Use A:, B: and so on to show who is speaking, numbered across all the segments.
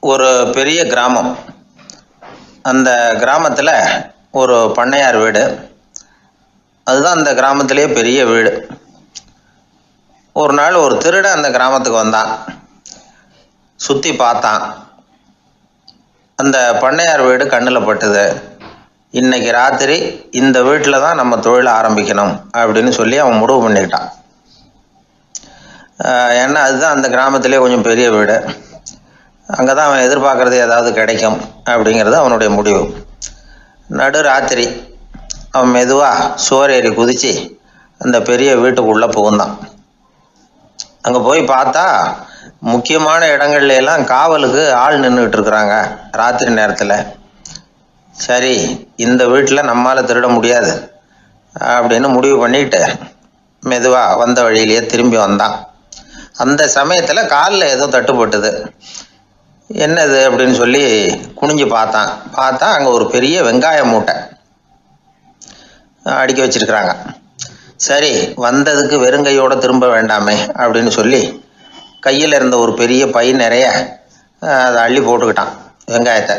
A: ஒரு பெரிய கிராமம். அந்த கிராமத்தில் ஒரு பண்ணையார் வீடு. அதுதான் அந்த கிராமத்திலேயே பெரிய வீடு. ஒரு நாள் ஒரு திருடன் அந்த கிராமத்துக்கு வந்தான். சுற்றி பார்த்தான். அந்த பண்ணையார் வீடு கண்ணில் பட்டுது. இன்னைக்கு ராத்திரி இந்த வீட்டில் தான் நம்ம தொழிலை ஆரம்பிக்கணும் அப்படின்னு சொல்லி அவன் முடிவு பண்ணிக்கிட்டான். ஏன்னா அதுதான் அந்த கிராமத்திலே கொஞ்சம் பெரிய வீடு. அங்கே தான் அவன் எதிர்பார்க்குறது ஏதாவது கிடைக்கும் அப்படிங்கிறது அவனுடைய முடிவு. நடு ராத்திரி அவன் மெதுவாக சுவர் ஏறி குதித்து அந்த பெரிய வீட்டுக்குள்ளே புகுந்தான். அங்கே போய் பார்த்தா முக்கியமான இடங்கள்ல எல்லாம் காவலுக்கு ஆள் நின்றுக்கிட்டு இருக்கிறாங்க ராத்திரி நேரத்தில். சரி, இந்த வீட்டில் நம்மால் திருட முடியாது அப்படின்னு முடிவு பண்ணிட்டு மெதுவாக வந்த வழியிலேயே திரும்பி வந்தான். அந்த சமயத்தில் காலில் ஏதோ தட்டுப்பட்டுது. என்னது அப்படின்னு சொல்லி குனிஞ்சு பார்த்தா அங்கே ஒரு பெரிய வெங்காய மூட்டை அடுக்கி வச்சிருக்கிறாங்க. சரி, வந்ததுக்கு வெறுங்கையோடு திரும்ப வேண்டாமே அப்படின்னு சொல்லி கையில் இருந்த ஒரு பெரிய பை நிறைய அதை அள்ளி போட்டுக்கிட்டான். வெங்காயத்தை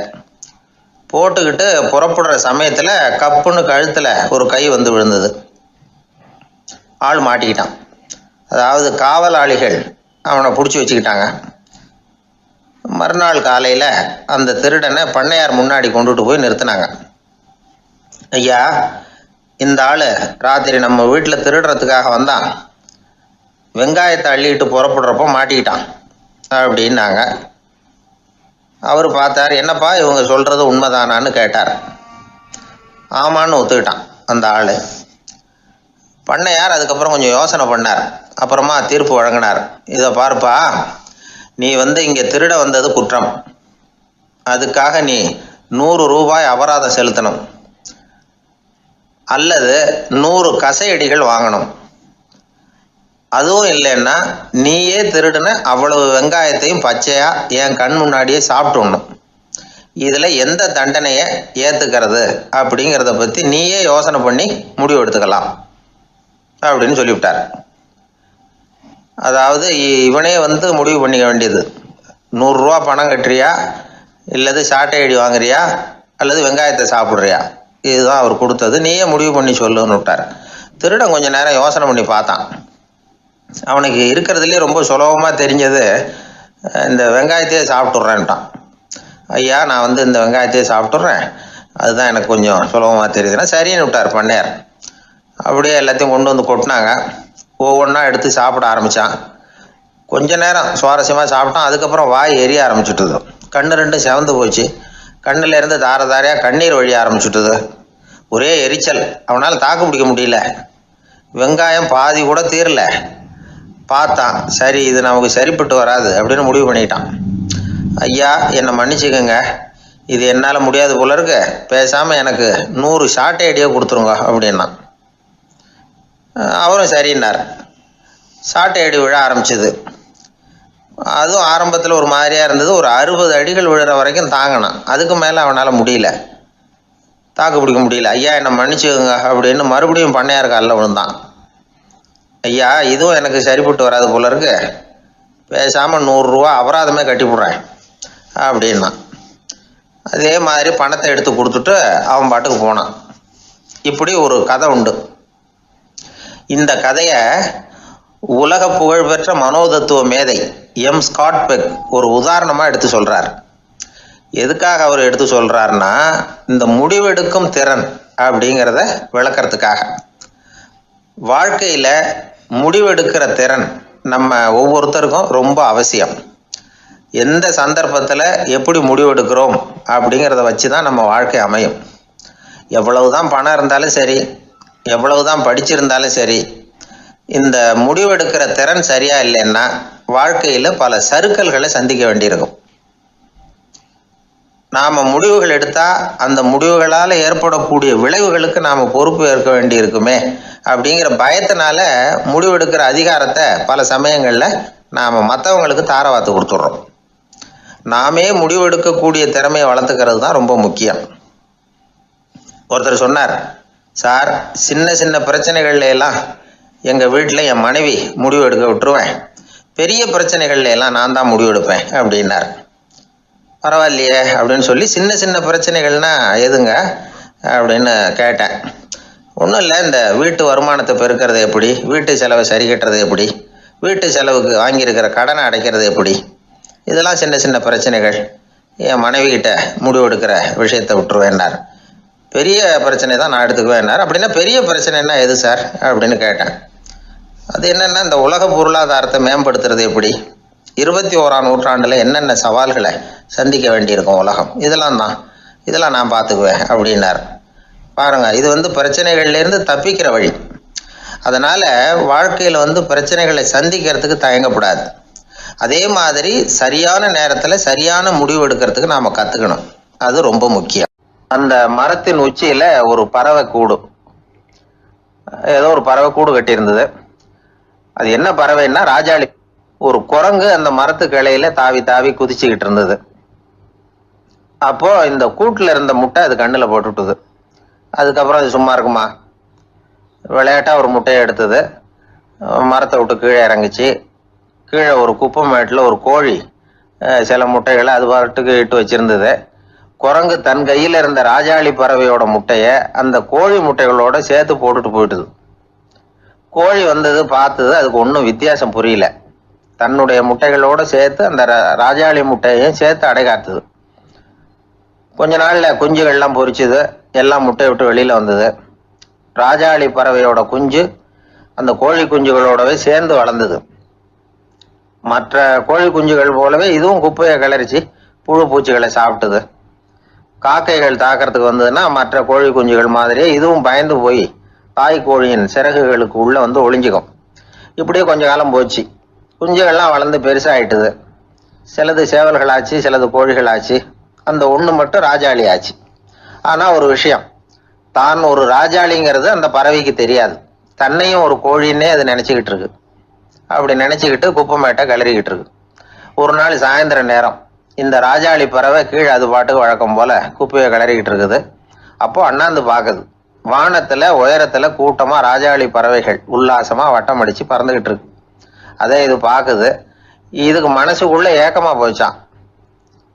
A: போட்டுக்கிட்டு புறப்படுற சமயத்தில் கப்புன்னு கழுத்தில் ஒரு கை வந்து விழுந்தது. ஆள் மாட்டிக்கிட்டான். அதாவது காவலாளிகள் அவனை பிடிச்சி வச்சுக்கிட்டாங்க. மறுநாள் காலையில் அந்த திருடனை பண்ணையார் முன்னாடி கொண்டுட்டு போய் நிறுத்தினாங்க. ஐயா, இந்த ஆள் ராத்திரி நம்ம வீட்டில் திருடுறதுக்காக வந்தான். வெங்காயத்தை அள்ளிட்டு புறப்படுறப்போ மாட்டிக்கிட்டான் அப்படின்னாங்க. அவர் பார்த்தார். என்னப்பா இவங்க சொல்கிறது உண்மைதானான்னு கேட்டார். ஆமான்னு ஒத்துக்கிட்டான் அந்த ஆள். பண்ணையார் அதுக்கப்புறம் கொஞ்சம் யோசனை பண்ணார். அப்புறமா தீர்ப்பு வழங்கினார். இதை பாருப்பா, நீ இங்கே திருட வந்தது குற்றம். அதுக்காக நீ 100 ரூபாய் அபராதம் செலுத்தணும், அல்லது 100 கசையடிகள் வாங்கணும். அதுவும் இல்லைன்னா நீயே திருடுன அவ்வளவு வெங்காயத்தையும் பச்சையா என் கண் முன்னாடியே சாப்பிட்டுடணும். இதில் எந்த தண்டனையை ஏற்றுக்கிறது அப்படிங்கிறத பற்றி நீயே யோசனை பண்ணி முடிவு எடுத்துக்கலாம் அப்படின்னு சொல்லிவிட்டார். அதாவது இவனே முடிவு பண்ணிக்க வேண்டியது. 100 ரூபா பணம் கட்டுறியா, இல்லது சாட்டை அடி வாங்குறியா, அல்லது வெங்காயத்தை சாப்பிட்றியா, இதுதான் அவர் கொடுத்தது. நீயே முடிவு பண்ணி சொல்லுன்னு விட்டார். திருடன் கொஞ்சம் நேரம் யோசனை பண்ணி பார்த்தான். அவனுக்கு இருக்கிறதுலே ரொம்ப சுலபமாக தெரிஞ்சது இந்த வெங்காயத்தையே சாப்பிட்டுட்றேன்ட்டான். ஐயா, நான் இந்த வெங்காயத்தையே சாப்பிட்டுட்றேன், அதுதான் எனக்கு கொஞ்சம் சுலபமாக தெரியுதுன்னா சரின்னு விட்டார் பண்ணையார். அப்படியே எல்லாத்தையும் கொண்டு கொட்டினாங்க. ஒவ்வொன்றா எடுத்து சாப்பிட ஆரம்பித்தான். கொஞ்ச நேரம் சுவாரஸ்யமாக சாப்பிட்டான். அதுக்கப்புறம் வாய் எரிய ஆரம்பிச்சுட்டுது. கண்ணு ரெண்டும் செவந்து போச்சு. கண்ணில் இருந்து தார தாரையாக கண்ணீர் வழிய ஆரம்பிச்சுட்டுது. ஒரே எரிச்சல். அவனால் தாக்கு பிடிக்க முடியல. வெங்காயம் பாதி கூட தீரல. பார்த்தான், சரி இது நமக்கு சரிப்பட்டு வராது அப்படின்னு முடிவு பண்ணிட்டான். ஐயா, என்னை மன்னிச்சுக்கோங்க, இது என்னால் முடியாது போல இருக்கு, பேசாமல் எனக்கு 100 சாட்டை அடியே கொடுத்துருங்க அப்படின்னா. அவரும் சரின்னார். சாட்டை அடி விழ ஆரம்பிச்சது. அதுவும் ஆரம்பத்தில் ஒரு மாதிரியாக இருந்தது. ஒரு 60 அடிகள் விழுற வரைக்கும் தாங்கினான். அதுக்கு மேலே அவனால் முடியல, தாக்கு பிடிக்க முடியல. ஐயா, என்னை மன்னிச்சுக்கோங்க அப்படின்னு மறுபடியும் பண்ணையார் காலில் விழுந்தான். ஐயா, இதுவும் எனக்கு சரிப்பட்டு வராது போல இருக்கு, பேசாமல் 100 ரூபா அபராதமே கட்டிவிட்றேன் அப்படின்னா. அதே மாதிரி பணத்தை எடுத்து கொடுத்துட்டு அவன் பாட்டுக்கு போனான். இப்படி ஒரு கதை உண்டு. இந்த கதையை உலக புகழ்பெற்ற மனோதத்துவ மேதை எம் ஸ்காட் பெக் ஒரு உதாரணமாக எடுத்து சொல்கிறார். எதுக்காக அவர் எடுத்து சொல்கிறாருன்னா, இந்த முடிவெடுக்கும் திறன் அப்படிங்கிறத விளக்கிறதுக்காக. வாழ்க்கையில் முடிவெடுக்கிற திறன் நம்ம ஒவ்வொருத்தருக்கும் ரொம்ப அவசியம். எந்த சந்தர்ப்பத்தில் எப்படி முடிவெடுக்கிறோம் அப்படிங்கிறத வச்சு தான் நம்ம வாழ்க்கை அமையும். எவ்வளவு தான் பணம் இருந்தாலும் சரி, எவ்வளவு தான் படிச்சிருந்தாலும் சரி, இந்த முடிவெடுக்கிற திறன் சரியா இல்லைன்னா வாழ்க்கையில் பல சறுக்கல்களை சந்திக்க வேண்டியிருக்கும். நாம் முடிவுகள் எடுத்தால் அந்த முடிவுகளால் ஏற்படக்கூடிய விளைவுகளுக்கு நாம் பொறுப்பு ஏற்க வேண்டியிருக்குமே அப்படிங்கிற பயத்தினால முடிவெடுக்கிற அதிகாரத்தை பல சமயங்களில் நாம் மற்றவங்களுக்கு தாரவாத்து கொடுத்துட்றோம். நாமே முடிவெடுக்கக்கூடிய திறமையை வளர்த்துக்கிறது தான் ரொம்ப முக்கியம். ஒருத்தர் சொன்னார், சார், சின்ன சின்ன பிரச்சனைகள்ல எல்லாம் எங்கள் வீட்டில் என் மனைவி முடிவு எடுக்க விட்டுருவேன், பெரிய பிரச்சனைகள்ல எல்லாம் நான் தான் முடிவெடுப்பேன் அப்படின்னார். பரவாயில்லையே அப்படின்னு சொல்லி சின்ன சின்ன பிரச்சனைகள்னா எதுங்க அப்படின்னு கேட்டேன். ஒன்றும் இல்லை, இந்த வீட்டு வருமானத்தை பெருக்கிறது எப்படி, வீட்டு செலவை சரி கட்டுறது எப்படி, வீட்டு செலவுக்கு வாங்கியிருக்கிற கடனை அடைக்கிறது எப்படி, இதெல்லாம் சின்ன சின்ன பிரச்சனைகள். என் மனைவி கிட்ட முடிவு எடுக்கிற விஷயத்தை விட்டுருவேன்னார். பெரிய பிரச்சனை தான் நான் எடுத்துக்குவேன்னார். அப்படின்னா பெரிய பிரச்சனைன்னா எது சார் அப்படின்னு கேட்டேன். அது என்னென்னா, இந்த உலக பொருளாதாரத்தை மேம்படுத்துறது எப்படி, 21ஆம் நூற்றாண்டில் என்னென்ன சவால்களை சந்திக்க வேண்டியிருக்கும் உலகம், இதெல்லாம் நான் பார்த்துக்குவேன் அப்படின்னார். பாருங்க, இது பிரச்சனைகள்லேருந்து தப்பிக்கிற வழி. அதனால் வாழ்க்கையில் பிரச்சனைகளை சந்திக்கிறதுக்கு தயங்கக்கூடாது. அதே மாதிரி சரியான நேரத்தில் சரியான முடிவு எடுக்கிறதுக்கு நாம் கற்றுக்கணும். அது ரொம்ப முக்கியம். அந்த மரத்தின் உச்சியில் ஒரு பறவை கூடு, ஏதோ ஒரு பறவை கூடு கட்டியிருந்தது. அது என்ன பறவைன்னா ராஜாளி. ஒரு குரங்கு அந்த மரத்து கிளையில தாவி தாவி குதிச்சுக்கிட்டு இருந்தது. அப்போ இந்த கூட்டில் இருந்த முட்டை அது கண்ணில் போட்டுவிட்டுது. அதுக்கப்புறம் அது சும்மா இருக்குமா? விளையாட்டா ஒரு முட்டையை எடுத்தது, மரத்தை விட்டு கீழே இறங்குச்சு. கீழே ஒரு குப்பை மேட்டில் ஒரு கோழி சில முட்டைகளை அது பாட்டுக்கு இட்டு வச்சிருந்தது. குரங்கு தன் கையில் இருந்த ராஜாளி பறவையோட முட்டையை அந்த கோழி முட்டைகளோட சேர்த்து போட்டுட்டு போயிட்டுது. கோழி வந்தது, பார்த்தது, அதுக்கு ஒன்றும் வித்தியாசம் புரியல. தன்னுடைய முட்டைகளோடு சேர்த்து அந்த ராஜாளி முட்டையையும் சேர்த்து அடைகாத்துது. கொஞ்ச நாளில் குஞ்சுகள்லாம் பொரிச்சுது, எல்லாம் முட்டை விட்டு வெளியில் வந்தது. ராஜாளி பறவையோட குஞ்சு அந்த கோழி குஞ்சுகளோடவே சேர்ந்து வளர்ந்தது. மற்ற கோழி குஞ்சுகள் போலவே இதுவும் குப்பையை கிளறிச்சு புழு பூச்சிகளை சாப்பிட்டுது. காக்கைகள் தாக்கிறதுக்கு வந்ததுன்னா மற்ற கோழி குஞ்சுகள் மாதிரியே இதுவும் பயந்து போய் தாய் கோழியின் சிறகுகளுக்கு உள்ளே ஒளிஞ்சிக்கும். இப்படியே கொஞ்ச காலம் போச்சு. குஞ்சுகள்லாம் வளர்ந்து பெருசாகிட்டுது. சிலது சேவல்கள் ஆச்சு, சிலது கோழிகள் ஆச்சு. அந்த ஒன்று மட்டும் ராஜாளி ஆச்சு. ஆனால் ஒரு விஷயம், தான் ஒரு ராஜாளிங்கிறது அந்த பறவைக்கு தெரியாது. தன்னையும் ஒரு கோழின்னே அது நினச்சிக்கிட்டு இருக்கு. அப்படி நினச்சிக்கிட்டு குப்பை மேட்டை கிளறிக்கிட்டு இருக்கு. ஒரு நாள் சாயந்தர நேரம் இந்த ராஜாளி பறவை கீழே அது பாட்டுக்கு வழக்கம் போல குப்பையை கிளறிக்கிட்டு இருக்குது. அப்போ அண்ணாந்து பார்க்குது. வானத்தில் உயரத்தில் கூட்டமாக ராஜாளி பறவைகள் உல்லாசமாக வட்டம் அடித்து பறந்துக்கிட்டு இருக்கு. அதே இது பார்க்குது. இதுக்கு மனசுக்குள்ள ஏக்கமாக போச்சான்.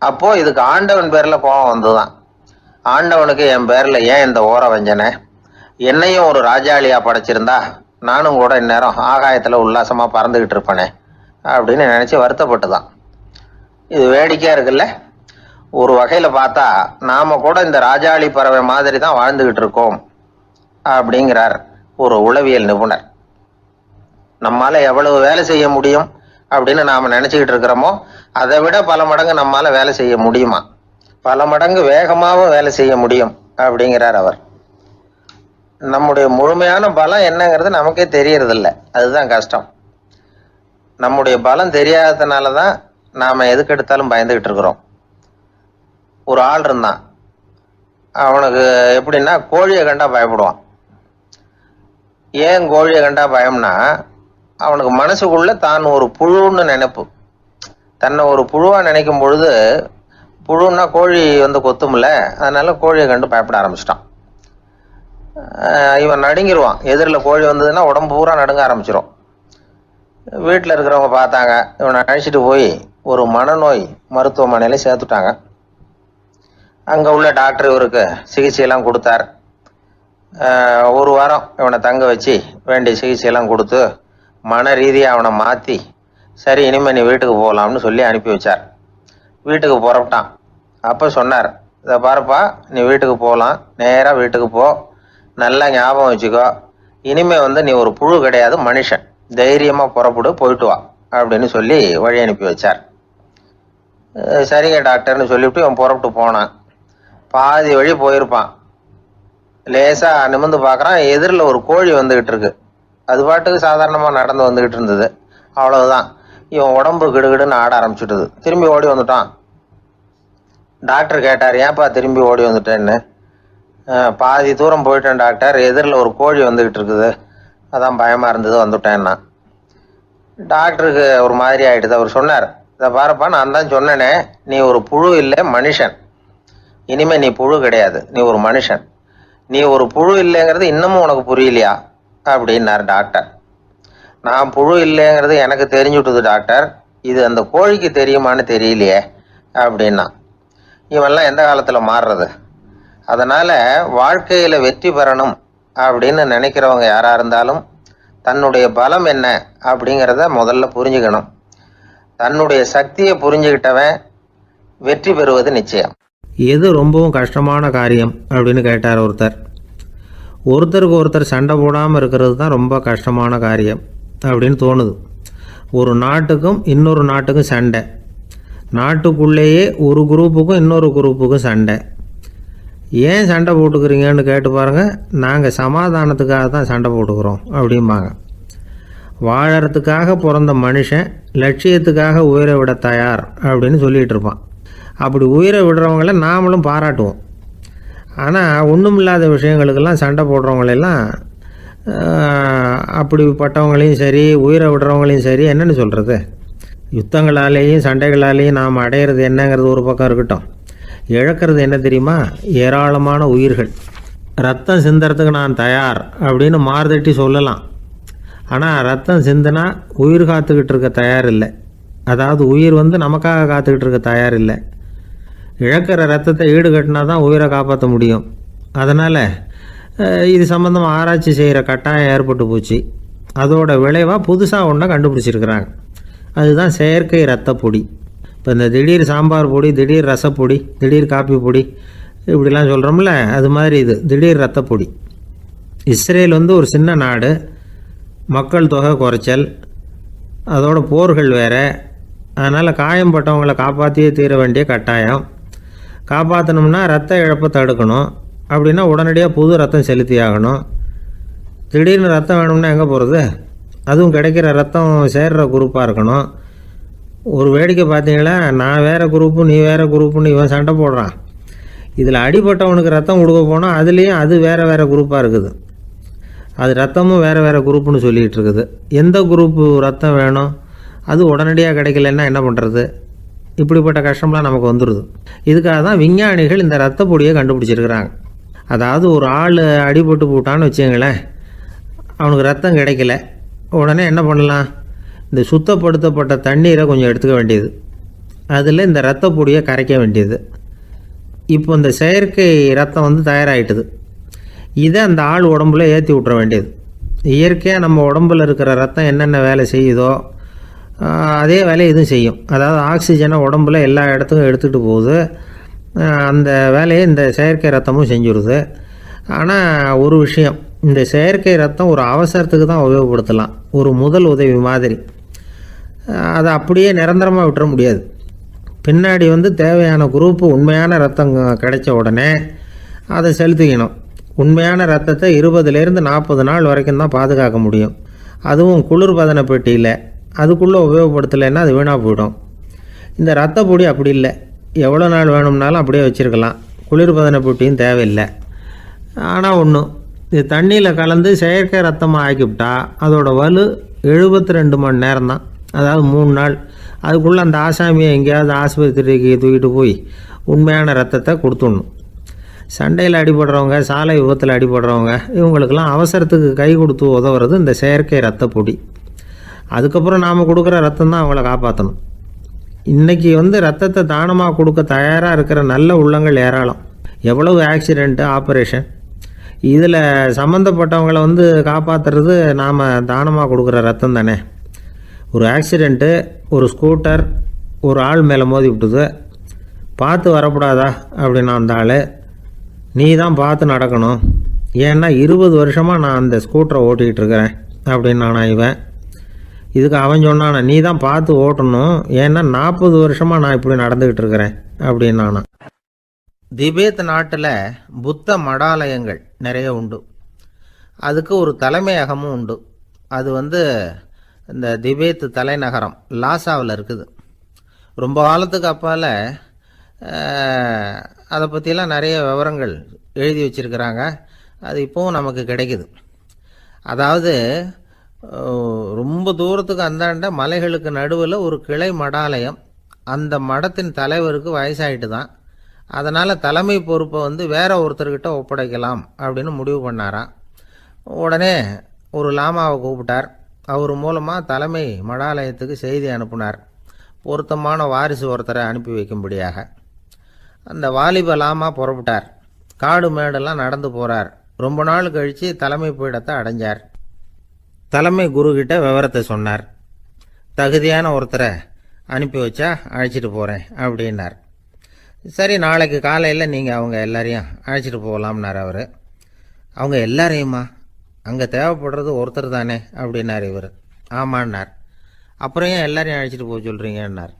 A: அப்போது இதுக்கு ஆண்டவன் பேரில் கோபம் வந்துதான். ஆண்டவனுக்கு என் பேரில் ஏன் இந்த ஓர வஞ்சனை, என்னையும் ஒரு ராஜாளியாக படைச்சிருந்தா நானும் கூட இந்நேரம் ஆகாயத்தில் உல்லாசமாக பறந்துக்கிட்டு இருப்பேனே அப்படின்னு நினச்சி வருத்தப்பட்டு தான். இது வேடிக்கையாக இருக்குல்ல. ஒரு வகையில் பார்த்தா நாம் கூட இந்த ராஜாளி பறவை மாதிரி தான் வாழ்ந்துக்கிட்டு இருக்கோம் அப்படிங்கிறார் ஒரு உளவியல் நிபுணர். நம்மால் எவ்வளவு வேலை செய்ய முடியும் அப்படின்னு நாம் நினச்சிக்கிட்டு இருக்கிறோமோ அதை விட பல மடங்கு நம்மால் வேலை செய்ய முடியுமா, பல மடங்கு வேகமாகவும் வேலை செய்ய முடியும் அப்படிங்கிறார் அவர். நம்முடைய முழுமையான பலம் என்னங்கிறது நமக்கே தெரியறதில்ல, அதுதான் கஷ்டம். நம்முடைய பலம் தெரியாததுனால தான் நாம் எதுக்கு எடுத்தாலும் பயந்துக்கிட்டு இருக்கிறோம். ஒரு ஆள் இருந்தான், அவனுக்கு எப்படின்னா கோழியை கண்டா பயப்படுவான். ஏன் கோழியை கண்டா பயம்னா, அவனுக்கு மனசுக்குள்ள தான் ஒரு புழுன்னு நினைப்பு. தன்னை ஒரு புழுவா நினைக்கும் பொழுது, புழுன்னா கோழி கொத்தும்ல, அதனால கோழியை கண்டு பயப்பட ஆரம்பிச்சிட்டான். இவன் நடுங்கிடுவான். எதிரில் கோழி வந்ததுன்னா உடம்பு பூரா நடுங்க ஆரம்பிச்சிடும். வீட்டில் இருக்கிறவங்க பார்த்தாங்க. இவனை அழைச்சிட்டு போய் ஒரு மனநோய் மருத்துவமனையில் சேர்த்துட்டாங்க. அங்கே உள்ள டாக்டர் இவருக்கு சிகிச்சையெல்லாம் கொடுத்தார். ஒரு வாரம் இவனை தங்க வச்சு வேண்டிய சிகிச்சையெல்லாம் கொடுத்து மன ரீதியாக அவனை மாற்றி, சரி இனிமேல் நீ வீட்டுக்கு போகலாம்னு சொல்லி அனுப்பி வச்சார். வீட்டுக்கு புறப்பட்டான். அப்போ சொன்னார், இதை பாருப்பா, நீ வீட்டுக்கு போகலாம், நேராக வீட்டுக்கு போ, நல்லா ஞாபகம் வச்சுக்கோ, இனிமே நீ ஒரு புழு கிடையாது, மனுஷன், தைரியமாக புறப்படு, போயிட்டு வா அப்படின்னு சொல்லி வழி அனுப்பி வச்சார். சரிங்க டாக்டர்னு சொல்லிவிட்டு இவன் புறப்பட்டு போனான். பாதி வழி போயிருப்பான். லேசாக நிமிர்ந்து பார்க்குறான், எதிரில் ஒரு கோழி வந்துக்கிட்டு இருக்கு. அது பாட்டுக்கு சாதாரணமாக நடந்து வந்துக்கிட்டு இருந்தது. அவ்வளவுதான், இவன் உடம்பு கிடுகிடுன்னு ஆட ஆரம்பிச்சுட்டுது. திரும்பி ஓடி வந்துட்டான். டாக்டர் கேட்டார், ஏன்ப்பா திரும்பி ஓடி வந்துட்டேன்னு. பாதி தூரம் போயிட்டேன் டாக்டர், எதிரில் ஒரு கோழி வந்துக்கிட்டு இருக்குது, அதான் பயமாக இருந்தது, வந்துட்டேன்னா. டாக்டருக்கு ஒரு மாதிரி ஆகிடுது. அவர் சொன்னார், இதை பாருப்பா, நான் தான் சொன்னேனே, நீ ஒரு புழு இல்லை, மனுஷன். இனிமேல் நீ புழு கிடையாது, நீ ஒரு மனுஷன். நீ ஒரு புழு இல்லைங்கிறது இன்னமும் உனக்கு புரியலையா அப்படின்னார் டாக்டர். நான் புழு இல்லைங்கிறது எனக்கு தெரிஞ்சுட்டுது டாக்டர், இது அந்த கோழிக்கு தெரியுமான்னு தெரியலையே அப்படின்னா. இவெல்லாம் எந்த காலத்தில் மாறுறது? அதனால் வாழ்க்கையில் வெற்றி பெறணும் அப்படின்னு நினைக்கிறவங்க யாராக இருந்தாலும் தன்னுடைய பலம் என்ன அப்படிங்கிறத முதல்ல புரிஞ்சுக்கணும். தன்னுடைய சக்தியை புரிஞ்சுக்கிட்டவன் வெற்றி பெறுவது நிச்சயம்.
B: எது ரொம்பவும் கஷ்டமான காரியம் அப்படின்னு கேட்டார் ஒருத்தர். ஒருத்தருக்கு ஒருத்தர் சண்டை போடாமல் இருக்கிறது தான் ரொம்ப கஷ்டமான காரியம் அப்படின்னு தோணுது. ஒரு நாட்டுக்கும் இன்னொரு நாட்டுக்கும் சண்டை, நாட்டுக்குள்ளேயே ஒரு குரூப்புக்கும் இன்னொரு குரூப்புக்கும் சண்டை. ஏன் சண்டை போட்டுக்கிறீங்கன்னு கேட்டு பாருங்கள். நாங்கள் சமாதானத்துக்காக தான் சண்டை போட்டுக்கிறோம் அப்படிம்பாங்க. வாழறதுக்காக பிறந்த மனுஷன் லட்சியத்துக்காக உயிரை விட தயார் அப்படின்னு சொல்லிகிட்டு இருப்பான். அப்படி உயிரை விடுறவங்கள நாமளும் பாராட்டுவோம். ஆனால் ஒன்றும் இல்லாத விஷயங்களுக்கெல்லாம் சண்டை போடுறவங்களெல்லாம் அப்படிப்பட்டவங்களையும் சரி உயிரை விடுறவங்களையும் சரி என்னென்னு சொல்கிறது? யுத்தங்களாலேயும் சண்டைகளாலேயும் நாம் அடையிறது என்னங்கிறது ஒரு பக்கம் இருக்கட்டும், இழக்கிறது என்ன தெரியுமா? ஏராளமான உயிர்கள். ரத்தம் சிந்துறதுக்கு நான் தயார் அப்படின்னு மார்தட்டி சொல்லலாம். ஆனால் ரத்தம் சிந்தினா உயிர் காத்துக்கிட்டு இருக்க தயார் இல்லை. அதாவது உயிர் நமக்காக காத்துக்கிட்டு இருக்க தயார் இல்லை. இழக்கிற ரத்தத்தை ஈடுகட்டினா தான் உயிரை காப்பாற்ற முடியும். அதனால் இது சம்மந்தமாக ஆராய்ச்சி செய்கிற கட்டாயம் ஏற்பட்டு போச்சு. அதோட விளைவாக புதுசாக ஒன்றை கண்டுபிடிச்சிருக்கிறாங்க. அதுதான் செயற்கை ரத்த பொடி. இப்போ இந்த திடீர் சாம்பார் பொடி, திடீர் ரசப்பொடி, திடீர் காப்பி பொடி இப்படிலாம் சொல்கிறோம்ல, அது மாதிரி இது திடீர் ரத்த பொடி. இஸ்ரேல் ஒரு சின்ன நாடு, மக்கள் தொகை குறைச்சல், அதோட போர்கள் வேறு. அதனால் காயம்பட்டவங்களை காப்பாற்றியே தீர வேண்டிய கட்டாயம். காப்பாற்றணும்னா ரத்த இழப்பை தடுக்கணும். அப்படின்னா உடனடியாக புது ரத்தம் செலுத்தி ஆகணும். திடீர்னு ரத்தம் வேணும்னா எங்கே போகிறது? அதுவும் கிடைக்கிற ரத்தம் சேர்கிற குரூப்பாக இருக்கணும். ஒரு வேடிக்கை பார்த்தீங்களா, நான் வேறு குரூப்பு நீ வேறு குரூப்புன்னு இவன் சண்டை போடுறான். இதில் அடிபட்டவனுக்கு ரத்தம் கொடுக்க போனால் அதுலேயும் அது வேறு வேறு குரூப்பாக இருக்குது. அது ரத்தமும் வேறு வேறு குரூப்புன்னு சொல்லிகிட்டு இருக்குது. எந்த குரூப்பு ரத்தம் வேணும்? அது உடனடியாக கிடைக்கலன்னா என்ன பண்ணுறது? இப்படிப்பட்ட கஷ்டம்லாம் நமக்கு வந்துடுது. இதுக்காக தான் விஞ்ஞானிகள் இந்த ரத்த பொடியை கண்டுபிடிச்சிருக்கிறாங்க. அதாவது ஒரு ஆள் அடிபட்டு போட்டான்னு வச்சுங்களேன், அவனுக்கு ரத்தம் கிடைக்கல. உடனே என்ன பண்ணலாம்? இந்த சுத்தப்படுத்தப்பட்ட தண்ணீரை கொஞ்சம் எடுத்துக்க வேண்டியது, அதில் இந்த ரத்த பொடியை கரைக்க வேண்டியது. இப்போ இந்த செயற்கை ரத்தம் தயாராகிட்டுது. இதை அந்த ஆள் உடம்புல ஏற்றி விட்டுற வேண்டியது. இயற்கையாக நம்ம உடம்பில் இருக்கிற ரத்தம் என்னென்ன வேலை செய்யுதோ அதே வேலையை இதுவும் செய்யும். அதாவது ஆக்சிஜனை உடம்புல எல்லா இடத்துக்கும் எடுத்துகிட்டு போகுது. அந்த வேலையை இந்த செயற்கை ரத்தமும் செஞ்சுருது. ஆனால் ஒரு விஷயம், இந்த செயற்கை ரத்தம் ஒரு அவசரத்துக்கு தான் உபயோகப்படுத்தலாம், ஒரு முதல் உதவி மாதிரி. அதை அப்படியே நிரந்தரமாக விட்டுற முடியாது. பின்னாடி தேவையான குரூப்பு உண்மையான ரத்தம் கிடைச்ச உடனே அதை செலுத்திக்கணும். உண்மையான ரத்தத்தை 20லேருந்து 40 நாள் வரைக்கும் தான் பாதுகாக்க முடியும். அதுவும் குளிர்பதன பெட்டியில். அதுக்குள்ளே உபயோகப்படுத்தலைன்னா அது வீணாக போயிடும். இந்த ரத்த பொடி அப்படி இல்லை, எவ்வளோ நாள் வேணும்னாலும் அப்படியே வச்சுருக்கலாம். குளிர்பதன பெட்டியும் தேவையில்லை. ஆனால் ஒன்று, இது தண்ணியில் கலந்து செயற்கை ரத்தமாக ஆக்கிவிட்டா அதோட வலு 72 மணி நேரம் தான். அதாவது 3 நாள். அதுக்குள்ளே அந்த ஆசாமியை எங்கேயாவது ஆஸ்பத்திரிக்கு தூக்கிட்டு போய் உண்மையான ரத்தத்தை கொடுத்துடணும். சண்டையில் அடிபடுறவங்க, சாலை விபத்தில் அடிபடுறவங்க, இவங்களுக்கெல்லாம் அவசரத்துக்கு கை கொடுத்து உதவுறது இந்த செயற்கை ரத்த பொடி. அதுக்கப்புறம் நாம் கொடுக்குற ரத்தம் தான் அவங்கள காப்பாற்றணும். இன்றைக்கி ரத்தத்தை தானமாக கொடுக்க தயாராக இருக்கிற நல்ல உள்ளங்கள் ஏராளம். எவ்வளவு ஆக்சிடெண்ட்டு, ஆப்ரேஷன், இதில் சம்மந்தப்பட்டவங்களை காப்பாற்றுறது நாம் தானமாக கொடுக்குற ரத்தம் தானே. ஒரு ஆக்சிடெண்ட்டு, ஒரு ஸ்கூட்டர் ஒரு ஆள் மேலே மோதி விட்டுது, பார்த்து வரக்கூடாதா அப்படின்னா அந்த ஆள், நீ தான் பார்த்து நடக்கணும், ஏன்னா 20 வருஷமாக நான் அந்த ஸ்கூட்டரை ஓட்டிகிட்டு இருக்கிறேன் அப்படின்னு நான் இவன். இதுக்கு அவன் சொன்னானா, நீ தான் பார்த்து ஓட்டணும், ஏன்னா 40 வருஷமாக நான் இப்படி நடந்துக்கிட்டு இருக்கிறேன் அப்படின்னு நானா. திபேத் நாட்டில் புத்த மடாலயங்கள் நிறைய உண்டு. அதுக்கு ஒரு தலைமையகமும் உண்டு. அது இந்த திபேத் தலைநகரம் லாசாவில் இருக்குது. ரொம்ப காலத்துக்கு அப்பால் அதை பற்றிலாம் நிறைய விவரங்கள் எழுதி வச்சுருக்கிறாங்க. அது இப்போவும் நமக்கு கிடைக்குது. அதாவது ரொம்ப தூரத்துக்கு அந்தாண்ட மலைகளுக்கு நடுவில் ஒரு கிளை மடாலயம். அந்த மடத்தின் தலைவருக்கு வயசாகிட்டு தான். அதனால் தலைமை பொறுப்பை வேற ஒருத்தர்கிட்ட ஒப்படைக்கலாம் அப்படின்னு முடிவு பண்ணாராம். உடனே ஒரு லாமாவை கூப்பிட்டார். அவர் மூலமாக தலைமை மடாலயத்துக்கு செய்தி அனுப்புனார், பொருத்தமான வாரிசு ஒருத்தரை அனுப்பி வைக்கும்படியாக. அந்த வாலிப லாமா புறப்பட்டார். காடு மேடெல்லாம் நடந்து போகிறார். ரொம்ப நாள் கழித்து தலைமை பீடத்தை அடைஞ்சார். தலைமை குருக்கிட்ட விவரத்தை சொன்னார். தகுதியான ஒருத்தரை அனுப்பி வச்சா அழைச்சிட்டு போகிறேன் அப்படின்னார். சரி, நாளைக்கு காலையில் நீங்கள் அவங்க எல்லாரையும் அழைச்சிட்டு போகலாம்னார் அவர். அவங்க எல்லாரையுமா? அங்கே தேவைப்படுறது ஒருத்தர் தானே அப்படின்னார் இவர். ஆமான்னார். அப்புறம் ஏன் எல்லாரையும் அழைச்சிட்டு போக சொல்கிறீங்கன்னார்.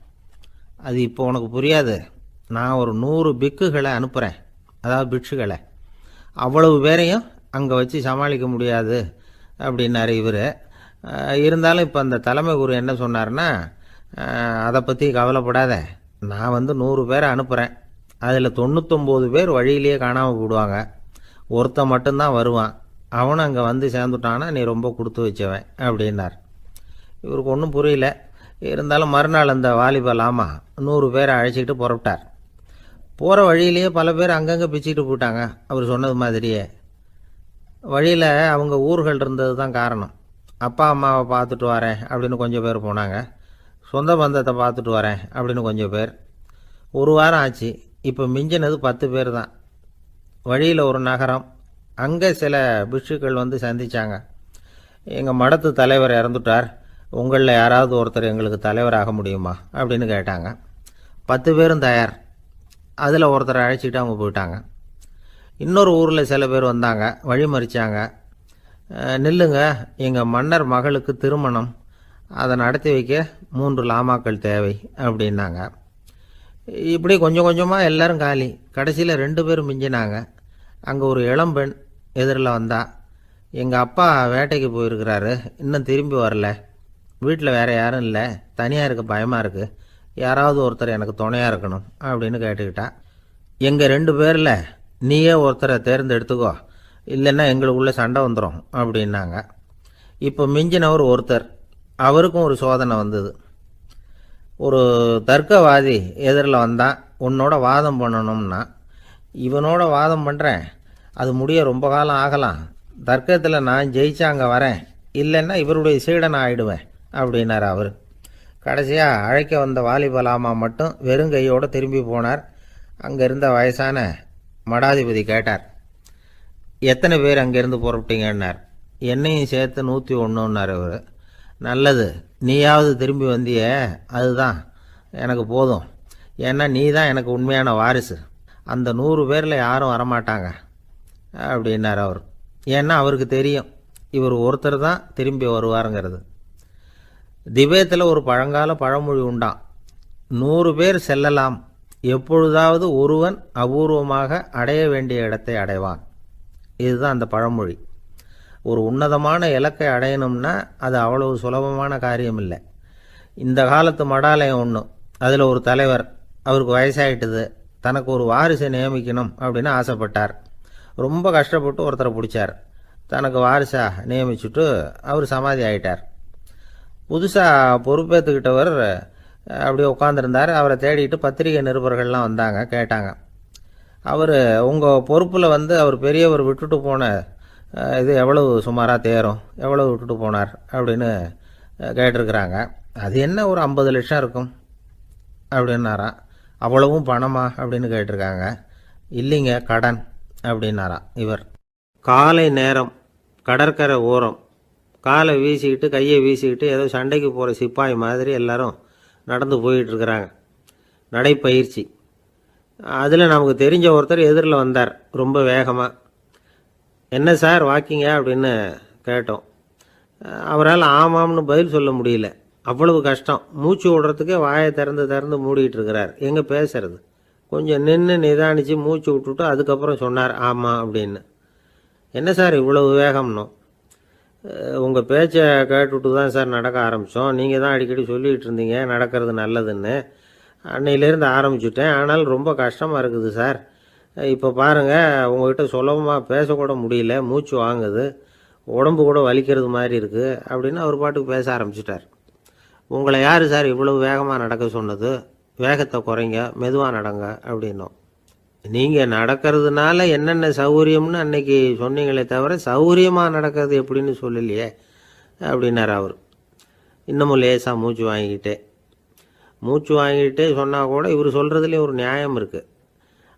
B: அது இப்போ உனக்கு புரியாது. நான் ஒரு 100 பிக்குகளை அனுப்புகிறேன், அதாவது பிட்சுகளை. அவ்வளவு பேரையும் அங்கே வச்சு சமாளிக்க முடியாது அப்படின்னாரு இவர். இருந்தாலும் இப்போ அந்த தலைமை குரு என்ன சொன்னார்னா, அதை பற்றி கவலைப்படாத, நான் 100 பேரை அனுப்புகிறேன். அதில் 99 பேர் வழியிலேயே காணாமல் போடுவாங்க, ஒருத்தன் மட்டும்தான் வருவான். அவனும் அங்கே வந்து சேர்ந்துட்டான்னா நீ ரொம்ப கொடுத்து வச்சவன் அப்படின்னார். இவருக்கு ஒன்றும் புரியல. இருந்தாலும் மறுநாள் அந்த வாலிப லாமா 100 பேரை அழைச்சிக்கிட்டு புறப்பட்டார். போகிற வழியிலேயே பல பேர் அங்கங்கே பிச்சுக்கிட்டு போயிட்டாங்க. அவர் சொன்னது மாதிரியே. வழியில் அவங்க ஊர்கள் இருந்தது தான் காரணம். அப்பா அம்மாவை பார்த்துட்டு வரேன் அப்படின்னு கொஞ்சம் பேர் போனாங்க. சொந்த பந்தத்தை பார்த்துட்டு வரேன் அப்படின்னு கொஞ்சம் பேர். ஒரு வாரம் ஆச்சு. இப்போ மிஞ்சினது 10 பேர் தான். வழியில் ஒரு நகரம். அங்கே சில பிட்சுக்கள் வந்து சந்தித்தாங்க. எங்கள் மடத்து தலைவர் இறந்துட்டார், உங்களில் யாராவது ஒருத்தர் எங்களுக்கு தலைவராக முடியுமா அப்படின்னு கேட்டாங்க. 10 பேரும் தயார். அதில் ஒருத்தரை அழைச்சிக்கிட்டு அவங்க போயிட்டாங்க. இன்னொரு ஊரில் சில பேர் வந்தாங்க, வழி மறிச்சாங்க. நில்லுங்க, எங்கள் மன்னர் மகளுக்கு திருமணம், அதை நடத்தி வைக்க 3 லாமாக்கள் தேவை அப்படின்னாங்க. இப்படி கொஞ்சம் கொஞ்சமாக எல்லாரும் காலி. கடைசியில் 2 பேரும் மிஞ்சினாங்க. அங்கே ஒரு இளம்பெண் எதிரில் வந்தா. எங்கள் அப்பா வேட்டைக்கு போயிருக்கிறாரு, இன்னும் திரும்பி வரல. வீட்டில் வேறு யாரும் இல்லை, தனியாக இருக்க பயமாக இருக்குது, யாராவது ஒருத்தர் எனக்கு துணையாக இருக்கணும் அப்படின்னு கேட்டுக்கிட்டா. எங்கள் 2 பேரில் நீயே ஒருத்தரை தேர்ந்தெடுத்துக்கோ, இல்லைன்னா எங்களுக்குள்ளே சண்டை வந்துடும் அப்படின்னாங்க. இப்போ மிஞ்சினவர் ஒருத்தர். அவருக்கும் ஒரு சோதனை வந்தது. ஒரு தர்க்கவாதி எதிரில் வந்தான். உன்னோட வாதம் பண்ணணும்னா. இவனோட வாதம் பண்ணுறேன், அது முடிய ரொம்ப காலம் ஆகலாம். தர்க்கத்தில் நான் ஜெயிச்சா அங்கே வரேன், இல்லைன்னா இவருடைய சீடனை ஆயிடுவேன் அப்படின்னார் அவர். கடைசியாக அழைக்க வந்த வாலிப லாமா மட்டும் வெறுங்கையோடு திரும்பி போனார். அங்கே இருந்த வயசான மடாதிபதி கேட்டார், எத்தனை பேர் அங்கேருந்து புறப்பட்டீங்கன்னார். என்னையும் சேர்த்து 101ன்னார் அவர். நல்லது, நீயாவது திரும்பி வந்தியே, அதுதான் எனக்கு போதும். ஏன்னா நீ தான் எனக்கு உண்மையான வாரிசு. அந்த 100 பேரில் யாரும் வரமாட்டாங்க அப்படின்னார் அவர். ஏன்னா அவருக்கு தெரியும் இவர் ஒருத்தர் தான் திரும்பி வருவாருங்கிறது. திபேத்தில் ஒரு பழங்கால பழமொழி உண்டாம், 100 பேர் செல்லலாம், எப்பொழுதாவது ஒருவன் அபூர்வமாக அடைய வேண்டிய இடத்தை அடைவான். இதுதான் அந்த பழமொழி. ஒரு உன்னதமான இலக்கை அடையணும்னா அது அவ்வளவு சுலபமான காரியம் இல்லை. இந்த காலத்து மடாலயம் ஒன்று, அதில் ஒரு தலைவர், அவருக்கு வயசாகிட்டுது, தனக்கு ஒரு வாரிசை நியமிக்கணும் அப்படின்னு ஆசைப்பட்டார். ரொம்ப கஷ்டப்பட்டு ஒருத்தரை பிடிச்சார். தனக்கு வாரிசாக நியமிச்சுட்டு அவர் சமாதி ஆகிட்டார். புதுசாக பொறுப்பேற்றுக்கிட்டவர் அப்படியே உட்காந்துருந்தார். அவரை தேடிட்டு பத்திரிகை நிருபர்கள்லாம் வந்தாங்க, கேட்டாங்க. அவர் உங்கள் பொறுப்பில் அவர் பெரியவர் விட்டுட்டு போன இது எவ்வளவு சுமாராக தேரும், எவ்வளவு விட்டுட்டு போனார் அப்படின்னு கேட்டிருக்கிறாங்க. அது என்ன ஒரு 50 லட்சம் இருக்கும் அப்படின்னாராம். அவ்வளவும் பணமா அப்படின்னு கேட்டிருக்காங்க. இல்லைங்க, கடன் அப்படின்னாராம் இவர். காலை நேரம், கடற்கரை ஓரம், காலை வீசிக்கிட்டு கையை வீசிக்கிட்டு ஏதோ சண்டைக்கு போகிற சிப்பாய் மாதிரி எல்லாரும் நடந்து போயிட்டுருக்கிறாங்க. நடைப்பயிற்சி. அதில் நமக்கு தெரிஞ்ச ஒருத்தர் எதிரில் வந்தார் ரொம்ப வேகமாக. என்ன சார் வாக்கிங்க அப்படின்னு கேட்டோம். அவரால் ஆமாம்னு பதில் சொல்ல முடியல, அவ்வளவு கஷ்டம். மூச்சு விடுறதுக்கே வாயை திறந்து மூடிட்டு இருக்கிறார். எங்கே பேசுறது? கொஞ்சம் நின்று நிதானித்து மூச்சு விட்டுட்டு அதுக்கப்புறம் சொன்னார் ஆமாம் அப்படின்னு. என்ன சார் இவ்வளவு வேகம்னோ? உங்கள் பேச்சை கேட்டுவிட்டு தான் சார் நடக்க ஆரம்பித்தோம். நீங்கள் தான் அடிக்கடி சொல்லிகிட்டு இருந்தீங்க நடக்கிறது நல்லதுன்னு. அன்னையிலேருந்து ஆரம்பிச்சுட்டேன், ஆனால் ரொம்ப கஷ்டமாக இருக்குது சார். இப்போ பாருங்கள், உங்கள்கிட்ட சுலபமாக பேசக்கூட முடியல, மூச்சு வாங்குது, உடம்பு கூட வலிக்கிறது மாதிரி இருக்குது அப்படின்னு அவர் பாட்டுக்கு பேச ஆரம்பிச்சிட்டார். உங்களை யார் சார் இவ்வளவு வேகமாக நடக்க சொன்னது? வேகத்தை குறைங்க, மெதுவாக நடங்க அப்படின்னோம். நீங்கள் நடக்கிறதுனால என்னென்ன சௌகரியம்னு அன்னைக்கு சொன்னீங்களே தவிர சௌகரியமாக நடக்கிறது எப்படின்னு சொல்லலையே அப்படின்னார் அவர். இன்னமும் லேசாக மூச்சு வாங்கிக்கிட்டே சொன்னால் கூட இவர் சொல்கிறதுலேயும் ஒரு நியாயம் இருக்குது.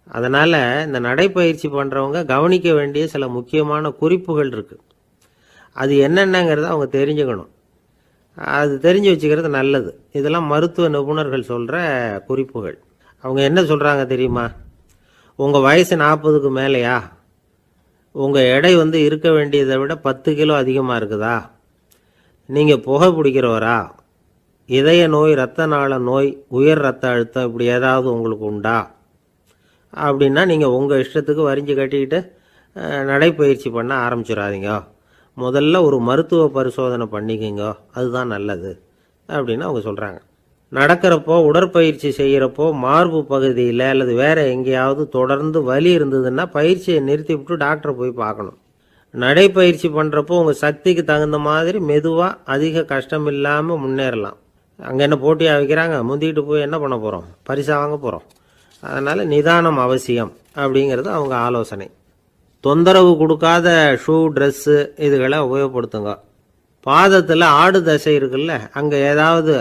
B: அதனால் இந்த நடைப்பயிற்சி பண்ணுறவங்க கவனிக்க வேண்டிய சில முக்கியமான குறிப்புகள் இருக்குது. அது என்னென்னங்கிறத அவங்க தெரிஞ்சுக்கணும். அது தெரிஞ்சு வச்சுக்கிறது நல்லது. இதெல்லாம் மருத்துவ நிபுணர்கள் சொல்கிற குறிப்புகள். அவங்க என்ன சொல்கிறாங்க தெரியுமா? உங்கள் வயசு 40க்கு மேலேயா? உங்கள் எடை இருக்க வேண்டியதை விட 10 கிலோ அதிகமாக இருக்குதா? நீங்கள் புகை பிடிக்கிறவரா? இதய நோய், இரத்த நாள நோய், உயர் இரத்த அழுத்தம் இப்படி ஏதாவது உங்களுக்கு உண்டா? அப்படின்னா நீங்கள் உங்கள் இஷ்டத்துக்கு வரிஞ்சு கட்டிக்கிட்டு நடைப்பயிற்சி பண்ண ஆரம்பிச்சிடாதீங்க. முதல்ல ஒரு மருத்துவ பரிசோதனை பண்ணிக்கோங்க, அதுதான் நல்லது அப்படின்னு அவங்க சொல்கிறாங்க. நடக்கிறப்போ, உடற்பயிற்சி செய்கிறப்போ மார்பு பகுதியில் அல்லது வேறு எங்கேயாவது தொடர்ந்து வலி இருந்ததுன்னா பயிற்சியை நிறுத்தி விட்டு டாக்டரை போய் பார்க்கணும். நடைப்பயிற்சி பண்ணுறப்போ உங்கள் சக்திக்கு தகுந்த மாதிரி மெதுவாக அதிக கஷ்டம் இல்லாமல் முன்னேறலாம். அங்கே என்ன போட்டியாக வைக்கிறாங்க? முந்திக்கிட்டு போய் என்ன பண்ண போகிறோம்? பரிசாக வாங்க போகிறோம். அதனால் நிதானம் அவசியம் அப்படிங்கிறது அவங்க ஆலோசனை. தொந்தரவு கொடுக்காத ஷூ, ட்ரெஸ்ஸு இதுகளை உபயோகப்படுத்துங்க. பாதத்தில் ஆடு தசை இருக்குல்ல, அங்கே ஏதாவது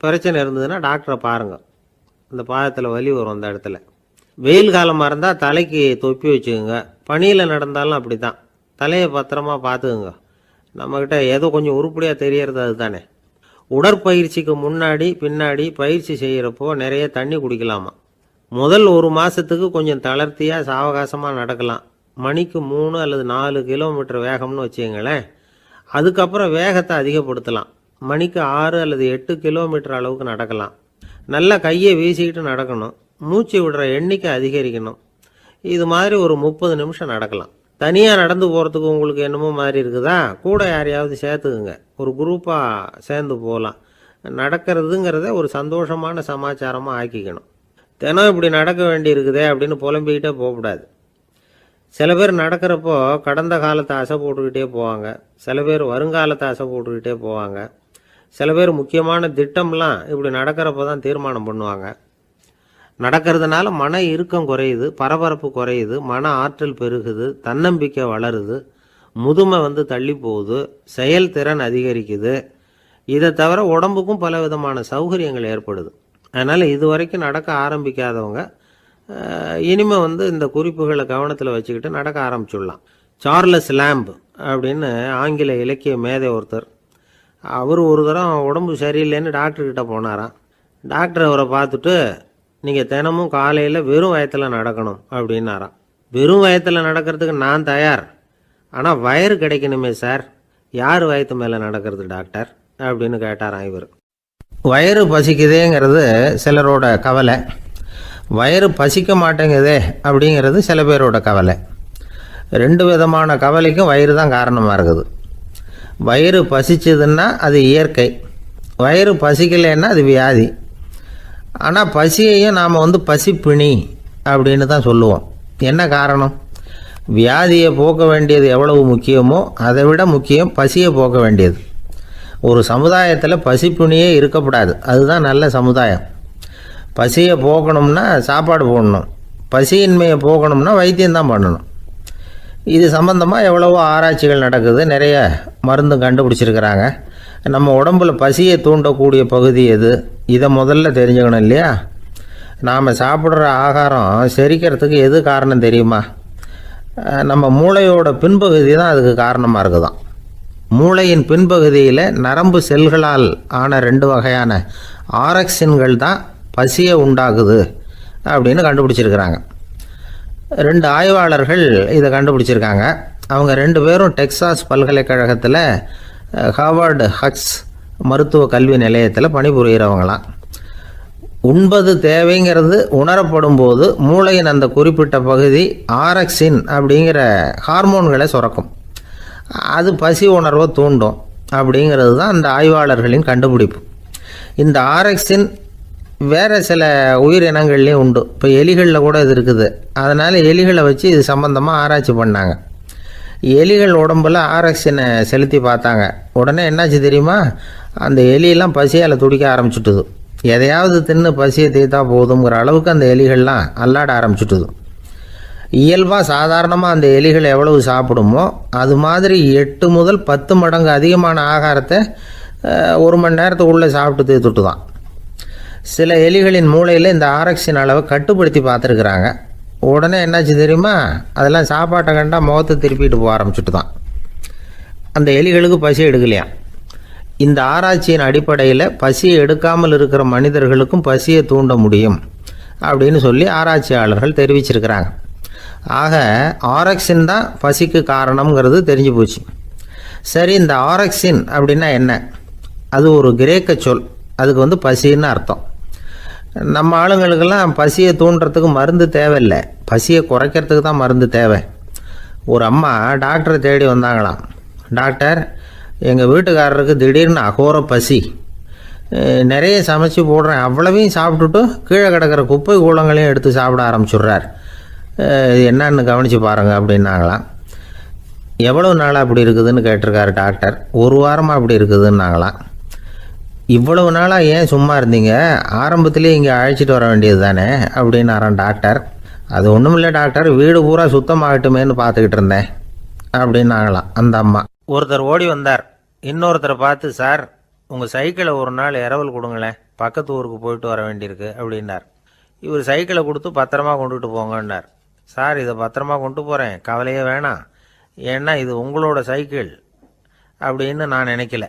B: பிரச்சனை இருந்ததுன்னா டாக்டரை பாருங்கள். அந்த பாதத்தில் வலி வரும் அந்த இடத்துல. வெயில் காலமாக இருந்தால் தலைக்கு தொப்பி வச்சுக்கோங்க. பனியில் நடந்தாலும் அப்படி தான். தலையை பத்திரமா பார்த்துக்குங்க. நம்மக்கிட்ட ஏதோ கொஞ்சம் உருப்படியாக தெரியறது அதுதானே. உடற்பயிற்சிக்கு முன்னாடி பின்னாடி பயிற்சி செய்கிறப்போ நிறைய தண்ணி குடிக்கலாமா. முதல் 1 மாதத்துக்கு கொஞ்சம் தளர்த்தியாக சாவகாசமாக நடக்கலாம். மணிக்கு 3 அல்லது 4 கிலோமீட்டர் வேகம்னு வச்சுங்களேன். அதுக்கப்புறம் வேகத்தை அதிகப்படுத்தலாம். மணிக்கு 6 அல்லது 8 கிலோமீட்டர் அளவுக்கு நடக்கலாம். நல்லா கையை வீசிக்கிட்டு நடக்கணும். மூச்சு விடுற எண்ணிக்கை அதிகரிக்கணும். இது மாதிரி ஒரு 30 நிமிஷம் நடக்கலாம். தனியாக நடந்து போகிறதுக்கு உங்களுக்கு என்னமோ மாதிரி இருக்குதா? கூட யாரையாவது சேர்த்துக்குங்க. ஒரு குரூப்பாக சேர்ந்து போகலாம். நடக்கிறதுங்கிறத ஒரு சந்தோஷமான சமாச்சாரமாக ஆக்கிக்கணும். தினம் இப்படி நடக்க வேண்டி இருக்குதே அப்படின்னு புலம்பிக்கிட்டே போகக்கூடாது. சில பேர் நடக்கிறப்போ கடந்த காலத்தை அசை போட்டுக்கிட்டே போவாங்க. சில பேர் வருங்காலத்தை அசை போட்டுக்கிட்டே போவாங்க. சில பேர் முக்கியமான திட்டம்லாம் இப்படி நடக்கிறப்ப தான் தீர்மானம் பண்ணுவாங்க. நடக்கிறதுனால மன இறுக்கம் குறையுது, பரபரப்பு குறையுது, மன ஆற்றல் பெருகுது, தன்னம்பிக்கை வளருது, முதுமை தள்ளி போகுது, செயல்திறன் அதிகரிக்குது. இதை தவிர உடம்புக்கும் பல விதமான சௌகரியங்கள் ஏற்படுது. அதனால் இது வரைக்கும் நடக்க ஆரம்பிக்காதவங்க இனிமே இந்த குறிப்புகளை கவனத்தில் வச்சுக்கிட்டு நடக்க ஆரம்பிச்சுடலாம். சார்லஸ் லேம்ப் அப்படின்னு ஆங்கில இலக்கிய மேதை ஒருத்தர், அவர் ஒரு தரம் உடம்பு சரியில்லைன்னு டாக்டர்கிட்ட போனாராம். டாக்டர் அவரை பார்த்துட்டு, நீங்கள் தினமும் காலையில் வெறும் வயத்தில் நடக்கணும் அப்படின்னாராம். வெறும் வயத்தில் நடக்கிறதுக்கு நான் தயார், ஆனால் வயிறு கிடைக்கணுமே சார். யார் வயத்து மேலே நடக்கிறது டாக்டர் அப்படின்னு கேட்டாராம் இவர். வயிறு பசிக்குதேங்கிறது சிலரோட கவலை, வயிறு பசிக்க மாட்டேங்குதே அப்படிங்கிறது சில பேரோட கவலை. 2 விதமான கவலைக்கும் வயிறு தான் காரணமாக இருக்குது. வயிறு பசிச்சதுன்னா அது இயற்கை, வயிறு பசிக்கலைன்னா அது வியாதி. ஆனால் பசியையும் நாம் பசிப்பிணி அப்படின்னு தான் சொல்லுவோம். என்ன காரணம்? வியாதியை போக்க வேண்டியது எவ்வளவு முக்கியமோ அதை விட முக்கியம் பசியை போக்க வேண்டியது. ஒரு சமுதாயத்தில் பசிப்பிணியே இருக்கக்கூடாது, அதுதான் நல்ல சமுதாயம். பசியை போக்கணும்னா சாப்பாடு போடணும், பசியின்மையை போக்கணும்னா வைத்தியம்தான் பண்ணணும். இது சம்பந்தமாக எவ்வளவோ ஆராய்ச்சிகள் நடக்குது, நிறைய மருந்து கண்டுபிடிச்சிருக்கிறாங்க. நம்ம உடம்புல பசியை தூண்டக்கூடிய பகுதி எது, இதை முதல்ல தெரிஞ்சுக்கணும் இல்லையா? நாம் சாப்பிட்ற ஆகாரம் செரிக்கிறதுக்கு எது காரணம் தெரியுமா? நம்ம மூளையோட பின்பகுதி தான் அதுக்கு காரணமாக இருக்குதாம். மூளையின் பின்பகுதியில் நரம்பு செல்களால் ஆன 2 வகையான ஆரக்சின்கள் தான் பசியை உண்டாகுது அப்படின்னு கண்டுபிடிச்சிருக்கிறாங்க. 2 ஆய்வாளர்கள் இதை கண்டுபிடிச்சிருக்காங்க. அவங்க 2 பேரும் டெக்சாஸ் பல்கலைக்கழகத்தில் ஹார்வர்டு ஹக்ஸ் மருத்துவ கல்வி நிலையத்தில் பணிபுரிகிறவங்களாம். உண்பது தேவைங்கிறது உணரப்படும் போது மூளையின் அந்த குறிப்பிட்ட பகுதி ஆரக்சின் அப்படிங்கிற ஹார்மோன்களை சுரக்கும். அது பசி உணர்வை தூண்டும் அப்படிங்கிறது தான் அந்த ஆய்வாளர்களின் கண்டுபிடிப்பு. இந்த ஆரக்சின் வேறு சில உயிரினங்கள்லேயும் உண்டு. இப்போ எலிகளில் கூட இது இருக்குது. அதனால் எலிகளை வச்சு இது சம்பந்தமாக ஆராய்ச்சி பண்ணாங்க. எலிகள் உடம்பில் ஆரக்சினை செலுத்தி பார்த்தாங்க. உடனே என்னாச்சு தெரியுமா? அந்த எலியெல்லாம் பசியால் துடிக்க ஆரம்பிச்சுட்டுது. எதையாவது தின்னு பசியை தீர்த்தா போதுங்கிற அளவுக்கு அந்த எலிகள்லாம் அல்லாட ஆரம்பிச்சுட்டுது. இயல்பாக சாதாரணமாக அந்த எலிகள் எவ்வளவு சாப்பிடுமோ அது மாதிரி 8 முதல் 10 மடங்கு அதிகமான ஆகாரத்தை 1 மணி நேரத்துக்குள்ளே சாப்பிட்டு தீர்த்துட்டு தான். சில எலிகளின் மூளையில் இந்த ஆரக்சின் அளவை கட்டுப்படுத்தி பார்த்துருக்குறாங்க. உடனே என்னாச்சு தெரியுமா, அதெல்லாம் சாப்பாட்டை கண்டா முகத்தை திருப்பிட்டு போக ஆரம்பிச்சுட்டு தான். அந்த எலிகளுக்கு பசி எடுக்கலையாம். இந்த ஆராய்ச்சியின் அடிப்படையில் பசியை எடுக்காமல் இருக்கிற மனிதர்களுக்கும் பசியை தூண்ட முடியும் அப்படின்னு சொல்லி ஆராய்ச்சியாளர்கள் தெரிவிச்சிருக்கிறாங்க. ஆக ஆரக்சின் தான் பசிக்கு காரணம்ங்கிறது தெரிஞ்சு போச்சு. சரி, இந்த ஆரக்சின் அப்படின்னா என்ன? அது ஒரு கிரேக்க சொல். அதுக்கு பசின்னு அர்த்தம். நம்ம ஆளுங்களுக்கெல்லாம் பசியை தூண்டுறதுக்கு மருந்து தேவையில்லை, பசியை குறைக்கிறதுக்கு தான் மருந்து தேவை. ஒரு அம்மா டாக்டரை தேடி வந்தாங்களாம். டாக்டர், எங்கள் வீட்டுக்காரருக்கு திடீர்னு அகோர பசி, நிறைய சமைச்சு போடுறேன், அவ்வளவையும் சாப்பிட்டுட்டு கீழே கிடக்கிற குப்பை கூலங்களையும் எடுத்து சாப்பிட ஆரம்பிச்சுட்றார், என்னன்னு கவனித்து பாருங்கள் அப்படின்னாங்களாம். எவ்வளவு நாளாக அப்படி இருக்குதுன்னு கேட்டிருக்காரு டாக்டர். 1 வாரமாக அப்படி இருக்குதுன்னாங்களாம். இவ்வளவு நாளாக ஏன் சும்மா இருந்தீங்க, ஆரம்பத்திலே இங்கே அழைச்சிட்டு வர வேண்டியது தானே அப்படின்னாரான் டாக்டர். அது ஒன்றும் இல்லை டாக்டர், வீடு பூரா சுத்தமாகட்டுமேன்னு பார்த்துக்கிட்டு இருந்தேன் அப்படின்னாங்களாம் அந்த அம்மா. ஒருத்தர் ஓடி வந்தார், இன்னொருத்தரை பார்த்து, சார் உங்கள் சைக்கிளை ஒரு நாள் இரவல் கொடுங்களேன், பக்கத்து ஊருக்கு போயிட்டு வர வேண்டியிருக்கு அப்படின்னார். இவர் சைக்கிளை கொடுத்து பத்திரமா கொண்டுட்டு போங்கன்னார். சார், இதை பத்திரமா கொண்டு போகிறேன், கவலையே வேணாம், ஏன்னா இது உங்களோட சைக்கிள் அப்படின்னு நான் நினைக்கல,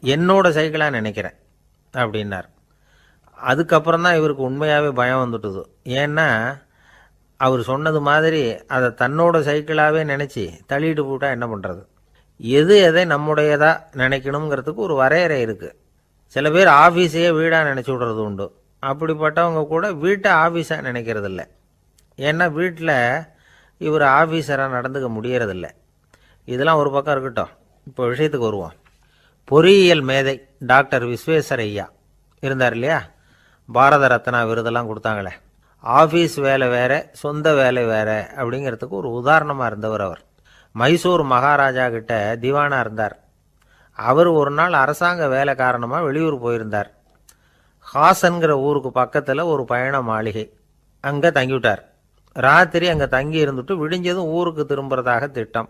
B: என்னோட சைக்கிளாக நினைக்கிறேன் அப்படின்னார். அதுக்கப்புறம் தான் இவருக்கு உண்மையாகவே பயம் வந்துட்டுது. ஏன்னா அவர் சொன்னது மாதிரி அதை தன்னோட சைக்கிளாகவே நினச்சி தள்ளிட்டு போட்டால் என்ன பண்ணுறது? எது எதை நம்முடையதாக நினைக்கணுங்கிறதுக்கு ஒரு வரையறை இருக்குது. சில பேர் ஆஃபீஸையே வீடாக நினச்சி விடுறது உண்டு. அப்படிப்பட்டவங்க கூட வீட்டை ஆஃபீஸாக நினைக்கிறதில்ல. ஏன்னா வீட்டில் இவர் ஆஃபீஸராக நடந்துக்க முடியறதில்ல. இதெல்லாம் ஒரு பக்கம் இருக்கட்டும், இப்போ விஷயத்துக்கு வருவோம். பொறியியல் மேதை டாக்டர் விஸ்வேஸ்வரய்யா இருந்தார் இல்லையா, பாரத ரத்னா விருதெல்லாம் கொடுத்தாங்களே. ஆஃபீஸ் வேலை வேற, சொந்த வேலை வேற அப்படிங்கிறதுக்கு ஒரு உதாரணமாக இருந்தவர் அவர். மைசூர் மகாராஜா கிட்ட திவானா இருந்தார். அவர் ஒரு நாள் அரசாங்க வேலை காரணமாக வெளியூர் போயிருந்தார். ஹாசன்கிற ஊருக்கு பக்கத்தில் ஒரு பயண மாளிகை, அங்கே தங்கிவிட்டார். ராத்திரி அங்கே தங்கி இருந்துட்டு விடிஞ்சதும் ஊருக்கு திரும்புறதாக திட்டம்.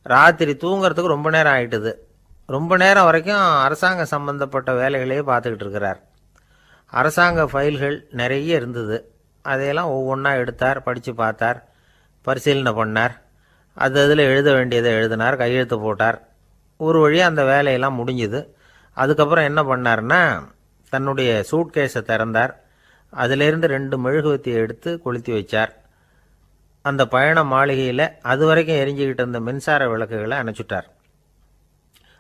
B: ராத்திரி தூங்கிறதுக்கு ரொம்ப நேரம் ஆயிட்டுது. ரொம்ப நேரம் வரைக்கும் அரசாங்க சம்பந்தப்பட்ட வேலைகளையே பார்த்துக்கிட்டு இருக்கிறார். அரசாங்க ஃபைல்கள் நிறைய இருந்தது. அதையெல்லாம் ஒவ்வொன்றா எடுத்தார், படித்து பார்த்தார், பரிசீலனை பண்ணார். அதில் எழுத வேண்டியதை எழுதினார், கையெழுத்து போட்டார். ஒரு வழியாக அந்த வேலையெல்லாம் முடிஞ்சுது. அதுக்கப்புறம் என்ன பண்ணார்னா, தன்னுடைய சூட்கேஸை திறந்தார். அதிலிருந்து 2 மெழுகுவத்தியை எடுத்து கொளுத்தி வச்சார். அந்த பயண மாளிகையில் அது வரைக்கும் எரிஞ்சிக்கிட்டு இருந்த மின்சார விளக்குகளை அணைச்சிட்டார்.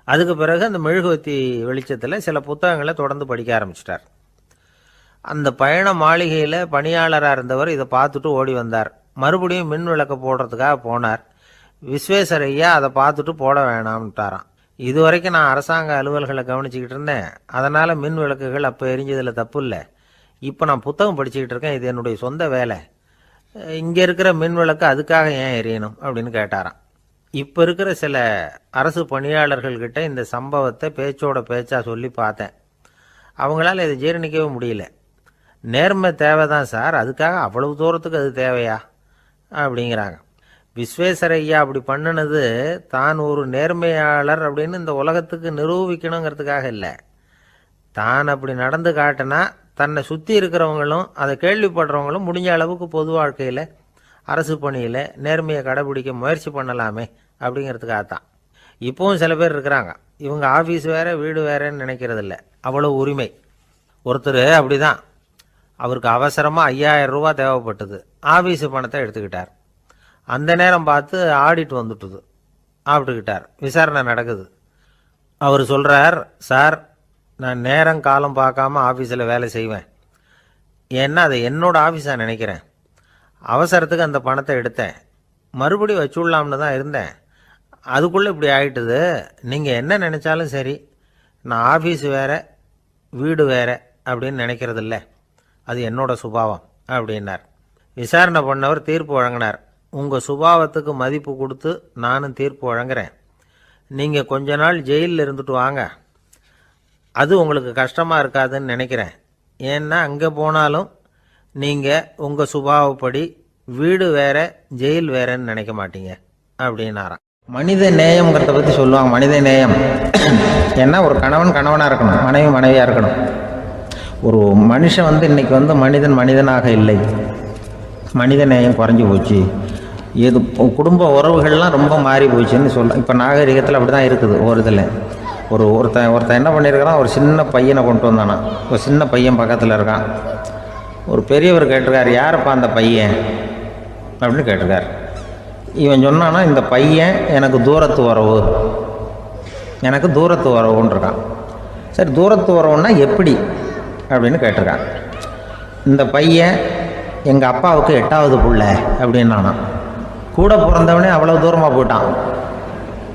B: அதுக்கு பிறகு அந்த மெழுகுவத்தி வெளிச்சத்தில் சில புத்தகங்களை தொடர்ந்து படிக்க ஆரம்பிச்சிட்டார். அந்த பயண மாளிகையில் பணியாளராக இருந்தவர் இதை பார்த்துட்டு ஓடி வந்தார். மறுபடியும் மின் விளக்கை போடுறதுக்காக போனார். விஸ்வேஸ்வரய்யா அதை பார்த்துட்டு போட வேணாம்ட்டாராம். இது வரைக்கும் நான் அரசாங்க அலுவல்களை கவனிச்சுக்கிட்டு இருந்தேன், அதனால் மின் விளக்குகள் அப்போ எரிஞ்சதில் தப்பு இல்லை. இப்போ நான் புத்தகம் படிச்சுக்கிட்டு இருக்கேன், இது என்னுடைய சொந்த வேலை, இங்கே இருக்கிற மின் விளக்கு அதுக்காக ஏன் எரியணும் அப்படின்னு கேட்டாராம். இப்போ இருக்கிற சில அரசு பணியாளர்கள்கிட்ட இந்த சம்பவத்தை பேச்சோட பேச்சாக சொல்லி பார்த்தேன். அவங்களால இதை ஜீரணிக்கவே முடியல. நேர்மை தேவைதான் சார், அதுக்காக அவ்வளவு தூரத்துக்கு அது தேவையா அப்படிங்கிறாங்க. விஸ்வேஸ்வரய்யா அப்படி பண்ணினது தான் ஒரு நேர்மையாளர் அப்படின்னு இந்த உலகத்துக்கு நிரூபிக்கணுங்கிறதுக்காக இல்லை. தான் அப்படி நடந்து காட்டினா தன்னை சுற்றி இருக்கிறவங்களும் அதை கேள்விப்படுறவங்களும் முடிஞ்ச அளவுக்கு பொது வாழ்க்கையில் அரசு பணியில் நேர்மையை கடைபிடிக்க முயற்சி பண்ணலாமே அப்படிங்கிறதுக்காகத்தான். இப்போவும் சில பேர் இருக்கிறாங்க, இவங்க ஆஃபீஸ் வேறு வீடு வேறேன்னு நினைக்கிறதில்ல, அவ்வளோ உரிமை. ஒருத்தர் அப்படி தான், அவருக்கு அவசரமாக 5000 ரூபா தேவைப்பட்டது. ஆஃபீஸு பணத்தை எடுத்துக்கிட்டார். அந்த நேரம் பார்த்து ஆடிட் வந்துட்டுது, ஆப்பிட்டுக்கிட்டார். விசாரணை நடக்குது. அவர் சொல்கிறார், சார் நான் நேரம் காலம் பார்க்காம ஆஃபீஸில் வேலை செய்வேன், ஏன்னா அதை என்னோட ஆஃபீஸாக நினைக்கிறேன். அவசரத்துக்கு அந்த பணத்தை எடுத்தேன், மறுபடி வச்சுடலாம்னு தான் இருந்தேன், அதுக்குள்ளே இப்படி ஆகிட்டுது. நீங்கள் என்ன நினச்சாலும் சரி, நான் ஆஃபீஸ் வேறு வீடு வேறு அப்படின்னு நினைக்கிறதில்ல, அது என்னோட சுபாவம் அப்படின்னார். விசாரணை பண்ணவர் தீர்ப்பு வழங்கினார். உங்கள் சுபாவத்துக்கு மதிப்பு கொடுத்து நானும் தீர்ப்பு வழங்குறேன். நீங்கள் கொஞ்ச நாள் ஜெயிலில் இருந்துட்டு வாங்க, அது உங்களுக்கு கஷ்டமாக இருக்காதுன்னு நினைக்கிறேன். ஏன்னா அங்கே போனாலும் நீங்கள் உங்கள் சுபாவப்படி வீடு வேற ஜெயில் வேறன்னு நினைக்க மாட்டீங்க அப்படின்னாராம். மனித நேயம்ங்கிறத பற்றி சொல்லுவாங்க. மனித நேயம் ஏன்னா ஒரு கணவன் கணவனாக இருக்கணும், மனைவி மனைவியாக இருக்கணும். ஒரு மனுஷன் இன்னைக்கு மனிதனாக இல்லை. மனித நேயம் குறைஞ்சி போச்சு, இது குடும்ப உறவுகள்லாம் ரொம்ப மாறி போச்சுன்னு சொல்கிறேன். இப்போ நாகரிகத்தில் அப்படி தான் இருக்குது. ஒரு இதில் ஒருத்தன் என்ன பண்ணியிருக்கிறான், ஒரு சின்ன பையனை கொண்டு வந்தானா. ஒரு சின்ன பையன் பக்கத்தில் இருக்கான். ஒரு பெரியவர் கேட்டிருக்கார், யாரப்பா அந்த பையன் அப்படின்னு கேட்டிருக்கார். இவன் சொன்னான்னா, இந்த பையன் எனக்கு தூரத்து உறவுன்னு இருக்கான். சரி, தூரத்து உறவுன்னா எப்படி அப்படின்னு கேட்டிருக்கான். இந்த பையன் எங்கள் அப்பாவுக்கு 8வது புள்ள அப்படின்னானா. கூட பிறந்தவனே அவ்வளோ தூரமாக போயிட்டான்,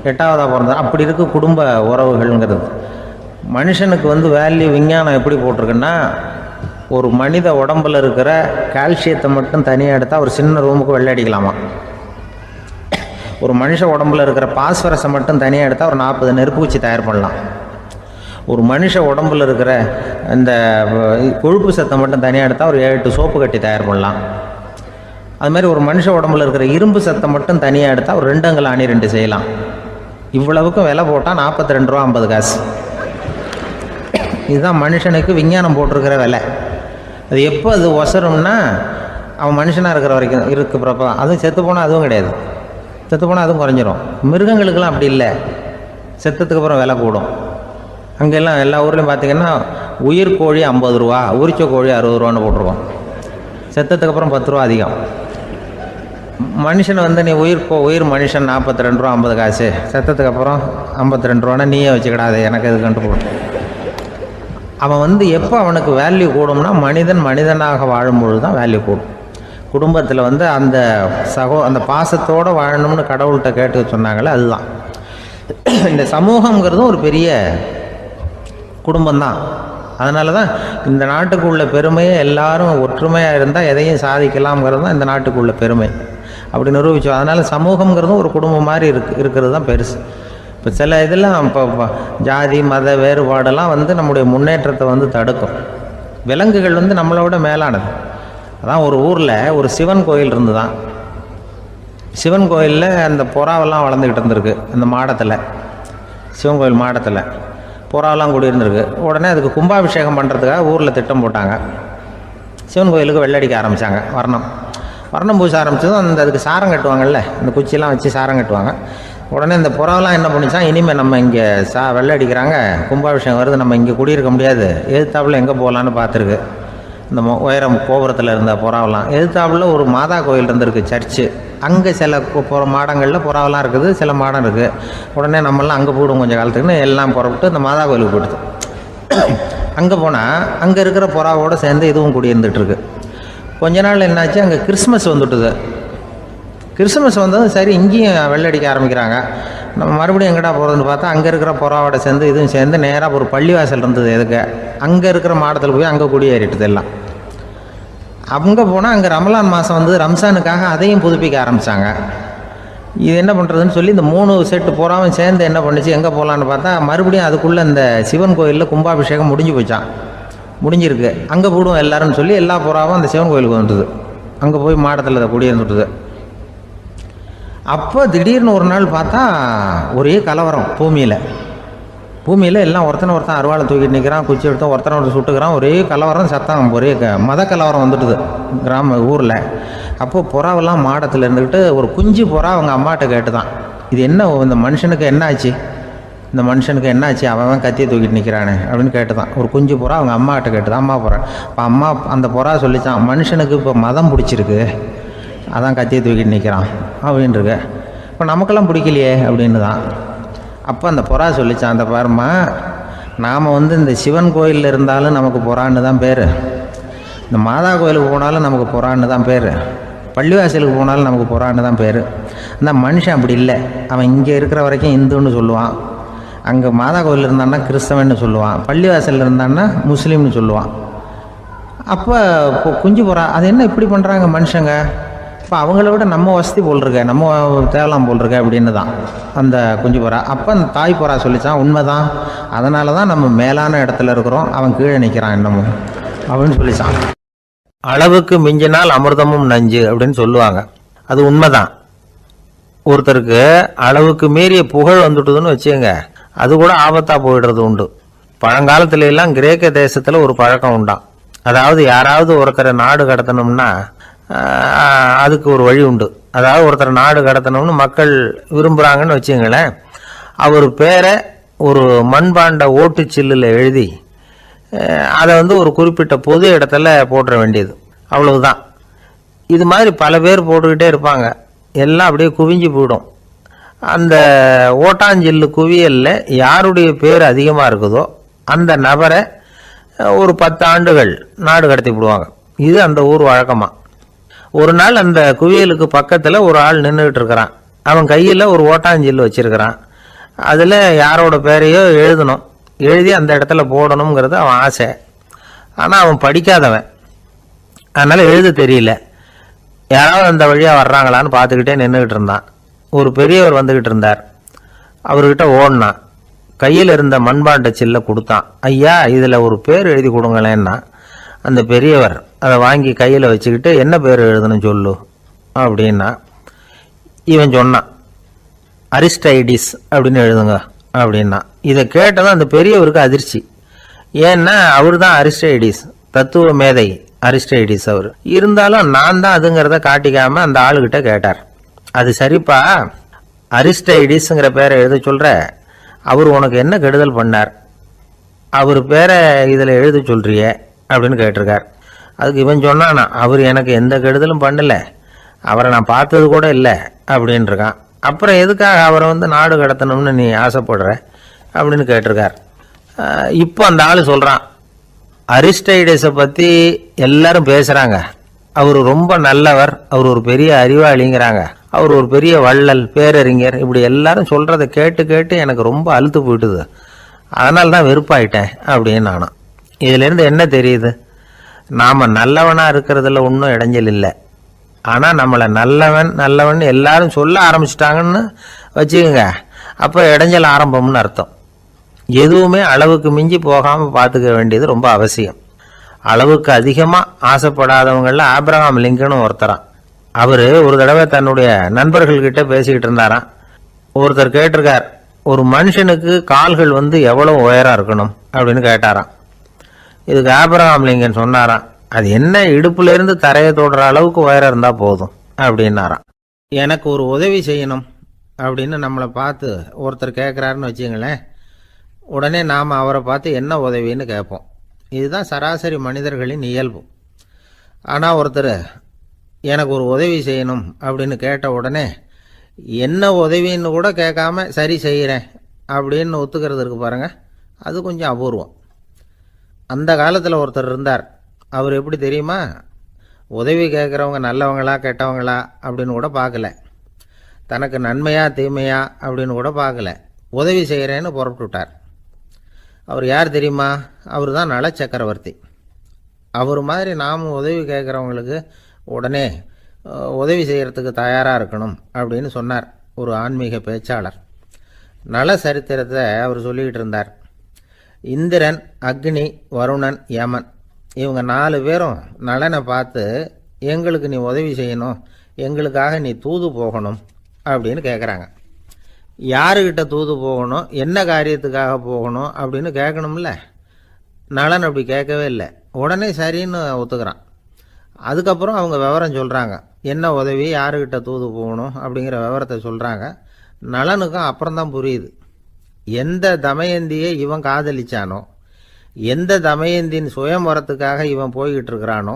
B: 8வதாக பிறந்தான். அப்படி இருக்கு குடும்ப உறவுகள்ங்கிறது. மனுஷனுக்கு வேல்யூ விஞ்ஞானம் எப்படி போட்டிருக்குன்னா, ஒரு மனித உடம்பில் இருக்கிற கால்சியத்தை மட்டும் தனியாக எடுத்தால் ஒரு சின்ன ரூமுக்கு வெள்ளை அடிக்கலாமா. ஒரு மனுஷ உடம்பில் இருக்கிற பாஸ்பரஸை மட்டும் தனியாக எடுத்தால் ஒரு 40 நெருப்பு குச்சி தயார் பண்ணலாம். ஒரு மனுஷ உடம்பில் இருக்கிற இந்த கொழுப்பு சத்தை மட்டும் தனியாக எடுத்தால் ஒரு 7-8 சோப்பு கட்டி தயார் பண்ணலாம். அது மாதிரி ஒரு மனுஷ உடம்புல இருக்கிற இரும்பு சத்தை மட்டும் தனியாக எடுத்தால் ஒரு 2 அங்குல ஆணி 2 செய்யலாம். இவ்வளவுக்கும் விலை போட்டால் 42 ரூபா 50 காசு. இதுதான் மனுஷனுக்கு விஞ்ஞானம் போட்டிருக்கிற விலை. அது எப்போ அது ஒசரும்னா, அவன் மனுஷனாக இருக்கிற வரைக்கும் இருக்கிறப்ப தான். அதுவும் செத்து போனால் அதுவும் கிடையாது, செத்து போனால் அதுவும் குறைஞ்சிரும். மிருகங்களுக்கெல்லாம் அப்படி இல்லை, செத்ததுக்கு அப்புறம் விலை கூடும். அங்கெல்லாம் எல்லா ஊர்லேயும் பார்த்திங்கன்னா உயிர் கோழி 50 ரூபா, உரிச்ச கோழி 60 ரூபான்னு போட்டிருக்கோம். செத்ததுக்கு அப்புறம் 10 ரூபா அதிகம். மனுஷன் நீ உயிர் மனுஷன் 42 ரூபா 50 காசு, செத்ததுக்கு அப்புறம் 52 ரூபான்னா நீயே வச்சுக்கிடாது, எனக்கு எதுக்குன்ட்டு போட்டு. அவன் எப்போ அவனுக்கு வேல்யூ கூடும்னா, மனிதனாக வாழும்பொழுது தான் வேல்யூ கூடும். குடும்பத்தில் அந்த பாசத்தோடு வாழணும்னு கடவுள்கிட்ட கேட்டு சொன்னாங்களே, அதுதான். இந்த சமூகங்கிறதும் ஒரு பெரிய குடும்பம்தான். அதனால தான் இந்த நாட்டுக்கு உள்ள பெருமையை எல்லாரும் ஒற்றுமையாக இருந்தால் எதையும் சாதிக்கலாம்ங்கிறது தான் இந்த நாட்டுக்கு உள்ள பெருமை. அப்படி நிரூபித்தோம். அதனால் சமூகங்கிறதும் ஒரு குடும்பம் மாதிரி இருக்கிறது தான் பெருசு. இப்போ சில இதெல்லாம் இப்போ ஜாதி மத வேறுபாடெல்லாம் நம்முடைய முன்னேற்றத்தை தடுக்கும். விலங்குகள் நம்மளோட மேலானது. அதான் ஒரு ஊரில் ஒரு சிவன் கோயில் இருந்து தான். சிவன் கோயிலில் அந்த புறாவெல்லாம் வளர்ந்துக்கிட்டு இருந்திருக்கு. அந்த மாடத்தில், சிவன் கோயில் மாடத்தில் புறாவெல்லாம் குடியிருந்திருக்கு. உடனே அதுக்கு கும்பாபிஷேகம் பண்ணுறதுக்காக ஊரில் திட்டம் போட்டாங்க. சிவன் கோயிலுக்கு வெள்ளடிக்க ஆரம்பித்தாங்க. வர்ணம் பூச ஆரம்பித்ததும் அதுக்கு சாரம் கட்டுவாங்கல்ல, அந்த குச்சியெல்லாம் வச்சு சாரம் கட்டுவாங்க. உடனே இந்த புறாவெல்லாம் என்ன பண்ணிச்சான், இனிமேல் நம்ம இங்கே வெள்ளை அடிக்கிறாங்க, கும்பாபிஷேகம் வருது, நம்ம இங்கே குடியிருக்க முடியாது, எதிர்த்தாப்புல எங்கே போகலான்னு பார்த்துருக்கு. இந்த உயரம் கோபுரத்தில் இருந்த புறாவெல்லாம் எதிர்த்தாப்புல ஒரு மாதா கோயில் இருந்திருக்கு, சர்ச்சு. அங்கே சில மாடங்களில் புறாவெல்லாம் இருக்குது, சில மாடம் இருக்குது. உடனே நம்மளாம் அங்கே போயிடும் கொஞ்சம் காலத்துக்குன்னு எல்லாம் புறப்பட்டு இந்த மாதா கோயிலுக்கு போயிடுது. அங்கே போனால் அங்கே இருக்கிற புறாவோடு சேர்ந்து இதுவும் குடியிருந்துட்டுருக்கு. கொஞ்ச நாள் என்னாச்சு, அங்கே கிறிஸ்மஸ் வந்துட்டுது. கிறிஸ்மஸ் வந்ததும் சரி, இங்கேயும் வெள்ளடிக்க ஆரம்பிக்கிறாங்க. நம்ம மறுபடியும் எங்கடா போகிறதுன்னு பார்த்தா, அங்கே இருக்கிற புறாவோட சேர்ந்து இதுவும் சேர்ந்து நேராக ஒரு பள்ளிவாசல் இருந்தது. எதுக்கு அங்கே இருக்கிற மாடத்தில் போய் அங்கே குடியேறிட்டுது எல்லாம். அங்கே போனால் அங்கே ரமலான் மாதம் ரம்ஜானுக்காக அதையும் புதுப்பிக்க ஆரம்பித்தாங்க. இது என்ன பண்ணுறதுன்னு சொல்லி இந்த 3 செட்டு புறாவும் சேர்ந்து என்ன பண்ணிச்சு, எங்கே போகலான்னு பார்த்தா மறுபடியும் அதுக்குள்ளே இந்த சிவன் கோயிலில் கும்பாபிஷேகம் முடிஞ்சிருக்கு. அங்கே போடுவோம் எல்லாருன்னு சொல்லி எல்லா புறாவும் அந்த சிவன் கோயிலுக்கு வந்துட்டுது. அங்கே போய் மாடத்தில் அதை குடியிருந்துட்டுது. அப்போ திடீர்னு ஒரு நாள் பார்த்தா ஒரே கலவரம் பூமியில் எல்லாம் ஒருத்தன் அருவாளை தூக்கிட்டு நிற்கிறான், குச்சி எடுத்து ஒருத்தனை சுட்டுக்கிறான். ஒரே கலவரம், சத்தம், ஒரே மத கலவரம் வந்துட்டுது ஊரில். அப்போது புறாவெல்லாம் மாடத்தில் இருந்துக்கிட்டு ஒரு குஞ்சு புறா அவங்க அம்மாட்ட கேட்டு தான், இது என்ன, இந்த மனுஷனுக்கு என்னாச்சு, அவன் கத்தியை தூக்கிட்டு நிற்கிறானே அப்படின்னு கேட்டு தான். ஒரு குஞ்சு புறா அவங்க அம்மாட்ட கேட்டு தான், அம்மா புறா. இப்போ அம்மா அந்த புறா சொல்லித்தான், மனுஷனுக்கு இப்போ மதம் பிடிச்சிருக்கு, அதான் கத்தியை தூக்கிட்டு நிற்கிறான் அப்படின்ருக்கு. இப்போ நமக்கெல்லாம் பிடிக்கலையே அப்படின்னு தான். அப்போ அந்த புறா சொல்லித்தான், அந்த பாருமா, நாம் இந்த சிவன் கோயிலில் இருந்தாலும் நமக்கு புறான்னு தான் பேர், இந்த மாதா கோயிலுக்கு போனாலும் நமக்கு புறான்னு தான் பேர், பள்ளிவாசலுக்கு போனாலும் நமக்கு புறான்னு தான் பேர். அந்த மனுஷன் அப்படி இல்லை. அவன் இங்கே இருக்கிற வரைக்கும் இந்துன்னு சொல்லுவான், அங்கே மாதா கோயில் இருந்தான்னா கிறிஸ்தவன்னு சொல்லுவான், பள்ளிவாசலில் இருந்தான்னா முஸ்லீம்னு சொல்லுவான். அப்போ குஞ்சு புறா அது என்ன இப்படி பண்ணுறாங்க மனுஷங்க, இப்போ அவங்கள விட நம்ம வசதி போல் இருக்க, நம்ம தேவலாம் போல் இருக்க அப்படின்னு தான் அந்த குஞ்சு புறா. அப்போ அந்த தாய் புறா சொல்லித்தான், உண்மைதான், அதனால தான் நம்ம மேலான இடத்துல இருக்கிறோம், அவன் கீழே நிற்கிறான் இன்னமும் அப்படின்னு சொல்லித்தான். அளவுக்கு மிஞ்சினால் அமிர்தமும் நஞ்சு அப்படின்னு சொல்லுவாங்க. அது உண்மைதான். ஒருத்தருக்கு அளவுக்கு மீறிய புகழ் வந்துட்டுதுன்னு வச்சுங்க, அது கூட ஆபத்தாக போயிடுறது உண்டு. பழங்காலத்துல எல்லாம் கிரேக்க தேசத்தில் ஒரு பழக்கம் உண்டாம். அதாவது யாராவது ஒருத்தரை நாடு கடத்தணும்னா அதுக்கு ஒரு வழி உண்டு. அதாவது ஒருத்தர் நாடு கடத்தணும்னு மக்கள் விரும்புகிறாங்கன்னு வச்சுங்களேன், அவர் பேரை ஒரு மண்பாண்ட ஓட்டுச்சில்லில் எழுதி அதை ஒரு குறிப்பிட்ட பொது இடத்துல போட்டுற வேண்டியது, அவ்வளவுதான். இது மாதிரி பல பேர் போட்டுக்கிட்டே இருப்பாங்க, எல்லாம் அப்படியே குவிஞ்சு போயிடும். அந்த ஓட்டாஞ்சில்லு குவியலில் யாருடைய பேர் அதிகமாக இருக்குதோ அந்த நபரை ஒரு 10 ஆண்டுகள் நாடு கடத்தி விடுவாங்க. இது அந்த ஊர் வழக்கமாக. ஒரு நாள் அந்த குவியலுக்கு பக்கத்தில் ஒரு ஆள் நின்றுக்கிட்டு இருக்கிறான். அவன் கையில் ஒரு ஓட்டாஞ்சில்லு வச்சிருக்கிறான். அதில் யாரோட பேரையோ எழுதணும், எழுதி அந்த இடத்துல போடணுங்கிறது அவன் ஆசை. ஆனால் அவன் படிக்காதவன், அதனால் எழுத தெரியல. யாராவது அந்த வழியாக வர்றாங்களான்னு பார்த்துக்கிட்டே நின்றுக்கிட்டு இருந்தான். ஒரு பெரியவர் வந்துக்கிட்டு இருந்தார். அவர்கிட்ட ஓடினான். கையில் இருந்த மண்பாண்ட சில்லை கொடுத்தான். ஐயா, இதில் ஒரு பேர் எழுதி கொடுங்களேன்னா அந்த பெரியவர் அதை வாங்கி கையில் வச்சுக்கிட்டு, என்ன பேர் எழுதணும் சொல்லு அப்படின்னா இவன் சொன்னான், அரிஸ்டைடிஸ் அப்படின்னு எழுதுங்க அப்படின்னா. இதை கேட்டதும் அந்த பெரியவருக்கு அதிர்ச்சி. ஏன்னா அவர் தான் அரிஸ்டைடிஸ், தத்துவ மேதை அரிஸ்டைடிஸ் அவர். இருந்தாலும் நான் தான் அதுங்கிறத காட்டிக்காம அந்த ஆளுகிட்ட கேட்டார். அது சரிப்பா, அரிஸ்டைடிஸ்ங்கிற பேரை எழுத சொல்ற, அவர் உனக்கு என்ன கெடுதல் பண்ணார், அவர் பேரை இதில் எழுத சொல்றியே அப்படின்னு கேட்டிருக்கார். அதுக்கு இவன் சொன்னானா, அவர் எனக்கு எந்த கெடுதலும் பண்ணல, அவரை நான் பார்த்தது கூட இல்லை அப்படின்னு இருக்கான். அப்புறம் எதுக்காக அவரை நாடு கடத்தணும்னு நீ ஆசைப்படுற அப்படின்னு கேட்டிருக்கார். இப்போ அந்த ஆள் சொல்கிறான், அரிஸ்டைடஸை பற்றி எல்லாரும் பேசுகிறாங்க, அவர் ரொம்ப நல்லவர், அவர் ஒரு பெரிய அறிவாளிங்கிறாங்க, அவர் ஒரு பெரிய வள்ளல், பேரறிஞர், இப்படி எல்லாரும் சொல்கிறத கேட்டு கேட்டு எனக்கு ரொம்ப அலுத்து போயிட்டுது, அதனால தான் வெறுப்பாயிட்டேன் அப்படின்னு நானும். இதிலேருந்து என்ன தெரியுது, நாம் நல்லவனாக இருக்கிறதுல ஒன்றும் இடைஞ்சல் இல்லை. ஆனால் நம்மளை நல்லவன் நல்லவன் எல்லாரும் சொல்ல ஆரம்பிச்சிட்டாங்கன்னு வச்சுக்கோங்க, அப்போ இடைஞ்சல் ஆரம்பம்னு அர்த்தம். எதுவுமே அளவுக்கு மிஞ்சி போகாமல் பார்த்துக்க வேண்டியது ரொம்ப அவசியம். அளவுக்கு அதிகமாக ஆசைப்படாதவங்களில் ஆப்ரஹாம் லிங்கனும் ஒருத்தரான். அவர் ஒரு தடவை தன்னுடைய நண்பர்கள்கிட்ட பேசிக்கிட்டு இருந்தாராம். ஒருத்தர் கேட்டிருக்கார், ஒரு மனுஷனுக்கு கால்கள் எவ்வளோ உயரம் இருக்கணும் அப்படின்னு கேட்டாராம். இதுக்கு ஆப்ரஹாம் லிங்கன் சொன்னாராம், அது என்ன, இடுப்புலேருந்து தரையை தொடுற அளவுக்கு உயரம் இருந்தால் போதும் அப்படின்னாராம். எனக்கு ஒரு உதவி செய்யணும் அப்படின்னு நம்மளை பார்த்து ஒருத்தர் கேட்குறாருன்னு வச்சுங்களேன், உடனே நாம் அவரை பார்த்து என்ன உதவின்னு கேட்போம். இதுதான் சராசரி மனிதர்களின் இயல்பு. ஆனால் ஒருத்தர் எனக்கு ஒரு உதவி செய்யணும் அப்படின்னு கேட்ட உடனே என்ன உதவின்னு கூட கேட்காம சரி செய்கிறேன் அப்படின்னு ஒத்துக்கிறது இருக்கு பாருங்கள், அது கொஞ்சம் அபூர்வம். அந்த காலத்தில் ஒருத்தர் இருந்தார். அவர் எப்படி தெரியுமா, உதவி கேட்குறவங்க நல்லவங்களா கெட்டவங்களா அப்படின்னு கூட பார்க்கல, தனக்கு நன்மையா தீமையா அப்படின்னு கூட பார்க்கல, உதவி செய்கிறேன்னு புறப்பட்டுட்டார். அவர் யார் தெரியுமா, அவர் தான் நல சக்கரவர்த்தி. அவர் மாதிரி நாம் உதவி கேட்குறவங்களுக்கு உடனே உதவி செய்கிறதுக்கு தயாராக இருக்கணும் அப்படின்னு சொன்னார் ஒரு ஆன்மீக பேச்சாளர். நல சரித்திரத்தை அவர் சொல்லிக்கிட்டு இருந்தார். இந்திரன், அக்னி, வருணன், யமன், இவங்க 4 பேரும் நலனை பார்த்து, எங்களுக்கு நீ உதவி செய்யணும், எங்களுக்காக நீ தூது போகணும் அப்படின்னு கேட்குறாங்க. யாருக்கிட்ட தூது போகணும், என்ன காரியத்துக்காக போகணும் அப்படின்னு கேட்கணும்ல. நலன் அப்படி கேட்கவே இல்லை, உடனே சரின்னு ஒத்துக்கிறான். அதுக்கப்புறம் அவங்க விவரம் சொல்கிறாங்க, என்ன உதவி, யாருக்கிட்ட தூது போகணும் அப்படிங்கிற விவரத்தை சொல்கிறாங்க. நலனுக்கும் அப்புறம்தான் புரியுது, எந்த தமயந்தியை இவன் காதலிச்சானோ, எந்த தமயந்தின் சுயம்பரத்துக்காக இவன் போய்கிட்டு இருக்கிறானோ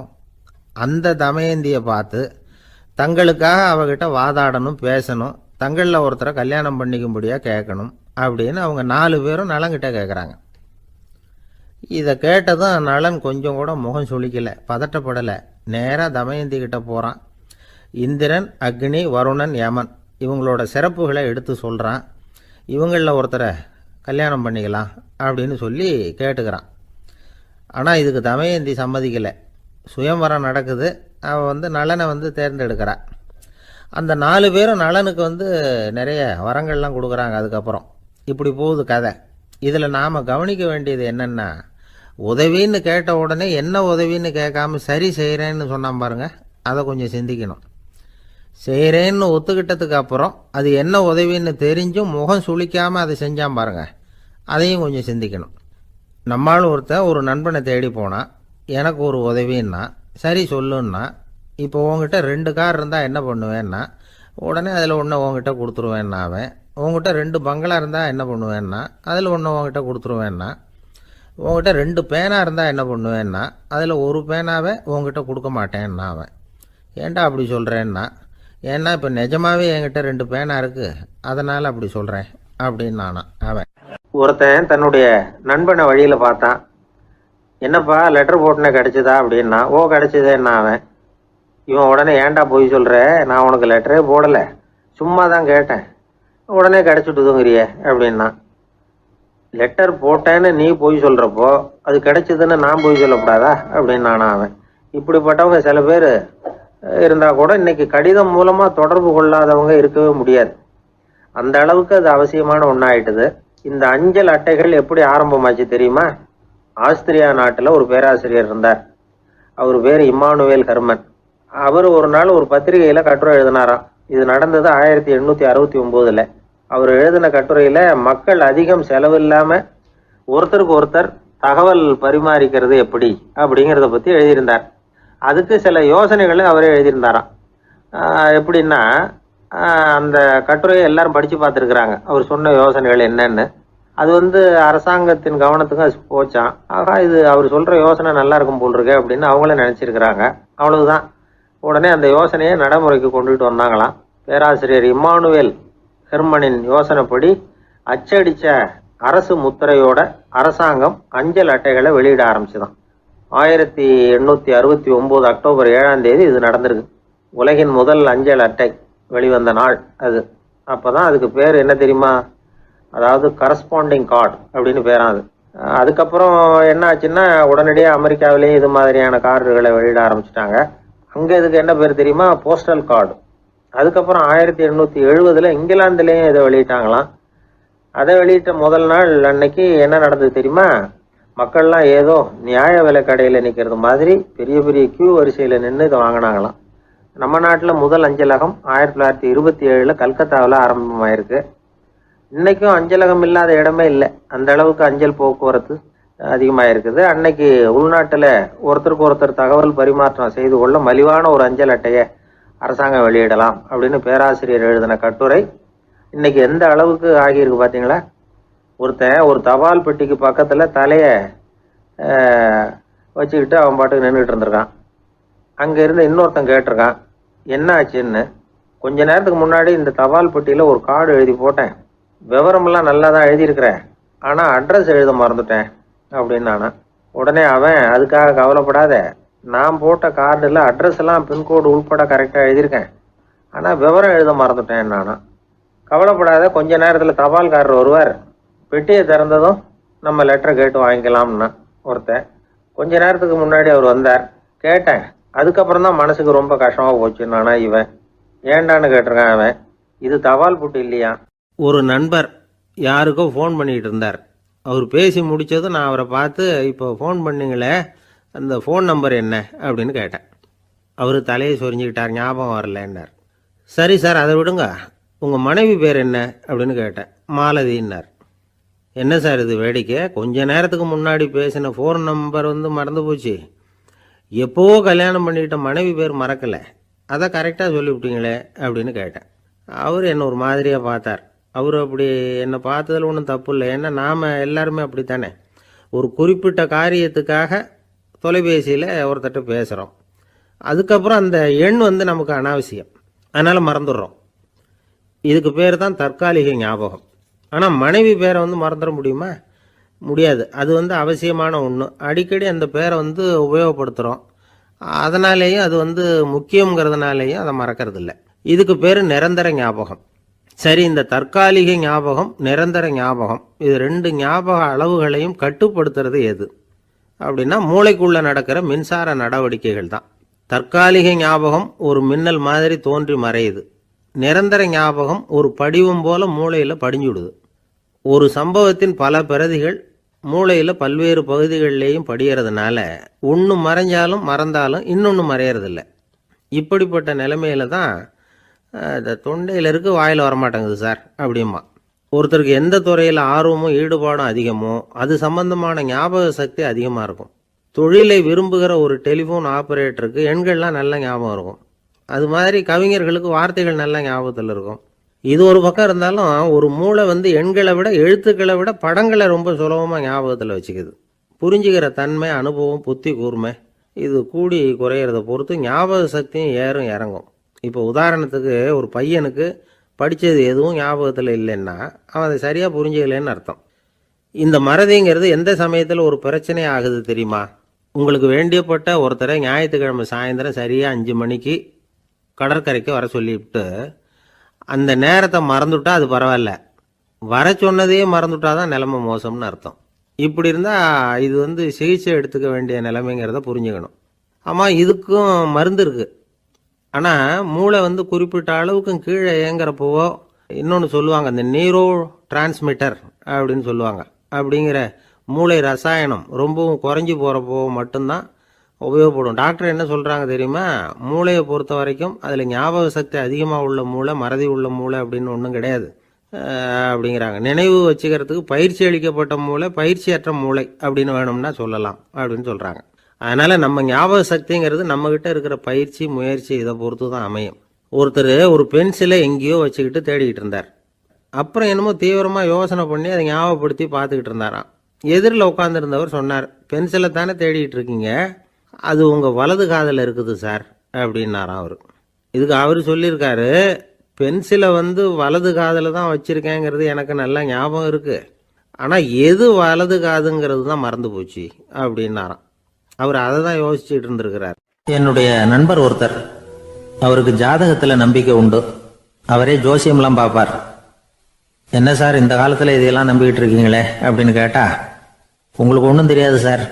B: அந்த தமயந்தியை பார்த்து தங்களுக்காக அவகிட்ட வாதாடணும், பேசணும், தங்களில் ஒருத்தரை கல்யாணம் பண்ணிக்கும்படியாக கேட்கணும் அப்படின்னு அவங்க 4 பேரும் நலன்கிட்ட கேட்குறாங்க. இதை கேட்டதும் நலன் கொஞ்சம் கூட முகம் சுளிக்கலை, பதட்டப்படலை. நேராக தமயந்தி கிட்ட போகிறான். இந்திரன், அக்னி, வருணன், யமன் இவங்களோட சிறப்புகளை எடுத்து சொல்கிறான். இவங்களில் ஒருத்தரை கல்யாணம் பண்ணிக்கலாம் அப்படின்னு சொல்லி கேட்டுக்கிறான். ஆனால் இதுக்கு தமயந்தி சம்மதிக்கலை. சுயம்வரம் நடக்குது, அவன் நலனை தேர்ந்தெடுக்கிறான். அந்த 4 பேரும் நலனுக்கு நிறைய வரங்கள்லாம் கொடுக்குறாங்க. அதுக்கப்புறம் இப்படி போகுது கதை. இதில் நாம் கவனிக்க வேண்டியது என்னென்னா, உதவின்னு கேட்ட உடனே என்ன உதவின்னு கேட்காம சரி செய்கிறேன்னு சொன்னான் பாருங்க, அதை கொஞ்சம் சிந்திக்கணும். செய்கிறேன்னு ஒத்துக்கிட்டதுக்கு அப்புறம் அது என்ன உதவின்னு தெரிஞ்சும் முகம் சுளிக்காமல் அதை செஞ்சான் பாருங்க, அதையும் கொஞ்சம் சிந்திக்கணும். நம்மளும் ஒருத்தன் ஒரு நண்பனை தேடி போனான், எனக்கு ஒரு உதவின்னா சரி சொல்லுன்னா இப்போ உங்ககிட்ட 2 கார் இருந்தால் என்ன பண்ணுவேன்னா, உடனே அதில் ஒன்று உங்ககிட்ட கொடுத்துருவேன்னா அவன். உங்ககிட்ட 2 பங்களா இருந்தால் என்ன பண்ணுவேன்னா, அதில் ஒன்று உங்ககிட்ட கொடுத்துருவேன்னா. உங்ககிட்ட 2 பேனா இருந்தால் என்ன பண்ணுவேன்னா, அதில் ஒரு பேனாவை உங்ககிட்ட கொடுக்க மாட்டேன்னா அவன். ஏன்டா அப்படி சொல்கிறேன்னா, ஏன்னா இப்போ நிஜமாவே என்கிட்ட 2 பேனா இருக்குது, அதனால் அப்படி சொல்கிறேன் அப்படின்னு நானான் அவன். ஒருத்தன் தன்னுடைய நண்பனை வழியில் பார்த்தான். என்னப்பா லெட்டர் போட்டுனே கிடச்சிதா அப்படின்னா. ஓ கிடச்சிதேன்னா அவன். இவன் உடனே ஏன்டா போய் சொல்கிற, நான் உனக்கு லெட்டரே போடலை, சும்மா தான் கேட்டேன், உடனே கிடச்சிட்டுதுங்கிறியே அப்படின்னா. லெட்டர் போட்டேன்னு நீ போய் சொல்கிறப்போ அது கிடைச்சதுன்னு நான் போய் சொல்லக்கூடாதா அப்படின்னு நானா அவன். இப்படிப்பட்டவங்க சில பேர் இருந்தால் கூட இன்னைக்கு கடிதம் மூலமாக தொடர்பு கொள்ளாதவங்க இருக்கவே முடியாது. அந்த அளவுக்கு அது அவசியமான ஒன்றாயிட்டுது. இந்த அஞ்சல் அட்டைகள் எப்படி ஆரம்பமாச்சு தெரியுமா? ஆஸ்திரியா நாட்டில் ஒரு பேராசிரியர் இருந்தார். அவர் பேர் இம்மானுவேல் ஹெர்மன். அவர் ஒரு நாள் ஒரு பத்திரிகையில் கட்டுரை எழுதினாராம். இது நடந்தது 1869. அவர் எழுதின கட்டுரையில் மக்கள் அதிகம் செலவு இல்லாமல் ஒருத்தருக்கு ஒருத்தர் தகவல் பரிமாறிக்கிறது எப்படி அப்படிங்கிறத பற்றி எழுதியிருந்தார். அதுக்கு சில யோசனைகளை அவரே எழுதியிருந்தாராம். எப்படின்னா, அந்த கட்டுரையை எல்லாரும் படித்து பார்த்துருக்குறாங்க, அவர் சொன்ன யோசனைகள் என்னன்னு. அது அரசாங்கத்தின் கவனத்துக்கும் அது போச்சான். ஆகா, இது அவர் சொல்கிற யோசனை நல்லா இருக்கும் போல் இருக்கு அப்படின்னு அவங்களே நினச்சிருக்கிறாங்க. அவ்வளவுதான். உடனே அந்த யோசனையை நடைமுறைக்கு கொண்டுகிட்டு வந்தாங்களாம். பேராசிரியர் இம்மானுவேல் ஹெர்மனின் யோசனைப்படி அச்சடித்த அரசு முத்திரையோட அரசாங்கம் அஞ்சல் அட்டைகளை வெளியிட ஆரம்பிச்சுதான். 1869 அக்டோபர் 7ஆம் தேதி இது நடந்திருக்கு. உலகின் முதல் அஞ்சல் அட்டை வெளிவந்த நாள் அது. அப்போதான் அதுக்கு பேர் என்ன தெரியுமா? அதாவது கரஸ்பாண்டிங் கார்டு அப்படின்னு பேராது. அதுக்கப்புறம் என்ன ஆச்சுன்னா, உடனடியாக அமெரிக்காவிலேயே இது மாதிரியான கார்டுகளை வெளியிட ஆரம்பிச்சிட்டாங்க. அங்கே இதுக்கு என்ன பேர் தெரியுமா? Postal card. அதுக்கப்புறம் 1870 இங்கிலாந்துலேயும் இதை வெளியிட்டாங்களாம். அதை வெளியிட்ட முதல் நாள் அன்னைக்கு என்ன நடந்தது தெரியுமா? மக்கள்லாம் ஏதோ நியாய விலை கடையில் நிற்கிறது மாதிரி பெரிய பெரிய கியூ வரிசையில் நின்று இதை வாங்கினாங்களாம். நம்ம நாட்டில் முதல் அஞ்சலகம் 1927 கல்கத்தாவில் ஆரம்பமாயிருக்கு. இன்னைக்கும் அஞ்சலகம் இல்லாத இடமே இல்லை. அந்த அளவுக்கு அஞ்சல் போக்குவரத்து அதிகமாக இருக்குது. அன்னைக்கு உள்நாட்டில் ஒருத்தருக்கு ஒருத்தர் தகவல் பரிமாற்றம் செய்து கொள்ள மலிவான ஒரு அஞ்சல் அட்டையை அரசாங்கம் வெளியிடலாம் அப்படின்னு பேராசிரியர் எழுதின கட்டுரை இன்னைக்கு எந்த அளவுக்கு ஆகியிருக்கு பார்த்தீங்களா? ஒருத்தன் ஒரு தபால் பெட்டிக்கு பக்கத்தில் தலையை வச்சுக்கிட்டு அவன் பாட்டுக்கு நின்றுட்டு இருந்திருக்கான். அங்கே இருந்து இன்னொருத்தன் கேட்டிருக்கான், என்ன ஆச்சுன்னு. கொஞ்ச நேரத்துக்கு முன்னாடி இந்த தபால் பெட்டியில் ஒரு கார்டு எழுதி போட்டேன், விவரமெல்லாம் நல்லா தான் எழுதியிருக்கிறேன், ஆனால் அட்ரஸ் எழுத மறந்துட்டேன் அப்படின்னு நானா. உடனே அவன், அதுக்காக கவலைப்படாத, நான் போட்ட கார்டில் அட்ரஸ் எல்லாம் பின்கோடு உள்பட கரெக்டாக எழுதியிருக்கேன், ஆனால் விவரம் எழுத மறந்துட்டேன் நானா. கவலைப்படாத, கொஞ்ச நேரத்தில் தபால்காரர் வருவார், பெட்டியை திறந்ததும் நம்ம லெட்டரை கேட்டு வாங்கிக்கலாம்னா ஒருத்தன். கொஞ்ச நேரத்துக்கு முன்னாடி அவர் வந்தார், கேட்டேன், அதுக்கப்புறம் தான் மனசுக்கு ரொம்ப கஷ்டமாக போச்சு நானா. இவன் ஏண்டான்னு கேட்டிருக்கான் அவன். இது தபால் புட்டு இல்லையா. ஒரு நண்பர் யாருக்கோ ஃபோன் பண்ணிகிட்டு இருந்தார். அவர் பேசி முடித்ததும் நான் அவரை பார்த்து, இப்போ ஃபோன் பண்ணிங்களே, அந்த ஃபோன் நம்பர் என்ன அப்படின்னு கேட்டேன். அவர் தலையை சொரிஞ்சுக்கிட்டார், ஞாபகம் வரலன்னார். சரி சார், அதை விடுங்க, உங்கள் மனைவி பேர் என்ன அப்படின்னு கேட்டேன். மாலதின்னார். என்ன சார் இது வேடிக்கை, கொஞ்ச நேரத்துக்கு முன்னாடி பேசின ஃபோன் நம்பர் மறந்து போச்சு, எப்போவோ கல்யாணம் பண்ணிக்கிட்ட மனைவி பேர் மறக்கலை, அதை கரெக்டாக சொல்லிவிட்டீங்களே அப்படின்னு கேட்டேன். அவர் என்ன ஒரு மாதிரியாக பார்த்தார். அவர் அப்படி என்னை பார்த்ததில் ஒன்றும் தப்பு இல்லை, ஏன்னா நாம் எல்லாருமே அப்படித்தானே. ஒரு குறிப்பிட்ட காரியத்துக்காக தொலைபேசியில் ஒருத்தட்ட பேசுகிறோம், அதுக்கப்புறம் அந்த எண் நமக்கு அனாவசியம், அதனால் மறந்துடுறோம். இதுக்கு பேர் தான் தற்காலிக ஞாபகம். ஆனால் மனைவி பேரை மறந்துட முடியுமா? முடியாது. அது அவசியமான ஒன்று. அடிக்கடி அந்த பேரை உபயோகப்படுத்துகிறோம், அதனாலேயும் அது முக்கியங்கிறதுனாலேயும் அதை மறக்கறதில்லை. இதுக்கு பேர் நிரந்தர ஞாபகம். சரி, இந்த தற்காலிக ஞாபகம், நிரந்தர ஞாபகம், இது 2 ஞாபக அளவுகளையும் கட்டுப்படுத்துறது எது அப்படின்னா, மூளைக்குள்ளே நடக்கிற மின்சார நடவடிக்கைகள் தான். தற்காலிக ஞாபகம் ஒரு மின்னல் மாதிரி தோன்றி மறையுது. நிரந்தர ஞாபகம் ஒரு படிவம் போல மூளையில் படிஞ்சுடுது. ஒரு சம்பவத்தின் பல பிரதிகள் மூளையில் பல்வேறு பகுதிகளிலேயும் படிகிறதுனால ஒன்று மறைஞ்சாலும் மறந்தாலும் இன்னொன்று மறையறதில்லை. இப்படிப்பட்ட நிலைமையில தான் இந்த தொண்டையில் இருக்கு, வாயில் வரமாட்டேங்குது சார் அப்படிமா. ஒருத்தருக்கு எந்த துறையில் ஆர்வமும் ஈடுபாடும் அதிகமோ அது சம்பந்தமான ஞாபக சக்தி அதிகமாக இருக்கும். தொழிலை விரும்புகிற ஒரு டெலிஃபோன் ஆப்ரேட்டருக்கு எண்கள்லாம் நல்ல ஞாபகம் இருக்கும். அது மாதிரி கவிஞர்களுக்கு வார்த்தைகள் நல்ல ஞாபகத்தில் இருக்கும். இது ஒரு பக்கம் இருந்தாலும் ஒரு மூளை எண்களை விட எழுத்துக்களை விட படங்களை ரொம்ப சுலபமாக ஞாபகத்தில் வச்சுக்குது. புரிஞ்சுக்கிற தன்மை, அனுபவம், புத்தி கூர்மை இது கூடி குறையிறத பொறுத்து ஞாபக சக்தியும் ஏறும் இறங்கும். இப்போ உதாரணத்துக்கு ஒரு பையனுக்கு படித்தது எதுவும் ஞாபகத்தில் இல்லைன்னா அவன் அதை சரியாக புரிஞ்சுக்கலன்னு அர்த்தம். இந்த மறதிங்கிறது எந்த சமயத்தில் ஒரு பிரச்சனை ஆகுது தெரியுமா? உங்களுக்கு வேண்டியப்பட்ட ஒருத்தரை ஞாயிற்றுக்கிழமை சாயந்தரம் சரியாக 5 மணிக்கு கடற்கரைக்கு வர சொல்லிவிட்டு அந்த நேரத்தை மறந்துவிட்டா அது பரவாயில்ல, வர சொன்னதையே மறந்துவிட்டா தான் நிலைமை மோசம்னு அர்த்தம். இப்படி இருந்தால் இது சிகிச்சை எடுத்துக்க வேண்டிய நிலைமைங்கிறத புரிஞ்சுக்கணும். ஆமாம், இதுக்கும் மருந்து இருக்குது. ஆனால் மூளை குறிப்பிட்ட அளவுக்கும் கீழே இயங்குறப்போவோ இன்னொன்று சொல்லுவாங்க, இந்த நியூரோ டிரான்ஸ்மிட்டர் அப்படின்னு சொல்லுவாங்க. அப்படிங்கிற மூளை ரசாயனம் ரொம்பவும் குறைஞ்சி போகிறப்போ மட்டும்தான் உபயோகப்படும். டாக்டர் என்ன சொல்கிறாங்க தெரியுமா? மூளையை பொறுத்த வரைக்கும் அதில் ஞாபக சக்தி அதிகமாக உள்ள மூளை, மறதி உள்ள மூளை அப்படின்னு ஒன்றும் கிடையாது அப்படிங்கிறாங்க. நினைவு வச்சுக்கிறதுக்கு பயிற்சி அளிக்கப்பட்ட மூளை, பயிற்சியற்ற மூளை அப்படின்னு வேணும்னா சொல்லலாம் அப்படின்னு சொல்கிறாங்க. அதனால் நம்ம ஞாபக சக்திங்கிறது நம்மக்கிட்ட இருக்கிற பயிற்சி, முயற்சி இதை பொறுத்து தான் அமையும். ஒருத்தர் ஒரு பென்சிலை எங்கேயோ வச்சுக்கிட்டு தேடிக்கிட்டு இருந்தார். அப்புறம் என்னமோ தீவிரமாக யோசனை பண்ணி அதை ஞாபகப்படுத்தி பார்த்துக்கிட்டு இருந்தாராம். எதிரில் உட்காந்துருந்தவர் சொன்னார், பென்சிலை தானே தேடிட்டு இருக்கீங்க, அது உங்கள் வலது காதில் இருக்குது சார் அப்படின்னாராம் அவர். இதுக்கு அவர் சொல்லியிருக்காரு, பென்சிலை வலது காதில் தான் வச்சுருக்கேங்கிறது எனக்கு நல்லா ஞாபகம் இருக்குது, ஆனால் எது வலது காதுங்கிறது தான் மறந்து போச்சு அப்படின்னாராம். அவர் அதை தான் யோசிச்சுட்டு இருந்திருக்கிறார். என்னுடைய நண்பர் ஒருத்தர், அவருக்கு ஜாதகத்தில் நம்பிக்கை உண்டு. அவரே ஜோசியம்லாம் பார்ப்பார். என்ன சார் இந்த காலத்தில் இதையெல்லாம் நம்பிக்கிட்டு இருக்கீங்களே அப்படின்னு கேட்டால், உங்களுக்கு ஒன்றும் தெரியாது சார்,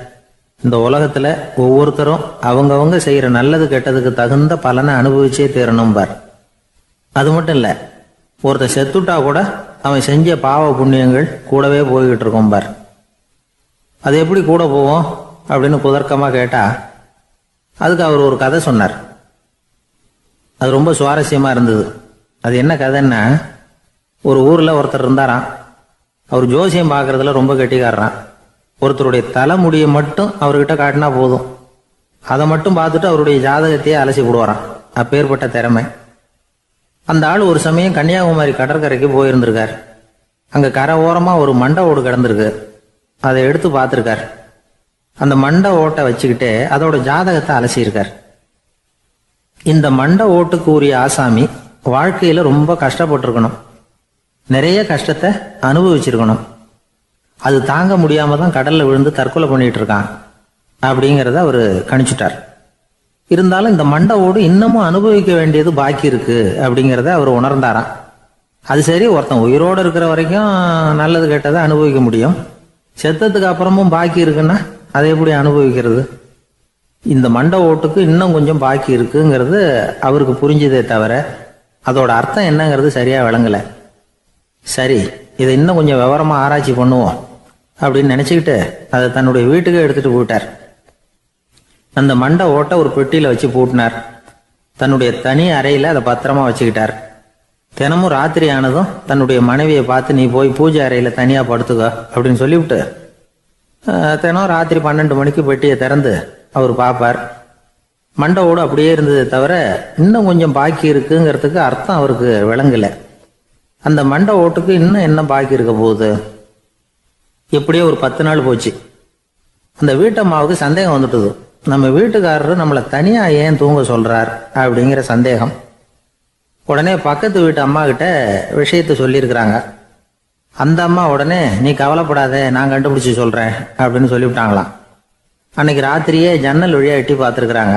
B: இந்த உலகத்தில் ஒவ்வொருத்தரும் அவங்கவங்க செய்கிற நல்லது கெட்டதுக்கு தகுந்த பலனை அனுபவிச்சே தீரணும்பார். அது மட்டும் இல்லை, ஒருத்தர் செத்துட்டா கூட அவன் செஞ்ச பாவ புண்ணியங்கள் கூடவே போய்கிட்டு இருக்கோம்பார். அது எப்படி கூட போவோம் அப்படின்னு குதர்க்கமாக கேட்டால் அதுக்கு அவர் ஒரு கதை சொன்னார். அது ரொம்ப சுவாரஸ்யமாக இருந்தது. அது என்ன கதைன்னா, ஒரு ஊரில் ஒருத்தர் இருந்தாராம். அவர் ஜோசியம் பார்க்குறதுல ரொம்ப கெட்டிக்காரரான். ஒருத்தருடைய தலைமுடியை மட்டும் அவர்கிட்ட காட்டினா போதும், அதை மட்டும் பார்த்துட்டு அவருடைய ஜாதகத்தையே அலசி விடுவாராம். அப்பேற்பட்ட திறமை. அந்த ஆள் ஒரு சமயம் கன்னியாகுமரி கடற்கரைக்கு போயிருந்திருக்கார். அங்கே கரை ஓரமாக ஒரு மண்டை ஓடு கிடந்திருக்கு. அதை எடுத்து பார்த்துருக்கார். அந்த மண்டை ஓட்டை வச்சுக்கிட்டே அதோட ஜாதகத்தை அலசியிருக்கார். இந்த மண்டை ஓட்டுக்கு உரிய ஆசாமி வாழ்க்கையில் ரொம்ப கஷ்டப்பட்டிருக்கணும், நிறைய கஷ்டத்தை அனுபவிச்சிருக்கணும். அது தாங்க முடியாம தான் கடல்ல விழுந்து தற்கொலை பண்ணிட்டு இருக்கான் அப்படிங்கிறத அவர் கணிச்சுட்டார். இருந்தாலும் இந்த மண்டை ஓடு இன்னமும் அனுபவிக்க வேண்டியது பாக்கி இருக்கு அப்படிங்கிறத அவர் உணர்ந்தாராம். அது சரி, ஒருத்தன் உயிரோடு இருக்கிற வரைக்கும் நல்லது கெட்டதை அனுபவிக்க முடியும், செத்ததுக்கு அப்புறமும் பாக்கி இருக்குன்னா அதை எப்படி அனுபவிக்கிறது? இந்த மண்டை ஓட்டுக்கு இன்னும் கொஞ்சம் பாக்கி இருக்குங்கிறது அவருக்கு புரிஞ்சதே தவிர அதோட அர்த்தம் என்னங்கிறது சரியா விளங்கலை. சரி, இதை இன்னும் கொஞ்சம் விவரமா ஆராய்ச்சி பண்ணுவோம் அப்படின்னு நினைச்சுக்கிட்டு அதை தன்னுடைய வீட்டுக்கு எடுத்துட்டு போயிட்டார். அந்த மண்டை ஓட்டை ஒரு பெட்டியில வச்சு பூட்டினார். தன்னுடைய தனி அறையில அதை பத்திரமா வச்சுக்கிட்டார். தினமும் ராத்திரி ஆனதும் தன்னுடைய மனைவியை பார்த்து, நீ போய் பூஜை அறையில தனியா படுத்துக்க அப்படின்னு சொல்லிவிட்டு தினம் ராத்திரி 12 மணிக்கு பெட்டியை திறந்து அவர் பார்ப்பார். மண்டை ஓடு அப்படியே இருந்ததே தவிர இன்னும் கொஞ்சம் பாக்கி இருக்குங்கிறதுக்கு அர்த்தம் அவருக்கு விளங்கலை. அந்த மண்டை ஓட்டுக்கு இன்னும் என்ன பாக்கி இருக்க போகுது? எப்படியோ ஒரு 10 நாள் போச்சு. அந்த வீட்டம்மாவுக்கு சந்தேகம் வந்துட்டுது, நம்ம வீட்டுக்காரரு நம்மளை தனியா ஏன் தூங்க சொல்றார் அப்படிங்கிற சந்தேகம். உடனே பக்கத்து வீட்டு அம்மா கிட்ட விஷயத்த சொல்லியிருக்கிறாங்க. அந்த அம்மா உடனே, நீ கவலைப்படாத, நான் கண்டுபிடிச்சு சொல்றேன் அப்படின்னு சொல்லிவிட்டாங்களாம். அன்னைக்கு ராத்திரியே ஜன்னல் வழியா எட்டி பார்த்துருக்குறாங்க.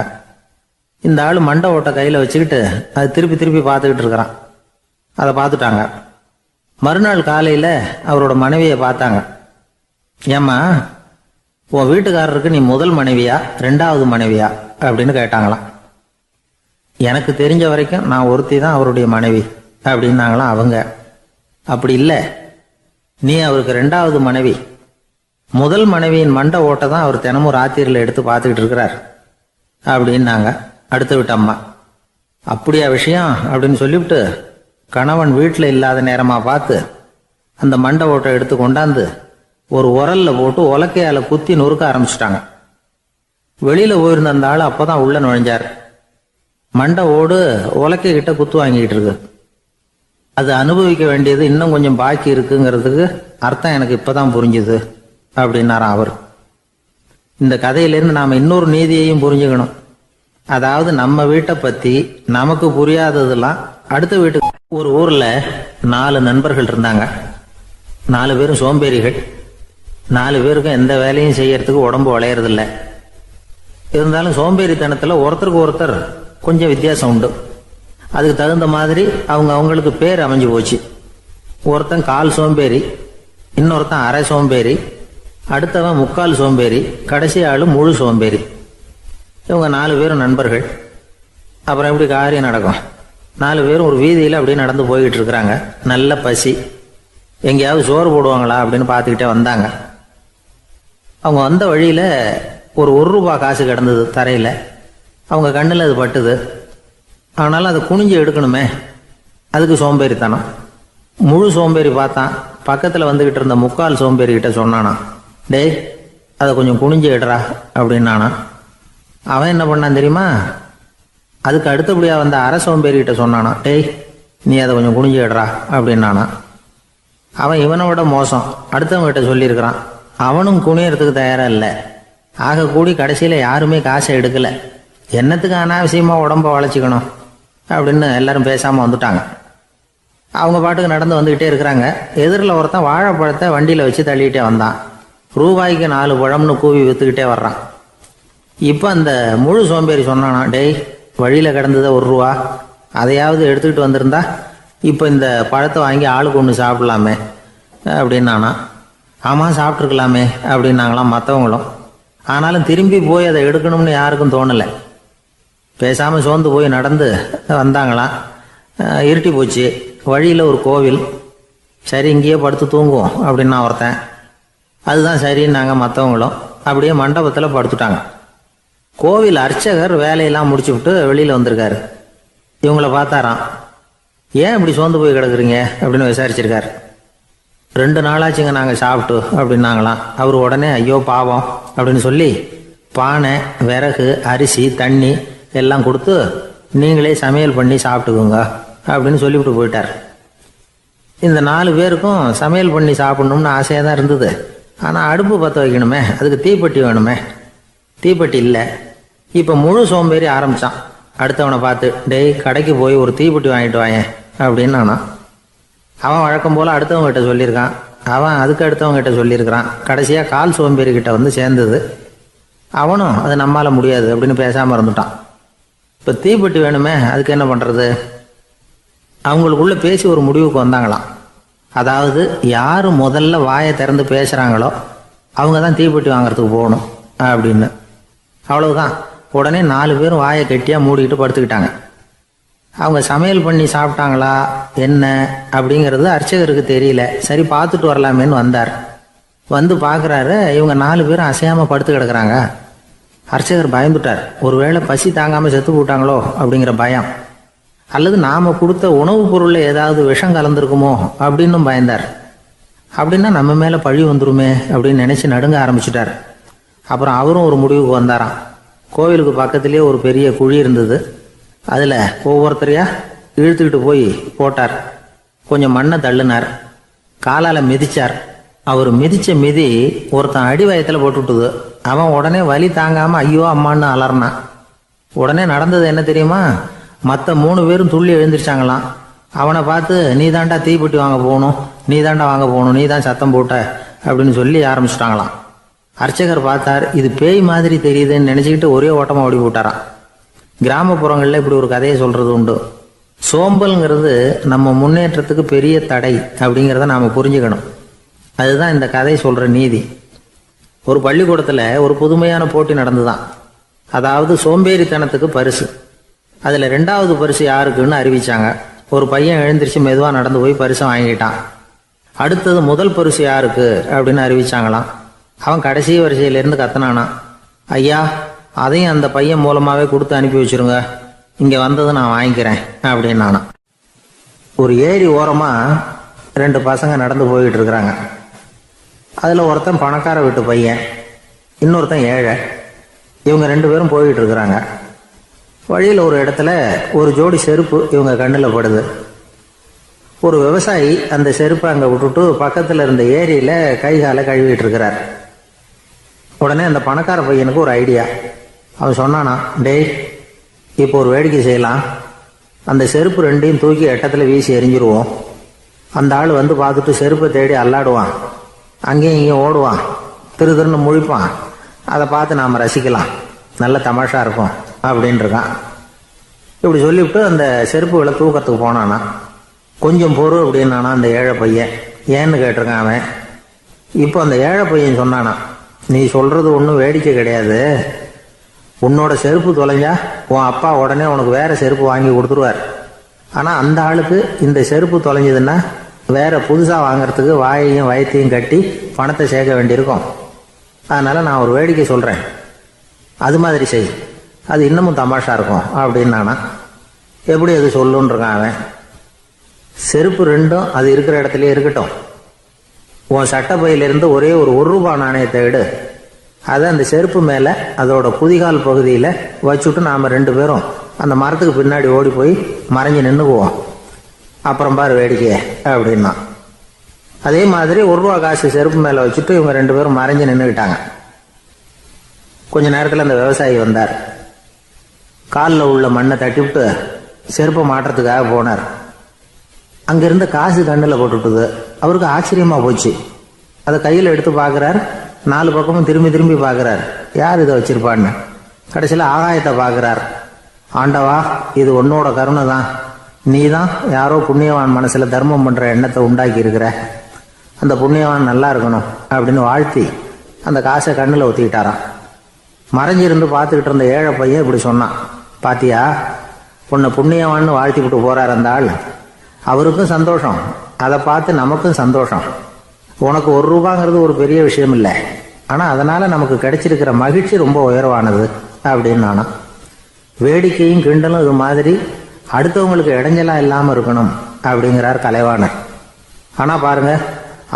B: இந்த ஆள் மண்டை ஓட்டை கையில வச்சுக்கிட்டு அது திருப்பி திருப்பி பார்த்துக்கிட்டு இருக்கிறான். அதை பார்த்துட்டாங்க. மறுநாள் காலையில அவரோட மனைவியை பார்த்தாங்க. ஏம்மா, உன் வீட்டுக்காரருக்கு நீ முதல் மனைவியா 2வது மனைவியா அப்படின்னு கேட்டாங்களாம். எனக்கு தெரிஞ்ச வரைக்கும் நான் ஒருத்தி தான் அவருடைய மனைவி அப்படின்னாங்களாம் அவங்க. அப்படி இல்லை, நீ அவருக்கு 2வது மனைவி. முதல் மனைவியின் மண்டை ஓட்டை தான் அவர் தினமும் ராத்திரியில் எடுத்து பார்த்துக்கிட்டு இருக்கிறார் அப்படின்னாங்க அடுத்த வீட்டு அம்மா. அப்படியா விஷயம் அப்படின்னு சொல்லிவிட்டு கணவன் வீட்டில் இல்லாத நேரமா பார்த்து அந்த மண்டை ஓட்டை எடுத்து கொண்டாந்து ஒரு உரல்ல போட்டு உலக்கையால குத்தி நொறுக்க ஆரம்பிச்சிட்டாங்க. வெளியில் போயிருந்த அந்த ஆள் அப்போ தான் உள்ளே நுழைஞ்சார். மண்டை ஓடு உலக்கைக்கிட்ட குத்து வாங்கிட்டு இருக்கு. அது அனுபவிக்க வேண்டியது இன்னும் கொஞ்சம் பாக்கி இருக்குங்கிறதுக்கு அர்த்தம் எனக்கு இப்போ தான் புரிஞ்சுது அப்படின்னாராம் அவர். இந்த கதையிலேருந்து நாம் இன்னொரு நீதியையும் புரிஞ்சுக்கணும். அதாவது நம்ம வீட்டை பற்றி நமக்கு புரியாததெல்லாம் அடுத்த வீட்டுக்கு. ஒரு ஊரில் 4 நண்பர்கள் இருந்தாங்க. 4 பேரும் சோம்பேறிகள். 4 பேருக்கும் எந்த வேலையும் செய்யறதுக்கு உடம்பு வளையறதில்லை. இருந்தாலும் சோம்பேறித்தனத்தில் ஒருத்தருக்கு ஒருத்தர் கொஞ்சம் வித்தியாசம் உண்டு. அதுக்கு தகுந்த மாதிரி அவங்களுக்கு பேர் அமைஞ்சு போச்சு. ஒருத்தன் கால் சோம்பேறி, இன்னொருத்தன் அரை சோம்பேறி, அடுத்தவன் முக்கால் சோம்பேறி, கடைசி ஆள் முழு சோம்பேறி. இவங்க 4 பேரும் நண்பர்கள். அப்புறம் எப்படி காரியம் நடக்கும்? 4 பேரும் ஒரு வீதியில் அப்படியே நடந்து போய்கிட்டு இருக்கிறாங்க. நல்ல பசி. எங்கேயாவது சோறு போடுவாங்களா அப்படின்னு பார்த்துக்கிட்டே வந்தாங்க. அவங்க வந்த வழியில் ஒரு ரூபா காசு கிடந்தது தரையில். அவங்க கண்ணில் அது பட்டுது. ஆனாலும் அதை குனிஞ்சு எடுக்கணுமே, அதுக்கு சோம்பேறித்தனம். முழு சோம்பேறி பார்த்தான். பக்கத்தில் வந்துக்கிட்டு இருந்த முக்கால் சோம்பேறிக்கிட்ட சொன்னானா, டேய் அதை கொஞ்சம் குனிஞ்சு எடுறா அப்படின்னானா. அவன் என்ன பண்ணான் தெரியுமா? அதுக்கு அடுத்தபடியாக வந்த அரை சோம்பேறிக்கிட்ட சொன்னானா, டேய் நீ அதை கொஞ்சம் குனிஞ்சு எடுறா அப்படின்னானா. அவன் இவனை விட மோசம். அடுத்தவங்ககிட்ட சொல்லியிருக்கிறான். அவனும் குனியறதுக்கு தயாராக இல்லை. ஆக கூடி கடைசியில் யாருமே காசை எடுக்கலை. என்னத்துக்கு அனாவசியமாக உடம்ப வளைச்சிக்கணும் அப்படின்னு எல்லாரும் பேசாமல் வந்துட்டாங்க. அவங்க பாட்டுக்கு நடந்து வந்துக்கிட்டே இருக்கிறாங்க. எதிரில் ஒருத்தன் வாழைப்பழத்தை வண்டியில் வச்சு தள்ளிக்கிட்டே வந்தான். ரூபாய்க்கு 4 பழம்னு கூவி விற்றுக்கிட்டே வர்றான். இப்போ அந்த முழு சோம்பேறி சொன்னானா, டேய் வழியில் கிடந்ததை 1 ரூபா, அதையாவது எடுத்துக்கிட்டு வந்திருந்தா இப்போ இந்த பழத்தை வாங்கி ஆளுக்கு ஒன்று சாப்பிடலாமே அப்படின்னானா. ஆமாம் சாப்பிட்ருக்கலாமே அப்படின்னாங்களாம் மற்றவங்களும். ஆனாலும் திரும்பி போய் அதை எடுக்கணும்னு யாருக்கும் தோணலை. பேசாமல் சோர்ந்து போய் நடந்து வந்தாங்களாம். இருட்டி போச்சு. வழியில் ஒரு கோவில். சரி இங்கேயே படுத்து தூங்குவோம் அப்படின்னா ஒருத்தன். அதுதான் சரின்னாங்க மற்றவங்களும். அப்படியே மண்டபத்தில் படுத்துட்டாங்க. கோவில் அர்ச்சகர் வேலையெல்லாம் முடிச்சு விட்டு வெளியில் வந்திருக்காரு. இவங்கள பார்த்தாராம். ஏன் இப்படி சோர்ந்து போய் கிடக்குறீங்க அப்படின்னு விசாரிச்சிருக்காரு. 2 நாளாச்சுங்க நாங்கள் சாப்பிட்டு அப்படின்னாங்களாம். அவர் உடனே ஐயோ பாவம் அப்படின்னு சொல்லி பானை, விறகு, அரிசி, தண்ணி எல்லாம் கொடுத்து நீங்களே சமையல் பண்ணி சாப்பிட்டுக்குங்க அப்படின்னு சொல்லிவிட்டு போயிட்டார். இந்த 4 பேருக்கும் சமையல் பண்ணி சாப்பிடணும்னு ஆசையாக தான் இருந்தது. ஆனால் அடுப்பு பற்ற வைக்கணுமே, அதுக்கு தீப்பெட்டி வேணுமே. தீப்பெட்டி இல்லை. இப்போ முழு சோம்பேறி ஆரம்பித்தான். அடுத்தவனை பார்த்து, டேய் கடைக்கு போய் ஒரு தீப்பெட்டி வாங்கிட்டு வாயேன் அப்படின்னு நானா. அவன் வழக்கம் போல் அடுத்தவங்ககிட்ட சொல்லியிருக்கான். அவன் அதுக்கு அடுத்தவங்ககிட்ட சொல்லியிருக்கிறான். கடைசியாக கால் சோம்பேறிக்கிட்ட வந்து சேர்ந்தது. அவனும் அது நம்மால் முடியாது அப்படின்னு பேசாமல் இருந்துட்டான். இப்போ தீப்பெட்டி வேணுமே, அதுக்கு என்ன பண்ணுறது? அவங்களுக்குள்ளே பேசி ஒரு முடிவுக்கு வந்தாங்களாம். அதாவது யார் முதல்ல வாயை திறந்து பேசுகிறாங்களோ அவங்க தான் தீப்பெட்டி வாங்கிறதுக்கு போகணும் அப்படின்னு. அவ்வளவுதான். உடனே 4 பேரும் வாயை கெட்டியாக மூடிக்கிட்டு படுத்துக்கிட்டாங்க. அவங்க சமையல் பண்ணி சாப்பிட்டாங்களா என்ன அப்படிங்கிறது அர்ச்சகருக்கு தெரியல. சரி பார்த்துட்டு வரலாமேன்னு வந்தார். வந்து பார்க்குறாரு, இவங்க 4 பேரும் அசையாமல் படுத்து கிடக்குறாங்க. அர்ச்சகர் பயந்துட்டார். ஒருவேளை பசி தாங்காமல் செத்து போட்டாங்களோ அப்படிங்கிற பயம், அல்லது நாம் கொடுத்த உணவுப் பொருளில் ஏதாவது விஷம் கலந்துருக்குமோ அப்படின்னும் பயந்தார். அப்படின்னா நம்ம மேலே பழி வந்துருமே அப்படின்னு நினச்சி நடுங்க ஆரம்பிச்சிட்டார். அப்புறம் அவரும் ஒரு முடிவுக்கு வந்தாராம். கோவிலுக்கு பக்கத்துலேயே ஒரு பெரிய குழி இருந்தது. அதில் ஒவ்வொருத்தரையா இழுத்துக்கிட்டு போய் போட்டார். கொஞ்சம் மண்ணை தள்ளினார். காலால் மிதிச்சார். அவர் மிதித்த மிதி ஒருத்தன் அடி வயத்தில் போட்டுவிட்டுது. அவன் உடனே வலி தாங்காமல் ஐயோ அம்மான்னு அலறினான். உடனே நடந்தது என்ன தெரியுமா? மற்ற 3 பேரும் துள்ளி எழுந்திரிச்சாங்களாம். அவனை பார்த்து நீ தாண்டா தீப்பெட்டி வாங்க போகணும், நீ தாண்டா வாங்க போகணும், நீ தான் சத்தம் போட்ட அப்படின்னு சொல்லி ஆரம்பிச்சிட்டாங்களாம். அர்ச்சகர் பார்த்தார். இது பேய் மாதிரி தெரியுதுன்னு நினச்சிக்கிட்டு ஒரே ஓட்டமாக ஓடி போட்டாராம். கிராமப்புறங்களில் இப்படி ஒரு கதையை சொல்கிறது உண்டு. சோம்பல்ங்கிறது நம்ம முன்னேற்றத்துக்கு பெரிய தடை அப்படிங்கிறத நாம் புரிஞ்சுக்கணும். அதுதான் இந்த கதை சொல்கிற நீதி. ஒரு பள்ளிக்கூடத்தில் ஒரு புதுமையான போட்டி நடந்துதான். அதாவது சோம்பேறித்தனத்துக்கு பரிசு. அதில் 2வது பரிசு யாருக்குன்னு அறிவிச்சாங்க. ஒரு பையன் எழுந்திரிச்சு மெதுவாக நடந்து போய் பரிசை வாங்கிட்டான். அடுத்தது முதல் பரிசு யாருக்கு அப்படின்னு அறிவிச்சாங்களாம். அவன் கடைசி வரிசையிலேருந்து கத்தினானா, ஐயா அதையும் அந்த பையன் மூலமாகவே கொடுத்து அனுப்பி வச்சுருங்க, இங்கே வந்தது நான் வாங்கிக்கிறேன் அப்படின்னு நானா. ஒரு ஏரி ஓரமாக 2 பசங்க நடந்து போய்கிட்டு இருக்கிறாங்க. அதில் ஒருத்தன் பணக்கார வீட்டு பையன், இன்னொருத்தன் ஏழை. இவங்க 2 பேரும் போயிட்டு இருக்கிறாங்க. வழியில் ஒரு இடத்துல ஒரு ஜோடி செருப்பு இவங்க கண்ணில் படுது. ஒரு விவசாயி அந்த செருப்பை அங்கே விட்டுட்டு பக்கத்தில் இருந்த ஏரியில் கை காலை கழுவிட்டு இருக்கிறார். உடனே அந்த பணக்கார பையனுக்கு ஒரு ஐடியா. அவன் சொன்னானா, டேய், இப்போ ஒரு வேடிக்கை செய்யலாம். அந்த செருப்பு 2ஐயும் தூக்கி எட்டத்தில் வீசி எரிஞ்சிருவோம். அந்த ஆள் வந்து பார்த்துட்டு செருப்பை தேடி அல்லாடுவான், அங்கேயும் இங்கேயும் ஓடுவான், திரு திருன்னு முழிப்பான். அதை பார்த்து நாம் ரசிக்கலாம், நல்ல தமாஷா இருக்கும் அப்படின்னு இருக்கான். இப்படி சொல்லிவிட்டு அந்த செருப்புகளை தூக்கத்துக்கு போனானா. கொஞ்சம் பொறு அப்படின்னானா அந்த ஏழை பையன். ஏன்னு கேட்டிருக்கான் அவன். இப்போ அந்த ஏழை பையன் சொன்னானா, நீ சொல்றது ஒன்றும் வேடிக்கை கிடையாது. உன்னோட செருப்பு தொலைஞ்சா உன் அப்பா உடனே உனக்கு வேற செருப்பு வாங்கி கொடுத்துருவார். ஆனால் அந்த ஆளுக்கு இந்த செருப்பு தொலைஞ்சதுன்னா வேற புதுசாக வாங்கறதுக்கு வாயையும் வயத்தையும் கட்டி பணத்தை சேர்க்க வேண்டியிருக்கும். அதனால நான் ஒரு வேடிக்கை சொல்கிறேன், அது மாதிரி செய், அது இன்னமும் தமாஷா இருக்கும் அப்படின்னானா. எப்படி அது சொல்லுன்னு இருக்கான் அவன். செருப்பு 2ம் அது இருக்கிற இடத்துலயே இருக்கட்டும். உன் சட்டை பையிலிருந்து ஒரே ஒரு ரூபாய் நாணயத்தை எடு. அதை அந்த செருப்பு மேலே அதோட குதிகால் பகுதியில் வச்சுட்டு நாம் 2 பேரும் அந்த மரத்துக்கு பின்னாடி ஓடி போய் மறைஞ்சு நின்றுக்குவோம். அப்புறம் பாரு வேடிக்கையே அப்படின்னா. அதே மாதிரி ₹1 காசு செருப்பு மேலே வச்சுட்டு இவங்க 2 பேரும் மறைஞ்சு நின்றுக்கிட்டாங்க. கொஞ்ச நேரத்தில் அந்த விவசாயி வந்தார். காலில் உள்ள மண்ணை தட்டிவிட்டு செருப்பை மாட்டுறதுக்காக போனார். அங்கிருந்த காசு கண்ணில் போட்டுவிட்டது. அவருக்கு ஆச்சரியமா போச்சு. அதை கையில் எடுத்து பார்க்குறார். 4 பக்கமும் திரும்பி திரும்பி பார்க்குறார், யார் இதை வச்சிருப்பான்னு. கடைசியில் ஆகாயத்தை பார்க்குறார். ஆண்டவா, இது உன்னோட கருணை தான். நீ தான் யாரோ புண்ணியவான் மனசில் தர்மம் பண்ணுற எண்ணத்தை உண்டாக்கி இருக்கிற. அந்த புண்ணியவான் நல்லா இருக்கணும் அப்படின்னு வாழ்த்தி அந்த காசை கண்ணில் ஒத்திக்கிட்டாராம். மறைஞ்சிருந்து பார்த்துக்கிட்டு இருந்த ஏழை பையன் இப்படி சொன்னான், பாத்தியா, உன்னை புண்ணியவான்னு வாழ்த்தி விட்டு போறார் அந்த ஆள். அவருக்கும் சந்தோஷம், அதை பார்த்து நமக்கும் சந்தோஷம். உனக்கு ₹1 ஒரு பெரிய விஷயம் இல்லை, ஆனால் அதனால நமக்கு கிடைச்சிருக்கிற மகிழ்ச்சி ரொம்ப உயர்வானது அப்படின்னு நானா. வேடிக்கையும் கிண்டலும் இது மாதிரி அடுத்தவங்களுக்கு இடைஞ்சலா இல்லாமல் இருக்கணும் அப்படிங்கிறார் கலைவாணர். ஆனால் பாருங்க,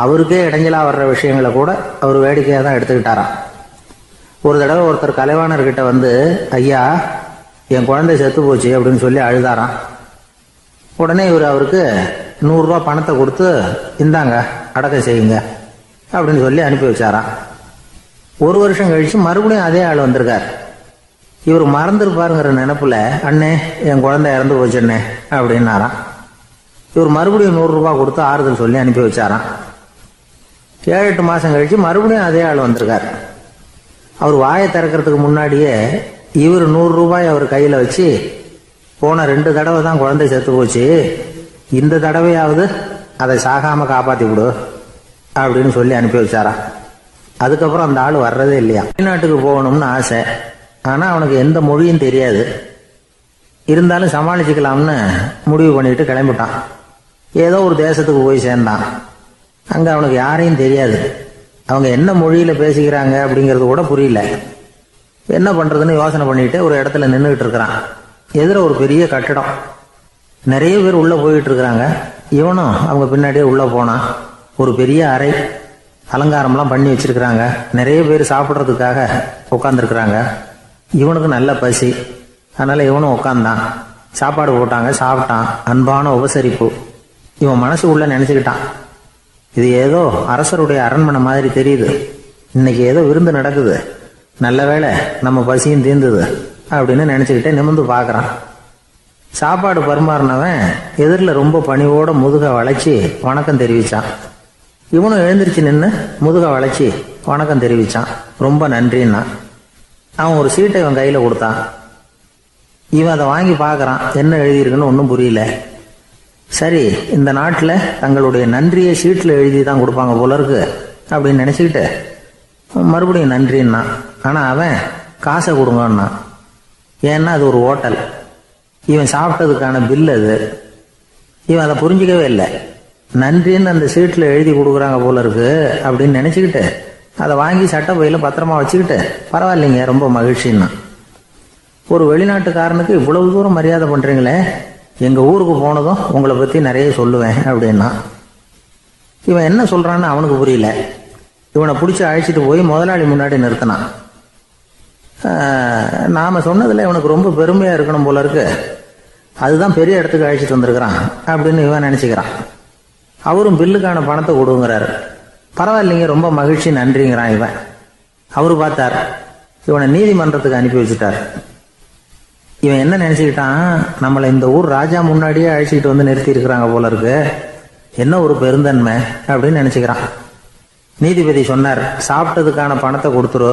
B: அவருக்கே இடைஞ்சலா வர்ற விஷயங்களை கூட அவர் வேடிக்கையாக தான் எடுத்துக்கிட்டாராம். ஒரு தடவை ஒருத்தர் கலைவாணர்கிட்ட வந்து, ஐயா, என் குழந்தை செத்து போச்சு அப்படின்னு சொல்லி அழுதாராம். உடனே இவர் அவருக்கு ₹100 பணத்தை கொடுத்து, இந்தாங்க அடக்கம் செய்யுங்க அப்படின்னு சொல்லி அனுப்பி வச்சாராம். 1 வருஷம் கழிச்சு மறுபடியும் அதே ஆள் வந்திருக்கார். இவர் மறந்துருப்பாருங்கிற நினைப்புல, அண்ணே, என் குழந்தை இறந்து போச்சுண்ணே அப்படின்னாராம். இவர் மறுபடியும் ₹100 கொடுத்து ஆறுதல் சொல்லி அனுப்பி வச்சாராம். 7-8 மாசம் கழிச்சு மறுபடியும் அதே ஆள் வந்திருக்கார். அவர் வாயை திறக்கிறதுக்கு முன்னாடியே இவர் ₹100 அவர் கையில வச்சு, போன 2 தடவை தான் குழந்தை செத்து போச்சு, இந்த தடவையாவது அதை சாகாம காப்பாத்தி விடு அப்படின்னு சொல்லி அனுப்பி வச்சாராம். அதுக்கப்புறம் அந்த ஆள் வர்றதே இல்லையா. வெளிநாட்டுக்கு போகணும்னு ஆசை, ஆனா அவனுக்கு எந்த மொழியும் தெரியாது. இருந்தாலும் சமாளிச்சுக்கலாம்னு முடிவு பண்ணிட்டு கிளம்பிட்டான். ஏதோ ஒரு தேசத்துக்கு போய் சேர்ந்தான். அங்க அவனுக்கு யாரையும் தெரியாது. அவங்க என்ன மொழியில பேசிக்கிறாங்க அப்படிங்கிறது கூட புரியல. என்ன பண்றதுன்னு யோசனை பண்ணிட்டு ஒரு இடத்துல நின்றுகிட்டு இருக்கிறான். எதிர ஒரு பெரிய கட்டடம், நிறைய பேர் உள்ள போயிட்டு இருக்கிறாங்க. இவனும் அவங்க பின்னாடியே உள்ள போனான். ஒரு பெரிய அறை, அலங்காரம்லாம் பண்ணி வச்சிருக்கிறாங்க. நிறைய பேர் சாப்பிட்றதுக்காக உட்காந்துருக்குறாங்க. இவனுக்கு நல்ல பசி, அதனால இவனும் உட்காந்தான். சாப்பாடு போட்டாங்க, சாப்பிட்டான். அன்பான உபசரிப்பு. இவன் மனசு உள்ள நினைச்சுக்கிட்டான், இது ஏதோ அரசருடைய அரண்மனை மாதிரி தெரியுது, இன்னைக்கு ஏதோ விருந்து நடக்குது, நல்ல வேளை நம்ம பசியும் தீர்ந்தது அப்படின்னு நினைச்சுக்கிட்டே நிமிர்ந்து பார்க்கறான். சாப்பாடு பரிமாறினவன் எதிரில் ரொம்ப பணிவோட முதுக வளைச்சி வணக்கம் தெரிவிச்சான். இவனும் எழுந்திருச்சு நின்று முதுக வளைச்சி வணக்கம் தெரிவிச்சான். ரொம்ப நன்றின்னா. அவன் ஒரு சீட்டை இவன் கையில் கொடுத்தான். இவன் அதை வாங்கி பார்க்கறான். என்ன எழுதியிருக்குன்னு ஒன்றும் புரியல. சரி, இந்த நாட்டில் தங்களுடைய நன்றியை சீட்டில் எழுதி தான் கொடுப்பாங்க போல இருக்கு அப்படின்னு நினச்சிக்கிட்டு மறுபடியும் நன்றின்னா. ஆனால் அவன் காசை கொடுங்கன்னா. ஏன்னா அது ஒரு ஹோட்டல், இவன் சாப்பிட்டதுக்கான பில் அது. இவன் அதை புரிஞ்சிக்கவே இல்லை. நன்றின்னு அந்த சீட்டில் எழுதி கொடுக்குறாங்க போல இருக்கு அப்படின்னு நினச்சிக்கிட்டு அதை வாங்கி சட்டை பையில பத்திரமா வச்சுக்கிட்டு, பரவாயில்லைங்க, ரொம்ப மகிழ்ச்சின்னா. ஒரு வெளிநாட்டுக்காரனுக்கு இவ்வளவு தூரம் மரியாதை பண்ணுறீங்களே, எங்கள் ஊருக்கு போனதும் உங்களை பற்றி நிறைய சொல்லுவேன் அப்படின்னா. இவன் என்ன சொல்கிறான்னு அவனுக்கு புரியல. இவனை பிடிச்சி அழைச்சிட்டு போய் முதலாளி முன்னாடி நிறுத்தினான். நாம் சொன்னதில் இவனுக்கு ரொம்ப பெருமையாக இருக்கணும் போல இருக்கு, அதுதான் பெரிய இடத்துக்கு அழைச்சிட்டு வந்திருக்கிறான் அப்படின்னு இவன் நினச்சிக்கிறான். அவரும் பில்லுக்கான பணத்தை கொடுங்கிறாரு. பரவாயில்லைங்க, ரொம்ப மகிழ்ச்சி, நன்றிங்கிறான் இவன். அவரு பார்த்தார், இவனை நீதிமன்றத்துக்கு அனுப்பி வச்சுட்டார். இவன் என்ன நினச்சிக்கிட்டான், நம்மளை இந்த ஊர் ராஜா முன்னாடியே அழைச்சிக்கிட்டு வந்து நிறுத்தி இருக்கிறாங்க போல இருக்கு, என்ன ஒரு பெருந்தன்மை அப்படின்னு நினச்சிக்கிறான். நீதிபதி சொன்னார், சாப்பிட்டதுக்கான பணத்தை கொடுத்துரு,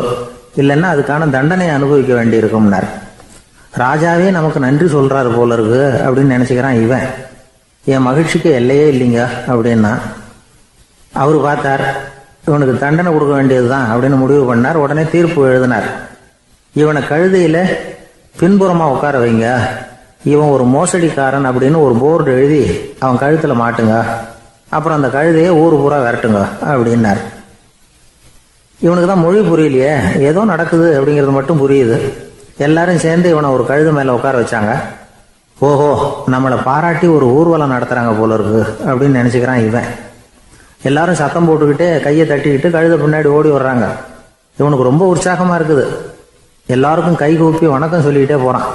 B: இல்லைன்னா அதுக்கான தண்டனையை அனுபவிக்க வேண்டி இருக்கும்னார். ராஜாவே நமக்கு நன்றி சொல்றாரு போல இருக்கு அப்படின்னு நினச்சிக்கிறான் இவன். என் மகிழ்ச்சிக்கு எல்லையே இல்லைங்க அப்படின்னா. அவரு பார்த்தார், இவனுக்கு தண்டனை கொடுக்க வேண்டியதுதான் அப்படின்னு முடிவு பண்ணார். உடனே தீர்ப்பு எழுதினார். இவனை கழுதையில பின்புறமா உட்கார வைங்க, இவன் ஒரு மோசடிக்காரன் அப்படின்னு ஒரு போர்டு எழுதி அவன் கழுத்துல மாட்டுங்க, அப்புறம் அந்த கழுதையை ஊர் பூரா விரட்டுங்க அப்படின்னார். இவனுக்கு தான் மொழி புரியலையே, ஏதோ நடக்குது அப்படிங்கிறது மட்டும் புரியுது. எல்லாரும் சேர்ந்து இவனை ஒரு கழுதை மேல உட்கார வச்சாங்க. ஓஹோ, நம்மளை பாராட்டி ஒரு ஊர்வலம் நடத்துறாங்க போல இருக்கு அப்படின்னு நினைச்சுக்கிறான் இவன். எல்லாரும் சத்தம் போட்டுக்கிட்டே கையை தட்டிக்கிட்டு கழுதை பின்னாடி ஓடி வர்றாங்க. இவனுக்கு ரொம்ப உற்சாகமா இருக்குது. எல்லாருக்கும் கை கூப்பி வணக்கம் சொல்லிக்கிட்டே போறான்.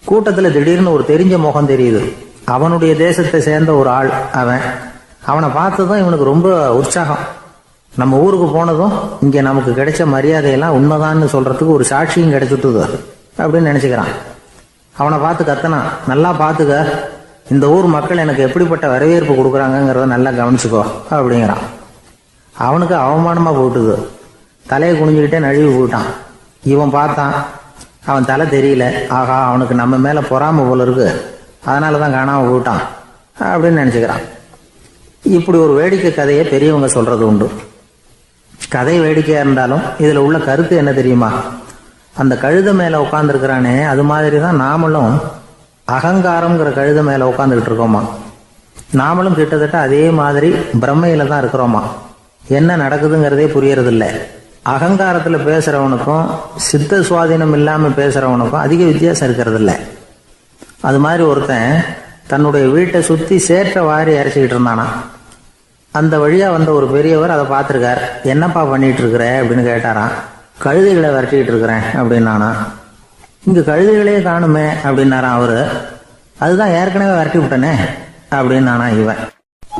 B: கூட்டத்துல திடீர்னு ஒரு தெரிஞ்ச முகம் தெரியுது. அவனுடைய தேசத்தை சேர்ந்த ஒரு ஆள் அவன். அவனை பார்த்ததும் இவனுக்கு ரொம்ப உற்சாகம். நம்ம ஊருக்கு போனதும் இங்க நமக்கு கிடைச்ச மரியாதையெல்லாம் உண்மைதான்னு சொல்றதுக்கு ஒரு சாட்சியும் கிடைச்சிட்டுது அப்படின்னு நினைச்சுக்கிறான். அவனை பார்த்து கத்தனான், நல்லா பார்த்துக்க, இந்த ஊர் மக்கள் எனக்கு எப்படிப்பட்ட வரவேற்பு கொடுக்குறாங்கிறத நல்லா கவனிச்சுக்கோ அப்படிங்கிறான். அவனுக்கு அவமானமா போட்டுது. தலையை குனிஞ்சுக்கிட்டே நழுவி போயிட்டான். இவன் பார்த்தான், அவன் தலை தெரியல. ஆகா, அவனுக்கு நம்ம மேல பொறாம போல இருக்கு, அதனாலதான் காணாம போயிட்டான் அப்படின்னு நினைச்சுக்கிறான். இப்படி ஒரு வேடிக்கை கதையை பெரியவங்க சொல்றது உண்டு. கதை வேடிக்கையா இருந்தாலும் இதுல உள்ள கருத்து என்ன தெரியுமா? அந்த கழுதை மேல உட்கார்ந்துருக்கிறானே, அது மாதிரிதான் நாமளும் அகங்காரம்ங்கிற கழுதை மேல உட்காந்துக்கிட்டு இருக்கோமா. நாமளும் கிட்டத்தட்ட அதே மாதிரி பிரம்மையில தான் இருக்கிறோமா. என்ன நடக்குதுங்கிறதே புரியறதில்லை. அகங்காரத்துல பேசுறவனுக்கும் சித்த சுவாதீனம் இல்லாம பேசுறவனுக்கும் அதிக வித்தியாசம் இருக்கிறது இல்லை. அது மாதிரி ஒருத்தன் தன்னுடைய வீட்டை சுத்தி சேற்ற வாரி இறைச்சிக்கிட்டு இருந்தானா. அந்த வழியா வந்த ஒரு பெரியவர் அதை பார்த்திருக்கார். என்னப்பா பண்ணிட்டு இருக்கிற அப்படின்னு கேட்டாராம். கழுதைகளை விரட்டிக்கிட்டு இருக்கிறேன் அப்படின்னானா. இங்க கழுதைகளே காணுமே அப்படின்னாராம் அவரு. அதுதான் ஏற்கனவே விரட்டி விட்டனே அப்படின்னானா இவன்.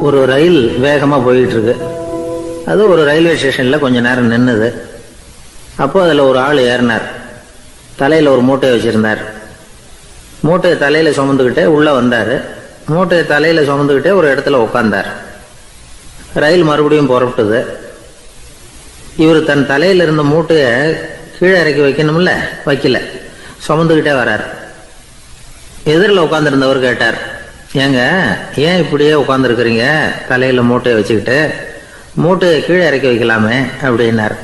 B: ஒரு ரயில் வேகமா போயிட்டு இருக்கு. அது ஒரு ரயில்வே ஸ்டேஷன்ல கொஞ்ச நேரம் நின்னுது. அப்போ அதுல ஒரு ஆள் ஏறினார். தலையில ஒரு மூட்டையை வச்சிருந்தார். மூட்டையை தலையில சுமந்துக்கிட்டே உள்ள வந்தாரு. மூட்டையை தலையில சுமந்துக்கிட்டே ஒரு இடத்துல உட்கார்ந்தார். ரயில் மறுபடியும் புறப்பட்டது. இவர் தன் தலையில இருந்த மூட்டையை கீழே இறக்கி வைக்கணும்ல, வைக்கல, சுமந்துக்கிட்டே வர்றார். எதிரில் உட்காந்துருந்தவர் கேட்டார், ஏங்க ஏன் இப்படியே உட்காந்துருக்குறீங்க தலையில மூட்டையை வச்சுக்கிட்டு, மூட்டையை கீழே இறக்கி வைக்கலாமே அப்படின்னார்.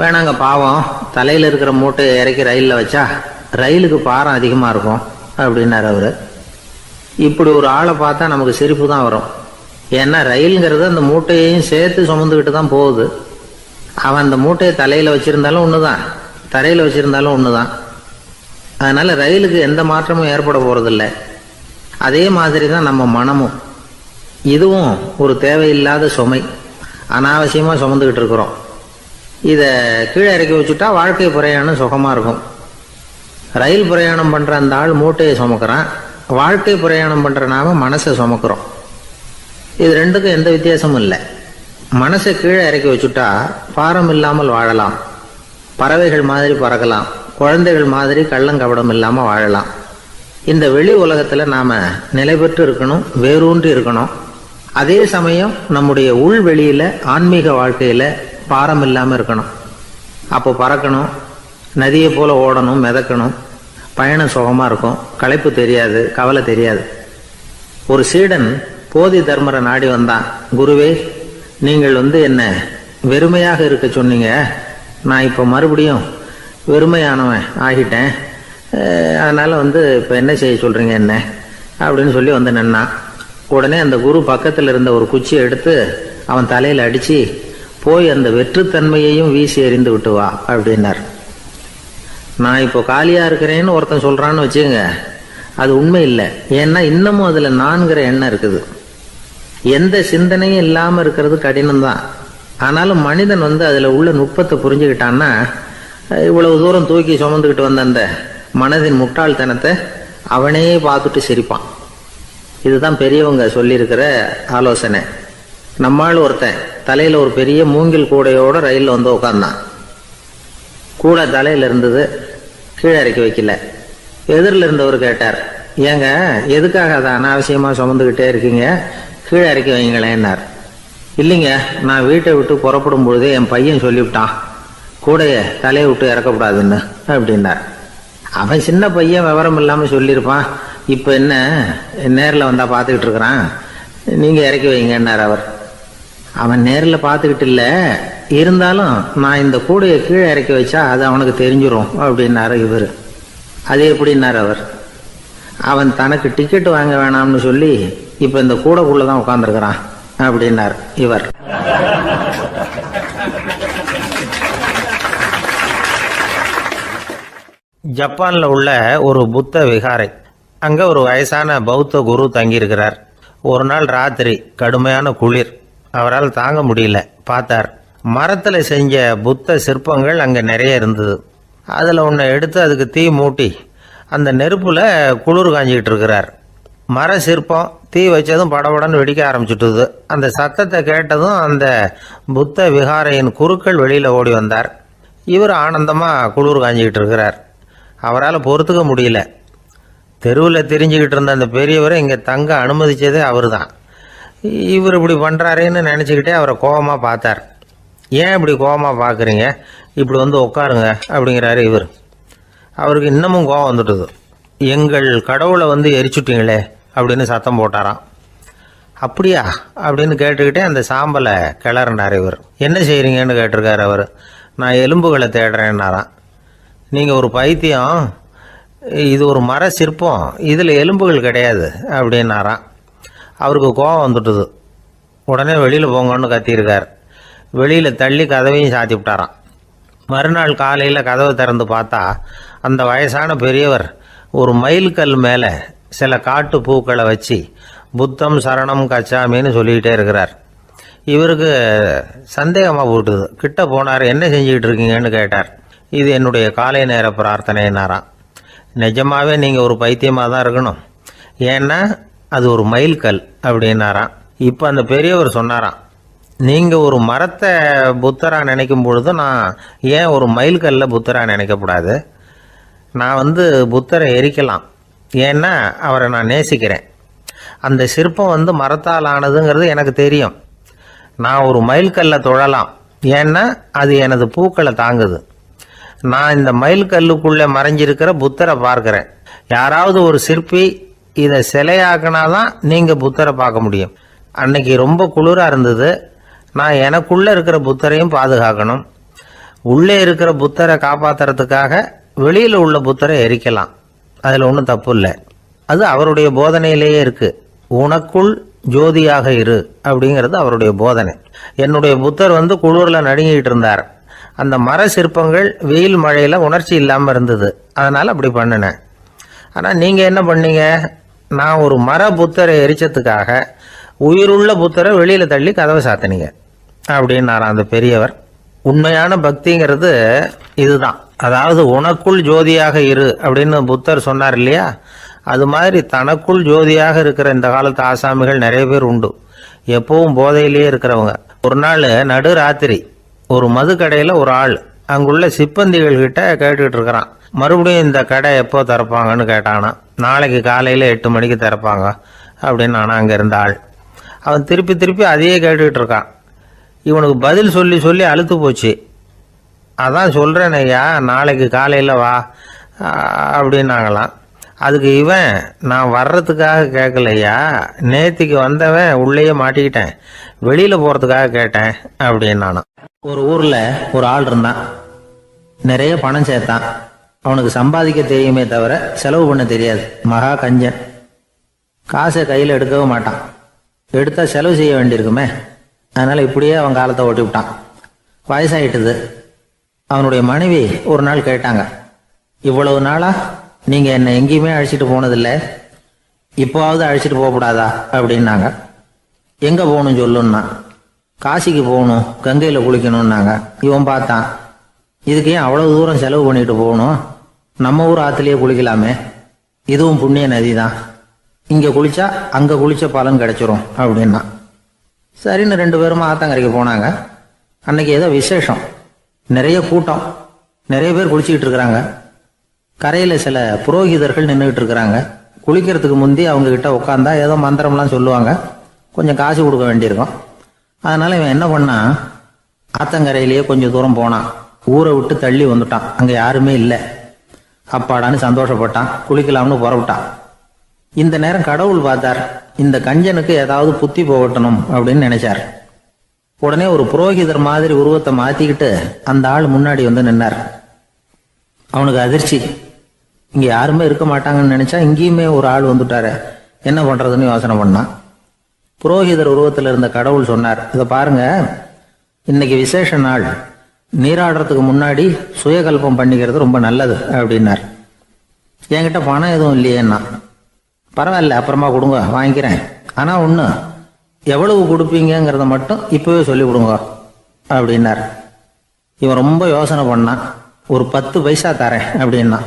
B: வேணாங்க, பாவம், தலையில இருக்கிற மூட்டையை இறக்கி ரயிலில் வச்சா ரயிலுக்கு பாரம் அதிகமாக இருக்கும் அப்படின்னார் அவரு. இப்படி ஒரு ஆளை பார்த்தா நமக்கு சிரிப்பு தான் வரும். ஏன்னா ரயிலுங்கிறது அந்த மூட்டையையும் சேர்த்து சுமந்துக்கிட்டு தான் போகுது. அவன் அந்த மூட்டையை தலையில வச்சிருந்தாலும் ஒண்ணுதான், தரையில வச்சிருந்தாலும் ஒண்ணுதான். அதனால ரயிலுக்கு எந்த மாற்றமும் ஏற்பட போறதில்லை. அதே மாதிரி தான் நம்ம மனமும். இதுவும் ஒரு தேவையில்லாத சுமை, அனாவசியமா சுமந்துக்கிட்டு இருக்கிறோம். இத கீழே இறக்கி வச்சுட்டா வாழ்க்கை பிரயாணம் சுகமா இருக்கும். ரயில் பிரயாணம் பண்ற அந்த ஆள் மூட்டையை சுமக்கிறான், வாழ்க்கை பிரயாணம் பண்ற நாம மனசை சுமக்கிறோம். இது ரெண்டுக்கும் எந்த வித்தியாசமும் இல்லை. மனசை கீழே இறக்கி வச்சுட்டா பாரம் இல்லாமல் வாழலாம், பறவைகள் மாதிரி பறக்கலாம், குழந்தைகள் மாதிரி கள்ளங்கபடம் இல்லாம வாழலாம். இந்த வெளி உலகத்துல நாம நிலை பெற்று இருக்கணும், வேரூன்றி இருக்கணும். அதே சமயம் நம்முடைய உள்வெளியில ஆன்மீக வாழ்க்கையில பாரம் இல்லாம இருக்கணும். அப்போ பறக்கணும், நதியை போல ஓடணும், மிதக்கணும். பயணம் சுகமா இருக்கும், களைப்பு தெரியாது, கவலை தெரியாது. ஒரு சீடன் போதி தர்மரை நாடி வந்தான். குருவே, நீங்கள் என்ன வெறுமையாக இருக்க சொன்னீங்க, நான் இப்போ மறுபடியும் வெறுமையானவன் ஆகிட்டேன், அதனால இப்போ என்ன செய்ய சொல்றீங்க என்ன அப்படின்னு சொல்லி நின்னான். உடனே அந்த குரு பக்கத்தில் இருந்த ஒரு குச்சியை எடுத்து அவன் தலையில அடிச்சு, போய் அந்த வெற்றுத்தன்மையையும் வீசி எறிந்து விட்டு வா அப்படின்னார். நான் இப்போ காலியா இருக்கிறேன்னு ஒருத்தன் சொல்றான்னு வச்சுங்க, அது உண்மை இல்லை. ஏன்னா இன்னமும் அதுல நான்கிற எண்ணம் இருக்குது. எந்த சிந்தனையும் இல்லாம இருக்கிறது கடினம்தான். ஆனாலும் மனிதன் அதுல உள்ள நுட்பத்தை புரிஞ்சுக்கிட்டான்னா இவ்வளவு தூரம் தூக்கி சுமந்துக்கிட்டு வந்த அந்த மனதின் முட்டாள்தனத்தை அவனே பார்த்துட்டு சிரிப்பான். இதுதான் பெரியவங்க சொல்லியிருக்கிற ஆலோசனை. நம்மால் ஒருத்தன் தலையில் ஒரு பெரிய மூங்கில் கூடையோட ரயிலில் வந்து உட்காந்தான். கூடை தலையில் இருந்தது, கீழே இறக்கி வைக்கல. எதிரில் இருந்தவர் கேட்டார், ஏங்க எதுக்காக அதை அனாவசியமாக சுமந்துக்கிட்டே இருக்கீங்க, கீழே இறக்கி வைங்களேன்னார். இல்லைங்க, நான் வீட்டை விட்டு புறப்படும் பொழுதே என் பையன் சொல்லிவிட்டான் கூடையை தலையை விட்டு இறக்கக்கூடாதுன்னு அப்படின்னார். அவன் சின்ன பையன், விவரம் இல்லாமல் சொல்லியிருப்பான். இப்போ என்ன நேரில் வந்தால் பார்த்துக்கிட்டு இருக்கிறான், நீங்கள் இறக்கி வைங்கன்னார் அவர். அவன் நேரில் பார்த்துக்கிட்டு இல்லை, இருந்தாலும் நான் இந்த கூடையை கீழே இறக்கி வச்சா அது அவனுக்கு தெரிஞ்சிடும் அப்படின்னாரு இவர். அது எப்படின்னார் அவர். அவன் தனக்கு டிக்கெட் வாங்க வேணாம்னு சொல்லி இப்போ இந்த கூடைக்குள்ளே தான் உட்காந்துருக்கிறான் அப்படின்னார் இவர். ஜப்பானில் உள்ள ஒரு புத்த விகாரை, அங்கே ஒரு வயசான பௌத்த குரு தங்கியிருக்கிறார். ஒரு நாள் ராத்திரி கடுமையான குளிர், அவரால் தாங்க முடியல. பார்த்தார், மரத்தில் செஞ்ச புத்த சிற்பங்கள் அங்கே நிறைய இருந்தது. அதில் ஒன்றை எடுத்து அதுக்கு தீ மூட்டி அந்த நெருப்பில் குளிர் காஞ்சிக்கிட்டு இருக்கிறார். மர சிற்பம் தீ வச்சதும் படபடன்னு வெடிக்க ஆரம்பிச்சுட்டுது. அந்த சத்தத்தை கேட்டதும் அந்த புத்த விகாரையின் குருக்கள் வெளியில் ஓடி வந்தார். இவர் ஆனந்தமாக குளிர் காஞ்சிக்கிட்டு இருக்கிறார். அவரால் பொறுத்துக்க முடியல. தெருவில் தெரிஞ்சுக்கிட்டு இருந்த அந்த பெரியவரை இங்கே தங்க அனுமதித்ததே அவர் தான். இவர் இப்படி பண்ணுறாருன்னு நினச்சிக்கிட்டே அவரை கோபமாக பார்த்தார். ஏன் இப்படி கோபமாக பார்க்குறீங்க, இப்படி வந்து உட்காருங்க அப்படிங்கிறாரு இவர். அவருக்கு இன்னமும் கோபம் வந்துட்டுது. எங்கள் கடவுளை வந்து எரிச்சுட்டீங்களே அப்படின்னு சத்தம் போட்டாராம். அப்படியா அப்படின்னு கேட்டுக்கிட்டே அந்த சாம்பலை கிளறினார் இவர். என்ன செய்கிறீங்கன்னு கேட்டிருக்காரு அவர். நான் எலும்புகளை தேடுறேன்னாராம். நீங்கள் ஒரு பைத்தியம், இது ஒரு மர சிற்பம், இதில் எலும்புகள் கிடையாது அப்படின்னாராம். அவருக்கு கோபம் வந்துட்டுது. உடனே வெளியில் போங்கன்னு கத்தியிருக்கார். வெளியில் தள்ளி கதவையும் சாத்தி விட்டாராம். மறுநாள் காலையில் கதவை திறந்து பார்த்தா அந்த வயசான பெரியவர் ஒரு மைல்கல் மேலே சில காட்டு பூக்களை வச்சு புத்தம் சரணம் கச்சாமின்னு சொல்லிக்கிட்டே இருக்கிறார். இவருக்கு சந்தேகமாக போட்டுது. கிட்ட போனார். என்ன செஞ்சுக்கிட்டு இருக்கீங்கன்னு கேட்டார். இது என்னுடைய காலை நேர பிரார்த்தனைனாராம். நிஜமாகவே நீங்கள் ஒரு பைத்தியமாக தான் இருக்கணும், ஏன்னா அது ஒரு மைல்கல் அப்படின்னாராம். இப்போ அந்த பெரியவர் சொன்னாராம், நீங்கள் ஒரு மரத்தை புத்தராக நினைக்கும் பொழுது நான் ஏன் ஒரு மைல்கல்ல புத்தராக நினைக்கக்கூடாது? நான் வந்து புத்தரை எரிக்கலாம், ஏன்னா அவரை நான் நேசிக்கிறேன். அந்த சிற்பம் வந்து மரத்தால் ஆனதுங்கிறது எனக்கு தெரியும். நான் ஒரு மைல்கல்லை தொழலாம், ஏன்னா அது எனது பூக்களை தாங்குது. நான் இந்த மைல்கல்லுக்குள்ளே மறைஞ்சிருக்கிற புத்தரை பார்க்குறேன். யாராவது ஒரு சிற்பி இதை சிலையாக்கினாதான் நீங்கள் புத்தரை பார்க்க முடியும். அன்னைக்கு ரொம்ப குளிராக இருந்தது. நான் எனக்குள்ளே இருக்கிற புத்தரையும் பாதுகாக்கணும். உள்ளே இருக்கிற புத்தரை காப்பாற்றுறதுக்காக வெளியில் உள்ள புத்தரை எரிக்கலாம், அதில் ஒன்றும் தப்பு இல்லை. அது அவருடைய போதனையிலேயே இருக்குது. உனக்குள் ஜோதியாக இரு அப்படிங்கிறது அவருடைய போதனை. என்னுடைய புத்தர் வந்து குளிரில் நடுங்கிட்டு இருந்தார். அந்த மர சிற்பங்கள் வெயில் மழையில் உணர்ச்சி இல்லாமல் இருந்தது, அதனால் அப்படி பண்ணினேன். ஆனால் நீங்கள் என்ன பண்ணீங்க? நான் ஒரு மர புத்தரை எரிச்சதுக்காக உயிருள்ள புத்தரை வெளியில் தள்ளி கதவை சாத்தினீங்க அப்படின்னாராம் அந்த பெரியவர். உண்மையான பக்திங்கிறது இதுதான். அதாவது உனக்குள் ஜோதியாக இரு அப்படின்னு புத்தர் சொன்னார் இல்லையா, அது மாதிரி தனக்குள் ஜோதியாக இருக்கிற இந்த காலத்து ஆசாமிகள் நிறைய பேர் உண்டு. எப்பவும் போதையிலேயே இருக்கிறவங்க. ஒரு நாள் நடு ராத்திரி ஒரு மது கடையில் ஒரு ஆள் அங்குள்ள சிப்பந்திகள் கிட்ட கேட்டுக்கிட்டு இருக்கிறான். மறுபடியும் இந்த கடை எப்போ திறப்பாங்கன்னு கேட்டானா. நாளைக்கு காலையில் 8 மணிக்கு திறப்பாங்க அப்படின்னு நானா அங்கே இருந்த ஆள். அவன் திருப்பி திருப்பி அதையே கேட்டுக்கிட்டு இருக்கான். இவனுக்கு பதில் சொல்லி சொல்லி அழுத்து போச்சு. அதான் சொல்கிறேன் ஐயா, நாளைக்கு காலையில் வா அப்படின்னாங்களாம். அதுக்கு இவன், நான் வர்றதுக்காக கேட்கலையா, நேத்திக்கு வந்தவன் உள்ளேயே மாட்டிக்கிட்டேன், வெளியில் போகிறதுக்காக கேட்டேன் அப்படின்னு. ஒரு ஊரில் ஒரு ஆள் இருந்தான். நிறைய பணம் சேர்த்தான். அவனுக்கு சம்பாதிக்க தெரியுமே தவிர செலவு பண்ண தெரியாது. மகா கஞ்சன். காசை கையில் எடுக்கவும் மாட்டான். எடுத்தால் செலவு செய்ய வேண்டியிருக்குமே, அதனால் இப்படியே அவன் காலத்தை ஓட்டி விட்டான். வயசாயிட்டுது. அவனுடைய மனைவி ஒரு நாள் கேட்டாங்க, இவ்வளவு நாளா நீங்கள் என்னை எங்கேயுமே அழைச்சிட்டு போனதில்லை, இப்போவாவது அழைச்சிட்டு போகக்கூடாதா அப்படின்னாங்க. எங்கே போகணும் சொல்லுன்னா. காசிக்கு போகணும், கங்கையில் குளிக்கணும்னாங்க. இவன் பார்த்தான், இதுக்கு ஏன் அவ்வளோ தூரம் செலவு பண்ணிட்டு போகணும்? நம்ம ஊர் ஆற்றுலேயே குளிக்கலாமே, இதுவும் புண்ணிய நதி தான், இங்கே குளிச்சா அங்கே குளிச்ச பலன் கிடைச்சிரும் அப்படின்னா. சரின்னு 2 பேரும் ஆத்தங்கரைக்கு போனாங்க. அன்னைக்கு ஏதோ விசேஷம், நிறைய கூட்டம், நிறைய பேர் குளிச்சுக்கிட்டு இருக்கிறாங்க. கரையில் சில புரோகிதர்கள் நின்றுக்கிட்டு இருக்கிறாங்க. குளிக்கிறதுக்கு முந்தி அவங்க கிட்ட உட்காந்தா ஏதோ மந்திரம்லாம் சொல்லுவாங்க, கொஞ்சம் காசு கொடுக்க வேண்டியிருக்கும். அதனால இவன் என்ன பண்ணா, ஆத்தங்கரையிலேயே கொஞ்சம் தூரம் போனான். ஊரை விட்டு தள்ளி வந்துட்டான், அங்கே யாருமே இல்லை. அப்பாடான்னு சந்தோஷப்பட்டான், குளிக்கலாம்னு புறப்பட்டான். இந்த நேரம் கடவுள் பார்த்தார், இந்த கஞ்சனுக்கு ஏதாவது புத்தி போகட்டணும் அப்படின்னு நினைச்சார். உடனே ஒரு புரோகிதர் மாதிரி உருவத்தை மாத்திக்கிட்டு அந்த ஆள் முன்னாடி வந்து நின்னார். அவனுக்கு அதிர்ச்சி, இங்க யாருமே இருக்க மாட்டாங்கன்னு நினைச்சா இங்கேயுமே ஒரு ஆள் வந்துட்டாரு, என்ன பண்றதுன்னு யோசனை பண்ணான். புரோகிதர் உருவத்தில் இருந்த கடவுள் சொன்னார், இதை பாருங்க, இன்னைக்கு விசேஷ நாள், நீராடுறதுக்கு முன்னாடி சுயகல்பம் பண்ணிக்கிறது ரொம்ப நல்லது அப்படின்னார். என்கிட்ட பணம் எதுவும் இல்லையேன்னா. பரவாயில்ல, அப்புறமா கொடுங்க, வாங்கிக்கிறேன். ஆனா ஒண்ணு, எவ்வளவு கொடுப்பீங்கிறத மட்டும் இப்பவே சொல்லி கொடுங்க அப்படின்னார். இவன் ரொம்ப யோசனை பண்ணான். ஒரு 10 பைசா தரேன் அப்படின்னா.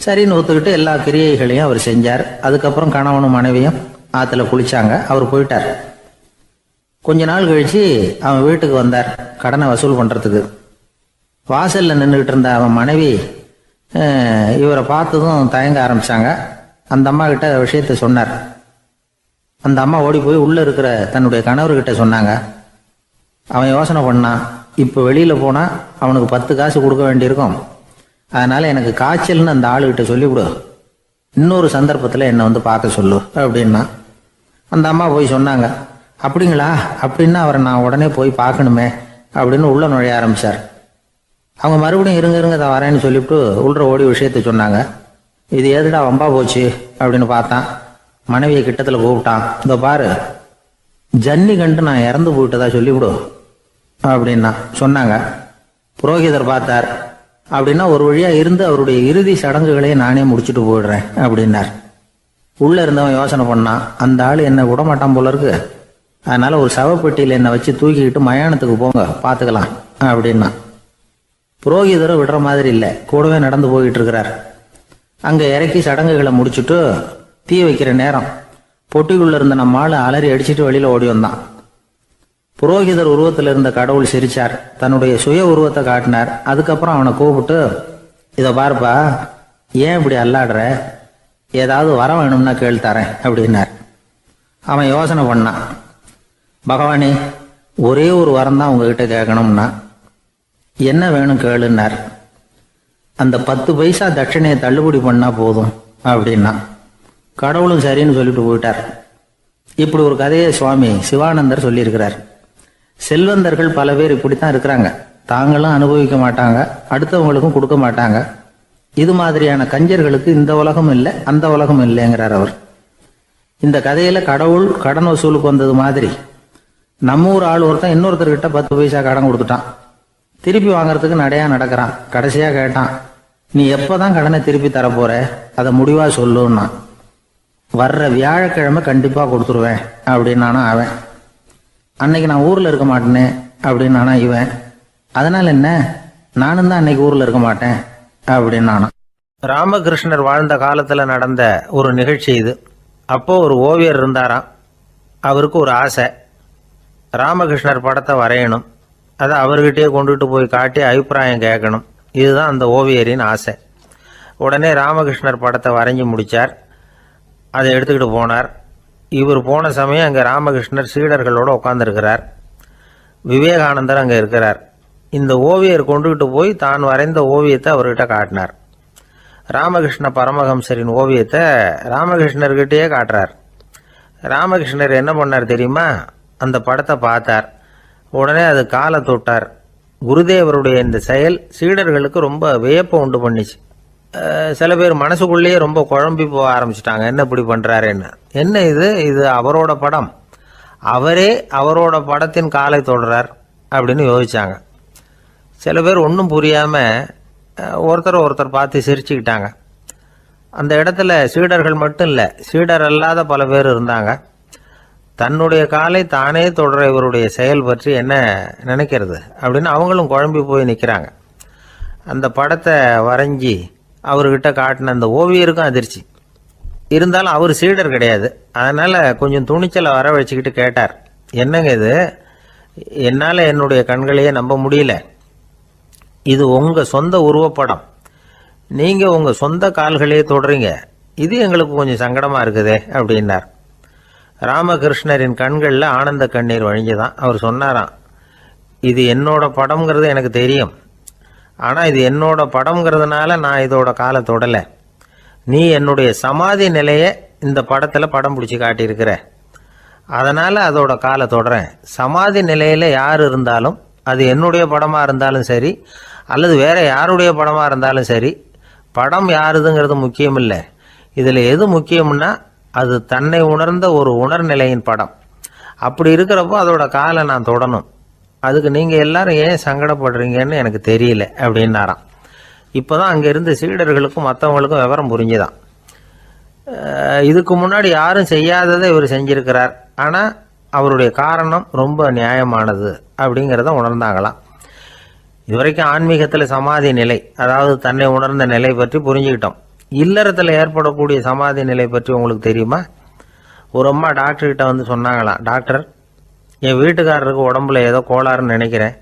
B: சரின்னு ஒத்துக்கிட்டு எல்லா கிரியைகளையும் அவர் செஞ்சார். அதுக்கப்புறம் கணவனும் மனைவியும் ஆத்துல குளிச்சாங்க. அவர் போயிட்டார். கொஞ்ச நாள் கழிச்சு அவன் வீட்டுக்கு வந்தார் கடனை வசூல் பண்றதுக்கு. வாசல்ல நின்றுகிட்டு இருந்த அவன் மனைவி இவரை பார்த்ததும் தயங்க ஆரம்பிச்சாங்க. அந்த அம்மா கிட்ட விஷயத்த சொன்னார். அந்த அம்மா ஓடி போய் உள்ள இருக்கிற தன்னுடைய கணவர்கிட்ட சொன்னாங்க. அவன் யோசனை பண்ணான், இப்போ வெளியில போனா அவனுக்கு 10 காசு கொடுக்க வேண்டியிருக்கும், அதனால எனக்கு காய்ச்சல்னு அந்த ஆளுகிட்ட சொல்லிவிடு, இன்னொரு சந்தர்ப்பத்தில் என்னை வந்து பார்க்க சொல்லு அப்படின்னா. அந்த அம்மா போய் சொன்னாங்க. அப்படிங்களா, அப்படின்னா அவரை நான் உடனே போய் பார்க்கணுமே அப்படின்னு உள்ள நுழைய ஆரம்பிச்சார். அவங்க மறுபடியும் இருங்க தான் வரேன்னு சொல்லிவிட்டு உள்ள ஓடி விஷயத்த சொன்னாங்க. இது எதுடா வம்பா போச்சு அப்படின்னு பார்த்தான். மனைவியை கிட்டத்தில் கூப்பிட்டான். இதோ பாரு, ஜன்னி கண்டு நான் இறந்து போயிட்டதா சொல்லிவிடு அப்படின்னா சொன்னாங்க. புரோகிதர் பார்த்தார். அப்படின்னா ஒரு வழியா இருந்து அவருடைய இறுதி சடங்குகளையே நானே முடிச்சுட்டு போயிடுறேன் அப்படின்னார். உள்ள இருந்தவன் யோசனை பண்ணான், அந்த ஆள் என்ன விட மாட்டான் போல இருக்கு, அதனால ஒரு சவப்பெட்டியில் என்னை வச்சு தூக்கிக்கிட்டு மயானத்துக்கு போங்க, பார்த்துக்கலாம் அப்படின்னா. புரோகிதரை விடுற மாதிரி இல்லை, கூடவே நடந்து போயிட்டு இருக்கிறார். அங்கே இறக்கி சடங்குகளை முடிச்சுட்டு தீ வைக்கிற நேரம் பொட்டிக்குள்ள இருந்த நம்ம ஆள் அலறி அடிச்சுட்டு வெளியில ஓடி வந்தான். புரோகிதர் உருவத்தில் இருந்த கடவுள் சிரிச்சார், தன்னுடைய சுய உருவத்தை காட்டினார். அதுக்கப்புறம் அவனை கூப்பிட்டு, இதை பாருப்பா, ஏன் இப்படி அல்லாடுற, ஏதாவது வர வேணும்னா கேள் தரேன் அப்படின்னார். அவன் யோசனை பண்ணான். பகவானே, ஒரே ஒரு வரம் தான் உங்ககிட்ட கேட்கணும்னா. என்ன வேணும் கேளுன்னார். அந்த 10 பைசா தட்சணையை தள்ளுபடி பண்ணா போதும் அப்படின்னா. கடவுளும் சரின்னு சொல்லிட்டு போயிட்டார். இப்படி ஒரு கதையை சுவாமி சிவானந்தர் சொல்லியிருக்கிறார். செல்வந்தர்கள் பல பேர் இப்படித்தான் இருக்கிறாங்க. தாங்களும் அனுபவிக்க மாட்டாங்க, அடுத்தவங்களுக்கும் கொடுக்க மாட்டாங்க. இது மாதிரியான கஞ்சர்களுக்கு இந்த உலகம் இல்லை, அந்த உலகம் இல்லைங்கிறார் அவர். இந்த கதையில கடவுள் கடன் வசூலுக்கு வந்தது மாதிரி நம்ம ஊர் ஆள் ஒருத்தன் இன்னொருத்தர்கிட்ட 10 பைசா கடன் கொடுத்துட்டான். திருப்பி வாங்கறதுக்கு நடையா நடக்கிறான். கடைசியா கேட்டான், நீ எப்பதான் கடனை திருப்பி தரப்போற, அதை முடிவா சொல்லுன்னா. வர்ற வியாழக்கிழமை கண்டிப்பா கொடுத்துருவேன் அப்படின்னானா அவன். அன்னைக்கு நான் ஊர்ல இருக்க மாட்டேனே அப்படின்னானா இவன். அதனால என்ன, நானும் தான் அன்னைக்கு ஊர்ல இருக்க மாட்டேன் அப்படின்னானா. ராமகிருஷ்ணர் வாழ்ந்த காலத்துல நடந்த ஒரு நிகழ்ச்சி இது. அப்போ ஒரு ஓவியர் இருந்தாராம். அவருக்கு ஒரு ஆசை, ராமகிருஷ்ணர் படத்தை வரையணும், அதை அவர்கிட்டயே கொண்டுட்டு போய் காட்டி அபிப்பிராயம் கேட்கணும். இதுதான் அந்த ஓவியரின் ஆசை. உடனே ராமகிருஷ்ணர் படத்தை வரைஞ்சி முடித்தார். அதை எடுத்துக்கிட்டு போனார். இவர் போன சமயம் அங்கே ராமகிருஷ்ணர் சீடர்களோடு உட்காந்துருக்கிறார். விவேகானந்தர் அங்கே இருக்கிறார். இந்த ஓவியர் கொண்டுகிட்டு போய் தான் வரைந்த ஓவியத்தை அவர்கிட்ட காட்டினார். ராமகிருஷ்ண பரமஹம்சரின் ஓவியத்தை ராமகிருஷ்ணர்கிட்டயே காட்டுறார். ராமகிருஷ்ணர் என்ன பண்ணார் தெரியுமா, அந்த படத்தை பார்த்தார். உடனே அது காலை தொட்டார். குருதேவருடைய இந்த செயல் சீடர்களுக்கு ரொம்ப வியப்பை உண்டு பண்ணிச்சு. சில பேர் மனசுக்குள்ளேயே ரொம்ப குழம்பி போக ஆரம்பிச்சிட்டாங்க, என்ன இப்படி பண்றாருன்னு. என்ன இது அவரோட படம், அவரே அவரோட படத்தின் காலை தொடுறார் அப்படின்னு யோசிச்சாங்க. சில பேர் ஒன்றும் புரியாம ஒருத்தர் பார்த்து சிரிச்சுக்கிட்டாங்க. அந்த இடத்துல சீடர்கள் மட்டும் இல்லை, சீடர் அல்லாத பல பேர் இருந்தாங்க. தன்னுடைய காலை தானே தொடர இவருடைய செயல் பற்றி என்ன நினைக்கிறது அப்படின்னு அவங்களும் குழம்பி போய் நிற்கிறாங்க. அந்த படத்தை வரைஞ்சி அவர்கிட்ட காட்டின அந்த ஓவியருக்கும் அதிர்ச்சி. இருந்தாலும் அவர் சீடர் கிடையாது. அதனால் கொஞ்சம் துணிச்சலை வர வச்சுக்கிட்டு கேட்டார், என்னங்க இது, என்னால் என்னுடைய கண்களையே நம்ப முடியல. இது உங்கள் சொந்த உருவப்படம், நீங்கள் உங்கள் சொந்த கால்களையே தொடுறீங்க, இது எங்களுக்கு கொஞ்சம் சங்கடமாக இருக்குதே அப்படின்னார். ராமகிருஷ்ணரின் கண்களில் ஆனந்த கண்ணீர் வழிஞ்சுதான். அவர் சொன்னாராம், இது என்னோட படம்ங்கிறது எனக்கு தெரியும், ஆனால் இது என்னோட படம்ங்கிறதுனால நான் இதோட காலை தொடலை. நீ என்னுடைய சமாதி நிலையை இந்த படத்தில் படம் பிடிச்சி காட்டியிருக்கிற, அதனால் அதோட காலை தொடறேன். சமாதி நிலையில் யார் இருந்தாலும், அது என்னுடைய படமாக இருந்தாலும் சரி அல்லது வேறு யாருடைய படமாக இருந்தாலும் சரி, படம் யாருதுங்கிறது முக்கியம் இல்லை. இதில் எது முக்கியம்னா அது தன்னை உணர்ந்த ஒரு உணர்நிலையின் படம். அப்படி இருக்கிறப்போ அதோட காலை நான் தொடணும். அதுக்கு நீங்கள் எல்லாரும் ஏன் சங்கடப்படுறீங்கன்னு எனக்கு தெரியல அப்படின்னாராம். இப்போ தான் அங்கே இருந்த சீடர்களுக்கும் மற்றவங்களுக்கும் விவரம் புரிஞ்சுதான். இதுக்கு முன்னாடி யாரும் செய்யாததை இவர் செஞ்சிருக்கிறார், ஆனால் அவருடைய காரணம் ரொம்ப நியாயமானது அப்படிங்கிறத உணர்ந்தாங்களாம். இதுவரைக்கும் ஆன்மீகத்தில் சமாதி நிலை, அதாவது தன்னை உணர்ந்த நிலை பற்றி புரிஞ்சுக்கிட்டோம். இல்லறத்தில் ஏற்படக்கூடிய சமாதி நிலை பற்றி உங்களுக்கு தெரியுமா? ஒரு அம்மா டாக்டர்கிட்ட வந்து சொன்னாங்களாம், டாக்டர், என் வீட்டுக்காரருக்கு உடம்புல ஏதோ கோளாறுன்னு நினைக்கிறேன்,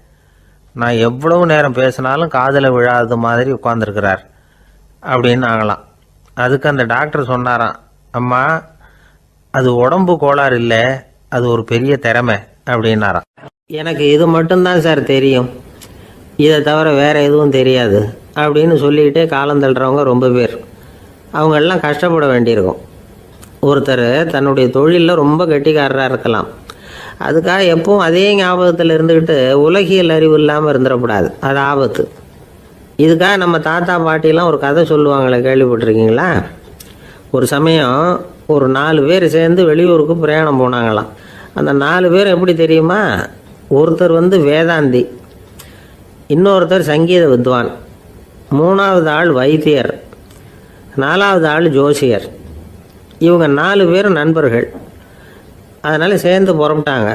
B: நான் எவ்வளவு நேரம் பேசினாலும் காதில் விழாத மாதிரி உட்காந்துருக்கிறார் அப்படின்னாங்களாம். அதுக்கு அந்த டாக்டர் சொன்னாராம், அம்மா, அது உடம்பு கோளாறு இல்லை, அது ஒரு பெரிய திறமை அப்படின்னாராம். எனக்கு இது மட்டும்தான் சார் தெரியும், இதை தவிர வேறு எதுவும் தெரியாது அப்படின்னு சொல்லிக்கிட்டே காலம் தள்ளுறவங்க ரொம்ப பேர். அவங்கெல்லாம் கஷ்டப்பட வேண்டியிருக்கும். ஒருத்தர் தன்னுடைய தொழிலில் ரொம்ப கெட்டிக்காரராக இருக்கலாம், அதுக்காக எப்பவும் அதே ஞாபகத்தில் இருந்துக்கிட்டு உலகியல் அறிவு இல்லாமல் இருந்துடக்கூடாது, அது ஆபத்து. இதுக்காக நம்ம தாத்தா பாட்டிலாம் ஒரு கதை சொல்லுவாங்களே, கேள்விப்பட்டிருக்கீங்களா? ஒரு சமயம் ஒரு 4 பேர் சேர்ந்து வெளியூருக்கு பிரயாணம் போனாங்களாம். அந்த 4 பேர் எப்படி தெரியுமா? ஒருத்தர் வந்து வேதாந்தி, இன்னொருத்தர் சங்கீத வித்வான், 3வது ஆள் வைத்தியர், 4வது ஆள் ஜோசியர். இவங்க 4 பேரும் நண்பர்கள். அதனால் சேர்ந்து புறப்பட்டாங்க.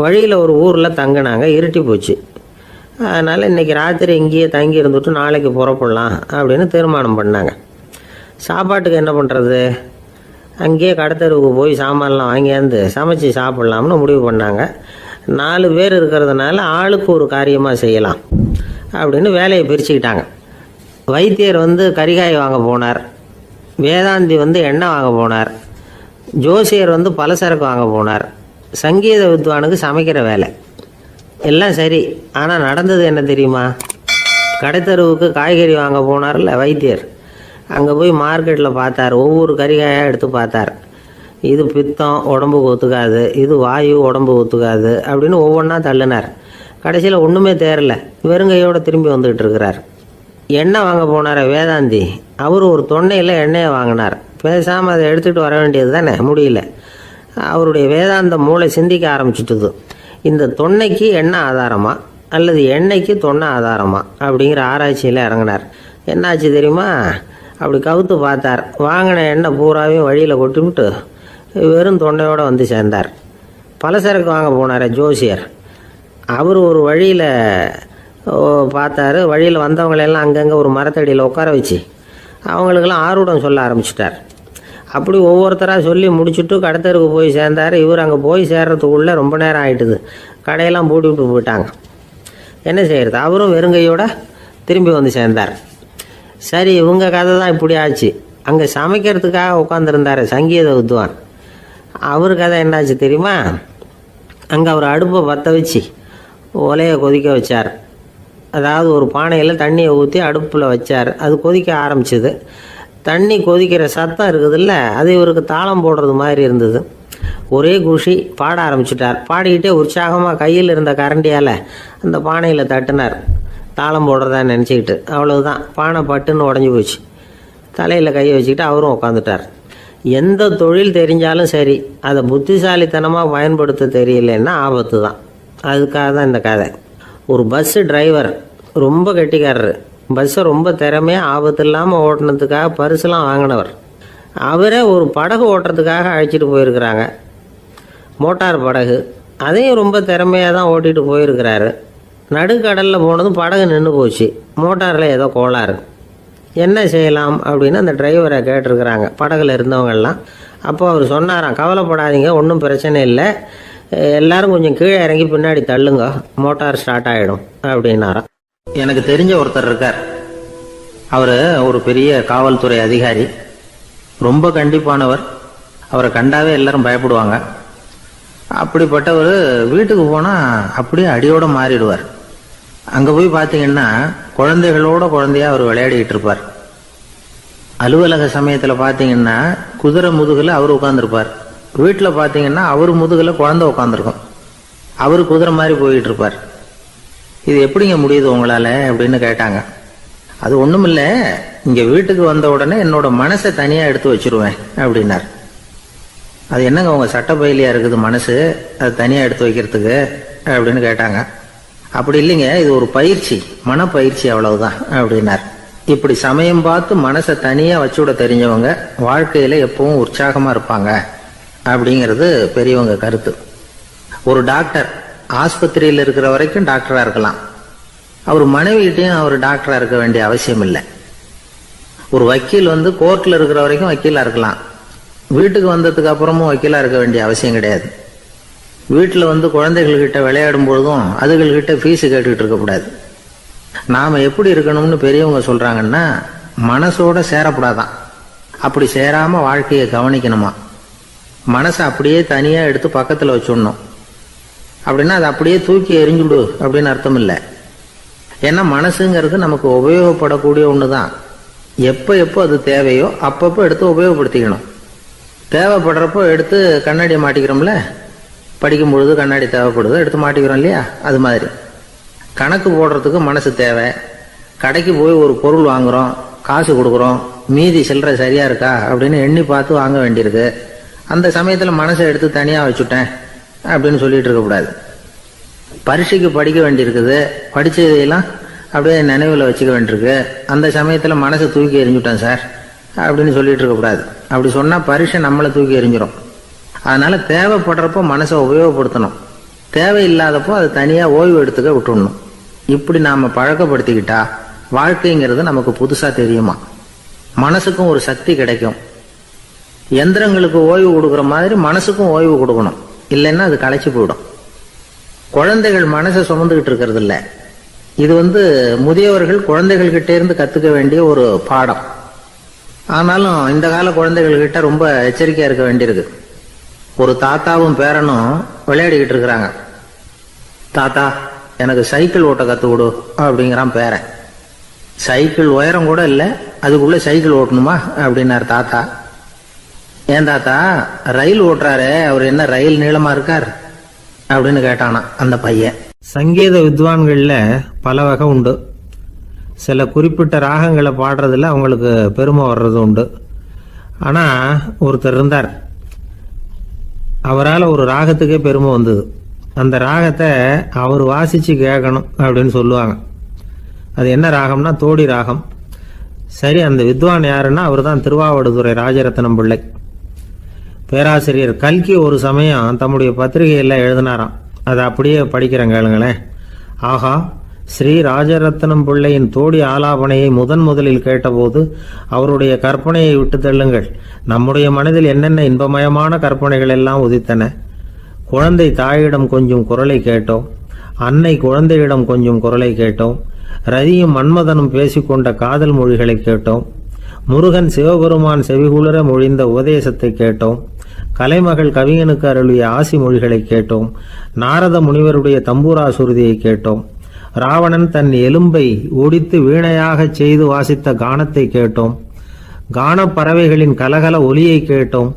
B: வழியில் ஒரு ஊரில் தங்கினாங்க. இருட்டி போச்சு. அதனால் இன்றைக்கி ராத்திரி இங்கேயே தங்கி இருந்துட்டு நாளைக்கு புறப்படலாம் அப்படின்னு தீர்மானம் பண்ணாங்க. சாப்பாட்டுக்கு என்ன பண்ணுறது? அங்கேயே கடத்தெருவுக்கு போய் சாமான்லாம் வாங்கியாந்து சமைச்சு சாப்பிட்லாம்னு முடிவு பண்ணாங்க. 4 பேர் இருக்கிறதுனால ஆளுக்கு ஒரு காரியமாக செய்யலாம் அப்படின்னு வேலையை பிரிச்சுக்கிட்டாங்க. வைத்தியர் வந்து கறிகாய் வாங்க போனார், வேதாந்தி வந்து எண்ணெய் வாங்க போனார், ஜோசியர் வந்து பலசரக்கு வாங்க போனார், சங்கீத வித்வானுக்கு சமைக்கிற வேலை. எல்லாம் சரி, ஆனால் நடந்தது என்ன தெரியுமா? கடைத்தெருவுக்கு காய்கறி வாங்க போனார்ல வைத்தியர், அங்கே போய் மார்க்கெட்டில் பார்த்தார், ஒவ்வொரு கறிகாயாக எடுத்து பார்த்தார். இது பித்தம், உடம்புக்கு ஒத்துக்காது, இது வாயு, உடம்பு ஒத்துக்காது அப்படின்னு ஒவ்வொன்றா தள்ளினார். கடைசியில் ஒன்றுமே தேரல, வெறுங்கையோடு திரும்பி வந்துக்கிட்டு இருக்கிறார். எண்ணெய் வாங்க போனார் வேதாந்தி, அவர் ஒரு தொன்னையில் எண்ணெயை வாங்கினார். பேசாமல் அதை எடுத்துகிட்டு வர வேண்டியது தானே, முடியல. அவருடைய வேதாந்த மூளை சிந்திக்க ஆரம்பிச்சுட்டுது. இந்த தொன்னைக்கு எண்ணெய் ஆதாரமா அல்லது எண்ணெய்க்கு தொன்னை ஆதாரமா அப்படிங்கிற ஆராய்ச்சியில் இறங்கினார். என்னாச்சு தெரியுமா? அப்படி கவுத்து பார்த்தார். வாங்கின எண்ணெய் பூராவையும் வழியில் கொட்டிவிட்டு வெறும் தொண்டையோடு வந்து சேர்ந்தார். பலசரக்கு வாங்க போனார் ஜோசியர், அவர் ஒரு வழியில் பார்த்தாரு. வழியில் வந்தவங்களெல்லாம் அங்கங்கே ஒரு மரத்தடியில் உட்கார வச்சு அவங்களுக்கெல்லாம் ஆர்வம் சொல்ல ஆரம்பிச்சிட்டார். அப்படி ஒவ்வொருத்தராக சொல்லி முடிச்சுட்டு கடத்தருக்கு போய் சேர்ந்தார். இவர் அங்கே போய் சேர்றதுக்குள்ளே ரொம்ப நேரம் ஆகிட்டுது. கடையெல்லாம் பூட்டி விட்டு போயிட்டாங்க. என்ன செய்கிறது? அவரும் வெறுங்கையோட திரும்பி வந்து சேர்ந்தார். சரி, இவங்க கதை தான் இப்படி ஆச்சு. அங்கே சமைக்கிறதுக்காக உட்காந்துருந்தார் சங்கீத வித்வான், அவர் கதை என்னாச்சு தெரியுமா? அங்கே அவர் அடுப்பை பற்ற வச்சு ஒலையை கொதிக்க வச்சார். அதாவது ஒரு பானையில் தண்ணியை ஊற்றி அடுப்பில் வச்சார். அது கொதிக்க ஆரம்பிச்சிது. தண்ணி கொதிக்கிற சத்தம் இருக்குதுல்ல, அது இவருக்கு தாளம் போடுறது மாதிரி இருந்தது. ஒரே குஷி, பாட ஆரம்பிச்சிட்டார். பாடிக்கிட்டே உற்சாகமாக கையில் இருந்த கரண்டியால் அந்த பானையில் தட்டினார், தாளம் போடுறதா நினச்சிக்கிட்டு. அவ்வளவுதான், பானை பட்டுன்னு உடஞ்சி போச்சு. தலையில் கையை வச்சுக்கிட்டு அவரும் உட்காந்துட்டார். எந்த தொழில் தெரிஞ்சாலும் சரி, அதை புத்திசாலித்தனமாக பயன்படுத்த தெரியலன்னா ஆபத்து தான். அதுக்காக தான் இந்த கதை. ஒரு பஸ்ஸு டிரைவர் ரொம்ப கெட்டிக்காரரு, பஸ்ஸை ரொம்ப திறமையாக ஆபத்து இல்லாமல் ஓட்டினதுக்காக பரிசுலாம் வாங்கினவர். அவரே ஒரு படகு ஓட்டுறதுக்காக அழைச்சிட்டு போயிருக்கிறாங்க, மோட்டார் படகு. அதையும் ரொம்ப திறமையாக தான் ஓட்டிகிட்டு போயிருக்கிறாரு. நடுக்கடலில் போனதும் படகு நின்று போச்சு. மோட்டாரில் ஏதோ கோளாறு. என்ன செய்யலாம் அப்படின்னு அந்த டிரைவரை கேட்டிருக்கிறாங்க படகுல இருந்தவங்கெல்லாம். அப்போ அவர் சொன்னாராம், கவலைப்படாதீங்க, ஒன்றும் பிரச்சனை இல்லை, எல்லாரும் கொஞ்சம் கீழே இறங்கி பின்னாடி தள்ளுங்க, மோட்டார் ஸ்டார்ட் ஆகிடும் அப்படின்னாராம். எனக்கு தெரிஞ்ச ஒருத்தர் இருக்கார். அவர் ஒரு பெரிய காவல்துறை அதிகாரி, ரொம்ப கண்டிப்பானவர். அவரை கண்டாவே எல்லாரும் பயப்படுவாங்க. அப்படிப்பட்டவர் வீட்டுக்கு போனால் அப்படியே அடியோடு மாறிடுவார். அங்கே போய் பார்த்தீங்கன்னா குழந்தைகளோட குழந்தையா அவர் விளையாடிக்கிட்டு இருப்பார். அலுவலக சமயத்தில் பார்த்தீங்கன்னா குதிரை முதுகில் அவர் உட்காந்துருப்பார். வீட்டில் பார்த்தீங்கன்னா அவர் முதுகில் குழந்தை உட்காந்துருக்கும். அவர் குதிரை மாதிரி போயிட்டு இருப்பார். இது எப்படிங்க முடியுது உங்களால் அப்படின்னு கேட்டாங்க. அது ஒன்றும் இல்லை, இங்கே வீட்டுக்கு வந்த உடனே என்னோட மனசை தனியாக எடுத்து வச்சிருவேன் அப்படின்னார். அது என்னங்க உங்கள் சட்டப்பயிலியாக இருக்குது மனசு, அது தனியாக எடுத்து வைக்கிறதுக்கு அப்படின்னு கேட்டாங்க. அப்படி இல்லைங்க, இது ஒரு பயிற்சி, மனப்பயிற்சி, அவ்வளவுதான் அப்படின்னார். இப்படி சமயம் பார்த்து மனசை தனியாக வச்சுவிட தெரிஞ்சவங்க வாழ்க்கையில் எப்பவும் உற்சாகமாக இருப்பாங்க அப்படிங்கிறது பெரியவங்க கருத்து. ஒரு டாக்டர் ஆஸ்பத்திரியில் இருக்கிற வரைக்கும் டாக்டராக இருக்கலாம். அவர் மனைவிகிட்டையும் அவர் டாக்டராக இருக்க வேண்டிய அவசியம் இல்லை. ஒரு வக்கீல் கோர்ட்டில் இருக்கிற வரைக்கும் வக்கீலாக இருக்கலாம். வீட்டுக்கு வந்ததுக்கு அப்புறமும் வக்கீலாக இருக்க வேண்டிய அவசியம் கிடையாது. வீட்டில் குழந்தைகள்கிட்ட விளையாடும் பொழுதும் அதுகள்கிட்ட ஃபீஸு கேட்டுக்கிட்டு இருக்கக்கூடாது. நாம் எப்படி இருக்கணும்னு பெரியவங்க சொல்கிறாங்கன்னா, மனசோட சேரக்கூடாதான். அப்படி சேராமல் வாழ்க்கையை கவனிக்கணுமா. மனசை அப்படியே தனியாக எடுத்து பக்கத்தில் வச்சுடணும். அப்படின்னா அதை அப்படியே தூக்கி எறிஞ்சுடு அப்படின்னு அர்த்தம் இல்லை. ஏன்னா மனசுங்கிறது நமக்கு உபயோகப்படக்கூடிய ஒன்று தான். எப்போ எப்போ அது தேவையோ அப்பப்போ எடுத்து உபயோகப்படுத்திக்கணும். தேவைப்படுறப்போ எடுத்து கண்ணாடியை மாட்டிக்கிறோம்ல, படிக்கும் பொழுது கண்ணாடி தேவைப்படுது, எடுத்து மாட்டிக்கிறோம் இல்லையா, அது மாதிரி கணக்கு போடுறதுக்கு மனசு தேவை. கடைக்கு போய் ஒரு பொருள் வாங்குகிறோம், காசு கொடுக்குறோம், மீதி சில்லறை சரியாக இருக்கா அப்படின்னு எண்ணி பார்த்து வாங்க வேண்டியிருக்கு. அந்த சமயத்தில் மனசை எடுத்து தனியாக வச்சுட்டேன் அப்படின்னு சொல்லிட்டு இருக்கக்கூடாது. பரீட்சைக்கு படிக்க வேண்டியிருக்குது, படித்ததையெல்லாம் அப்படியே நினைவில் வச்சுக்க வேண்டியிருக்கு. அந்த சமயத்தில் மனசை தூக்கி எறிஞ்சுட்டேன் சார் அப்படின்னு சொல்லிட்டு இருக்கக்கூடாது. அப்படி சொன்னால் பரீட்சை நம்மளை தூக்கி எறிஞ்சிடும். அதனால் தேவைப்படுறப்போ மனசை உபயோகப்படுத்தணும், தேவையில்லாதப்போ அது தனியாக ஓய்வு எடுத்துக்க விட்டுடணும். இப்படி நாம் பழக்கப்படுத்திக்கிட்டா வாழ்க்கைங்கிறது நமக்கு புதுசாக தெரியுமா. மனசுக்கும் ஒரு சக்தி கிடைக்கும். எந்திரங்களுக்கு ஓய்வு கொடுக்குற மாதிரி மனசுக்கும் ஓய்வு கொடுக்கணும், இல்லைன்னா அது களைச்சி போயிடும். குழந்தைகள் மனசை சுமந்துக்கிட்டு இருக்கிறது இல்லை. இது முதியவர்கள் குழந்தைகள்கிட்ட இருந்து கற்றுக்க வேண்டிய ஒரு பாடம். ஆனாலும் இந்த கால குழந்தைகள்கிட்ட ரொம்ப எச்சரிக்கையாக இருக்க வேண்டியிருக்கு. ஒரு தாத்தாவும் பேரனும் விளையாடிக்கிட்டு இருக்கிறாங்க. தாத்தா எனக்கு சைக்கிள் ஓட்ட கற்றுக் கொடு அப்படிங்கிறான் பேரன். சைக்கிள் உயரம் கூட இல்லை, அதுக்குள்ளே சைக்கிள் ஓட்டணுமா அப்படின்னார் தாத்தா. ஏன் தாத்தா, ரயில் ஓட்டுறாரு, அவர் என்ன ரயில் நீளமாக இருக்கார் அப்படின்னு கேட்டானா அந்த பையன். சங்கீத வித்வான்களில் பல வகை உண்டு. சில குறிப்பிட்ட ராகங்களை பாடுறதுல அவங்களுக்கு பெருமை வர்றது உண்டு. ஆனால் ஒருத்தர் இருந்தார், அவரால் ஒரு ராகத்துக்கே பெருமை வந்தது. அந்த ராகத்தை அவர் வாசித்து கேட்கணும் அப்படின்னு சொல்லுவாங்க. அது என்ன ராகம்னா தோடி ராகம். சரி, அந்த வித்வான் யாருன்னா அவர் தான் திருவாவடுதுறை ராஜரத்னம் பிள்ளை. பேராசிரியர் கல்கி ஒரு சமயம் தம்முடைய பத்திரிகையில் எழுதினாராம். அதை அப்படியே படிக்கிறேன் கேளுங்களேன். ஆகா, ஸ்ரீ ராஜரத்னம் பிள்ளையின் தோடி ஆலாபனையை முதலில் கேட்டபோது அவருடைய கற்பனையை விட்டு தள்ளுங்கள். நம்முடைய மனதில் என்னென்ன இன்பமயமான கற்பனைகள் எல்லாம் உதித்தன. குழந்தை தாயிடம் கொஞ்சம் குரலை கேட்டோம், அன்னை குழந்தையிடம் கொஞ்சம் குரலை கேட்டோம், ரதியும் மன்மதனும் பேசிக்கொண்ட காதல் மொழிகளை கேட்டோம், முருகன் சிவபெருமான் செவிகுளர மொழிந்த உபதேசத்தை கேட்டோம், கலைமகள் கவிஞனுக்கு அருளிய ஆசி மொழிகளை கேட்டோம், நாரத முனிவருடைய தம்பூரா சுருதியை கேட்டோம், ராவணன் தன் எலும்பை ஒடித்து வீணையாகச் செய்து வாசித்த கானத்தை கேட்டோம், கானப்பறவைகளின் கலகல ஒலியை கேட்டோம்,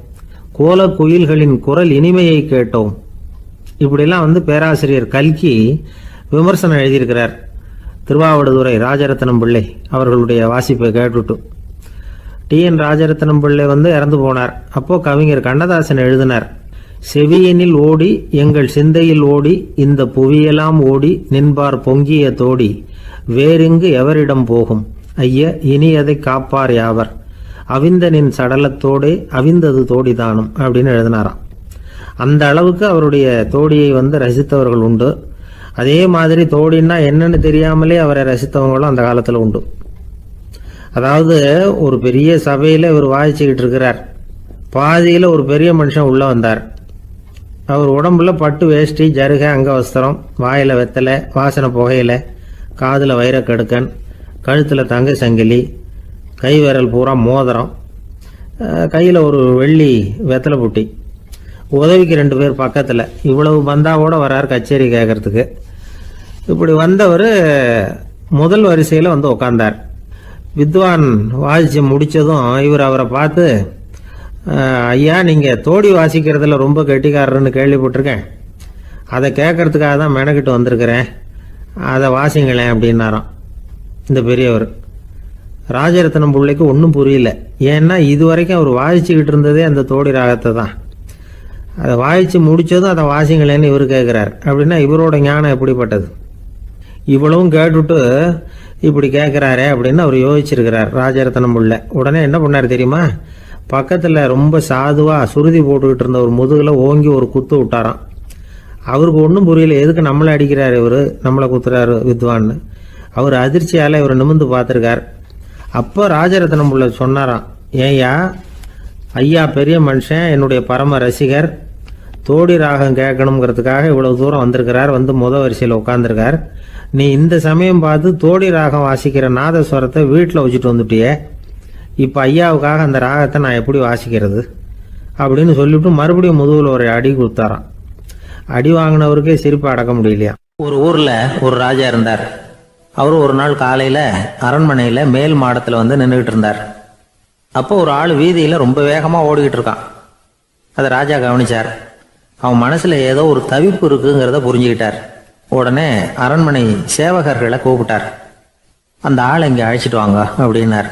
B: கோல குயில்களின் குரல் இனிமையை கேட்டோம். இப்படிலாம் பேராசிரியர் கல்கி விமர்சனம் எழுதியிருக்கிறார் திருவாவடுதுறை ராஜரத்னம் பிள்ளை அவர்களுடைய வாசிப்பை கேட்டுட்டு. TN ராஜரத்னம் பிள்ளை இறந்து போனார். அப்போ கவிஞர் கண்ணதாசன் எழுதினார், செவியனில் ஓடி எங்கள் சிந்தையில் ஓடி இந்த புவியெல்லாம் ஓடி நின்பார் பொங்கிய தோடி வேறெங்கு எவரிடம் போகும் ஐய இனி அதை காப்பார் யாவர் அவிந்தனின் சடலத்தோடே அவிந்தது தோடிதானும் அப்படின்னு எழுதினாராம். அந்த அளவுக்கு அவருடைய தோடியை ரசித்தவர்கள் உண்டு. அதே மாதிரி தோடின்னா என்னன்னு தெரியாமலே அவரை ரசித்தவங்களும் அந்த காலத்தில் உண்டு. அதாவது ஒரு பெரிய சபையில் இவர் வாசிச்சுக்கிட்டு இருக்கிறார். பாதியில் ஒரு பெரிய மனுஷன் உள்ளே வந்தார். அவர் உடம்புல பட்டு வேஷ்டி, ஜருகை, அங்கவஸ்திரம், வாயில் வெத்தலை, வாசனை புகையில, காதில் வைரக்கடுக்கன், கழுத்தில் தங்க சங்கிலி, கை விரல் பூரா மோதிரம், கையில் ஒரு வெள்ளி வெத்தலை புட்டி, உதவிக்கு 2 பேர் பக்கத்தில். இவ்வளவு பந்தாவோடு வரார் கச்சேரி கேட்கறதுக்கு. இப்படி வந்தவர் முதல் வரிசையில் வந்து உட்கார்ந்தார். வித்வான் வாசித்து முடித்ததும் இவர் அவரை பார்த்து, ஐயா, நீங்கள் தோடி வாசிக்கிறதுல ரொம்ப கெட்டிக்காரர்னு கேள்விப்பட்டிருக்கேன், அதை கேட்கறதுக்காக தான் மெனக்கிட்டு வந்திருக்கிறேன், அதை வாசிங்களேன் அப்படின்னாராம் இந்த பெரியவர். ராஜரத்னம் பிள்ளைக்கு ஒன்றும் புரியல. ஏன்னா இது வரைக்கும் அவர் வாசிச்சுக்கிட்டு இருந்ததே அந்த தோடி ராகத்தை தான். அதை வாசித்து முடித்ததும் அதை வாசிங்களேன்னு இவர் கேட்குறார். அப்படின்னா இவரோட ஞானம் எப்படிப்பட்டது? இவ்வளவும் கேட்டுட்டு இப்படி கேட்குறாரே அப்படின்னு அவர் யோசிச்சிருக்கிறார் ராஜரத்னம் பிள்ளை. உடனே என்ன பண்ணார் தெரியுமா? பக்கத்தில் ரொம்ப சாதுவாக சுருதி போட்டுக்கிட்டு இருந்த ஒரு முதுகில் ஓங்கி ஒரு குத்து விட்டாராம். அவருக்கு ஒன்றும் புரியல, எதுக்கு நம்மளை அடிக்கிறார் இவர், நம்மளை குத்துறாரு வித்வான்னு. அவர் அதிர்ச்சியால் இவர் நிமிர்ந்து பார்த்துருக்கார். அப்போ ராஜரத்னம் பிள்ளை சொன்னாராம், ஏய்யா ஐயா பெரிய மனுஷன், என்னுடைய பரம ரசிகர், தோடி ராகம் கேட்கணுங்கிறதுக்காக இவ்வளவு தூரம் வந்திருக்கிறார், வந்து வரிசையில் உட்காந்துருக்கார். நீ இந்த சமயம் பார்த்து தோடி ராகம் வாசிக்கிற நாதஸ்வரத்தை வீட்டில் வச்சுட்டு வந்துட்டியே, இப்போ ஐயாவுக்காக அந்த ராகத்தை நான் எப்படி வாசிக்கிறது அப்படின்னு சொல்லிவிட்டு மறுபடியும் முதுகில் ஒரு அடி கொடுத்தாராம். அடி வாங்கினவருக்கே சிரிப்பு அடக்க முடியலையா. ஒரு ஊரில் ஒரு ராஜா இருந்தார். அவர் ஒரு நாள் காலையில் அரண்மனையில் மேல் மாடத்தில் வந்து நின்றுக்கிட்டு இருந்தார். அப்போ ஒரு ஆள் வீதியில் ரொம்ப வேகமாக ஓடிக்கிட்டு இருக்கான். அதை ராஜா கவனிச்சார். அவன் மனசில் ஏதோ ஒரு தவிப்பு இருக்குங்கிறத புரிஞ்சுக்கிட்டார். உடனே அரண்மனை சேவகர்களை கூப்பிட்டார். அந்த ஆளை இங்கே அழைச்சிட்டு வாங்க அப்படின்னார்.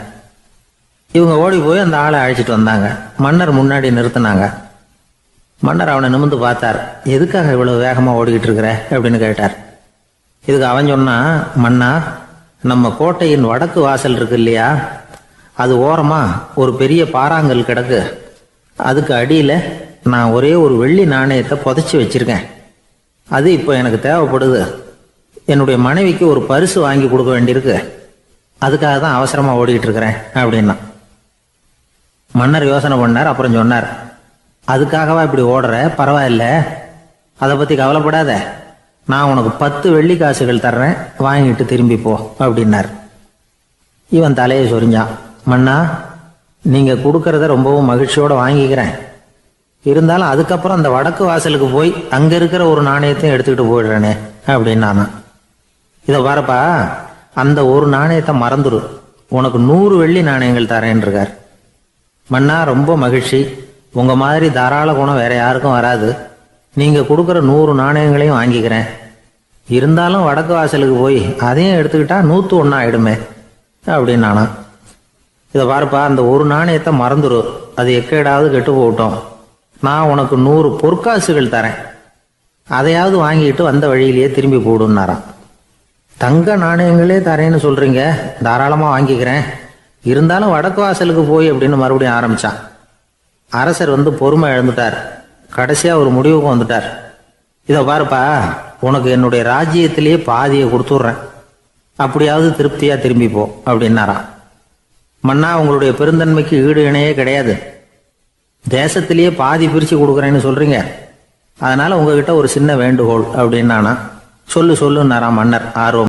B: இவங்க ஓடி போய் அந்த ஆளை அழைச்சிட்டு வந்தாங்க. மன்னர் முன்னாடி நிறுத்தினாங்க. மன்னர் அவனை நிமிர்ந்து பார்த்தார். எதுக்காக இவ்வளவு வேகமாக ஓடிக்கிட்டு இருக்கிற அப்படின்னு கேட்டார். இதுக்கு அவன் சொன்னா, மன்னா, நம்ம கோட்டையின் வடக்கு வாசல் இருக்கு இல்லையா, அது ஓரமா ஒரு பெரிய பாறாங்கல் கிடக்கு. அதுக்கு அடியில் நான் ஒரே ஒரு வெள்ளி நாணயத்தை புதைச்சி வச்சிருக்கேன். அது இப்போ எனக்கு தேவைப்படுது. என்னுடைய மனைவிக்கு ஒரு பரிசு வாங்கி கொடுக்க வேண்டியிருக்கு. அதுக்காக தான் அவசரமாக ஓடிக்கிட்டு இருக்கிறேன் அப்படின்னா. மன்னர் யோசனை பண்ணார். அப்புறம் சொன்னார், அதுக்காகவா இப்படி ஓடுற? பரவாயில்ல, அதை பற்றி கவலைப்படாத. நான் உனக்கு 10 வெள்ளி காசுகள் தர்றேன், வாங்கிட்டு திரும்பி போ அப்படின்னார். இவன் தலையை சொரிஞ்சான். மன்னா, நீங்கள் கொடுக்கறத ரொம்பவும் மகிழ்ச்சியோடு வாங்கிக்கிறேன். இருந்தாலும் அதுக்கப்புறம் அந்த வடக்கு வாசலுக்கு போய் அங்கே இருக்கிற ஒரு நாணயத்தையும் எடுத்துக்கிட்டு போயிடுறேனே அப்படின்னானா. இதை பாருப்பா, அந்த ஒரு நாணயத்தை மறந்துடு, உனக்கு 100 வெள்ளி நாணயங்கள் தரேன் இருக்கார். மன்னா, ரொம்ப மகிழ்ச்சி. உங்கள் மாதிரி தாராள குணம் வேற யாருக்கும் வராது. நீங்கள் கொடுக்குற 100 நாணயங்களையும் வாங்கிக்கிறேன். இருந்தாலும் வடக்கு வாசலுக்கு போய் அதையும் எடுத்துக்கிட்டா 101 ஆயிடுமே அப்படின்னானா. இதை பாருப்பா, அந்த ஒரு நாணயத்தை மறந்துடு, அது எக்கேடாவது கெட்டு போகட்டும். நான் உனக்கு 100 பொற்காசுகள் தரேன், அதையாவது வாங்கிட்டு வந்த வழியிலேயே திரும்பி போடுன்னாராம். தங்க நாணயங்களே தரேன்னு சொல்றீங்க, தாராளமாக வாங்கிக்கிறேன். இருந்தாலும் வடக்கு வாசலுக்கு போய் அப்படின்னு மறுபடியும் ஆரம்பிச்சான். அரசர் வந்து பொறுமை இழந்துட்டார். கடைசியாக ஒரு முடிவுக்கு வந்துட்டார். இதை பாருப்பா, உனக்கு என்னுடைய ராஜ்யத்திலேயே பாதியை கொடுத்துட்றேன், அப்படியாவது திருப்தியாக திரும்பி போ அப்படின்னாராம். மன்னா, உங்களுடைய பெருந்தன்மைக்கு ஈடு இணையே கிடையாது. தேசத்திலேயே பாதி பிரித்து கொடுக்குறேன்னு சொல்கிறீங்க, அதனால் உங்ககிட்ட ஒரு சின்ன வேண்டுகோள் அப்படின்னானா. சொல்லுன்னாராம் மன்னர் ஆர்வம்.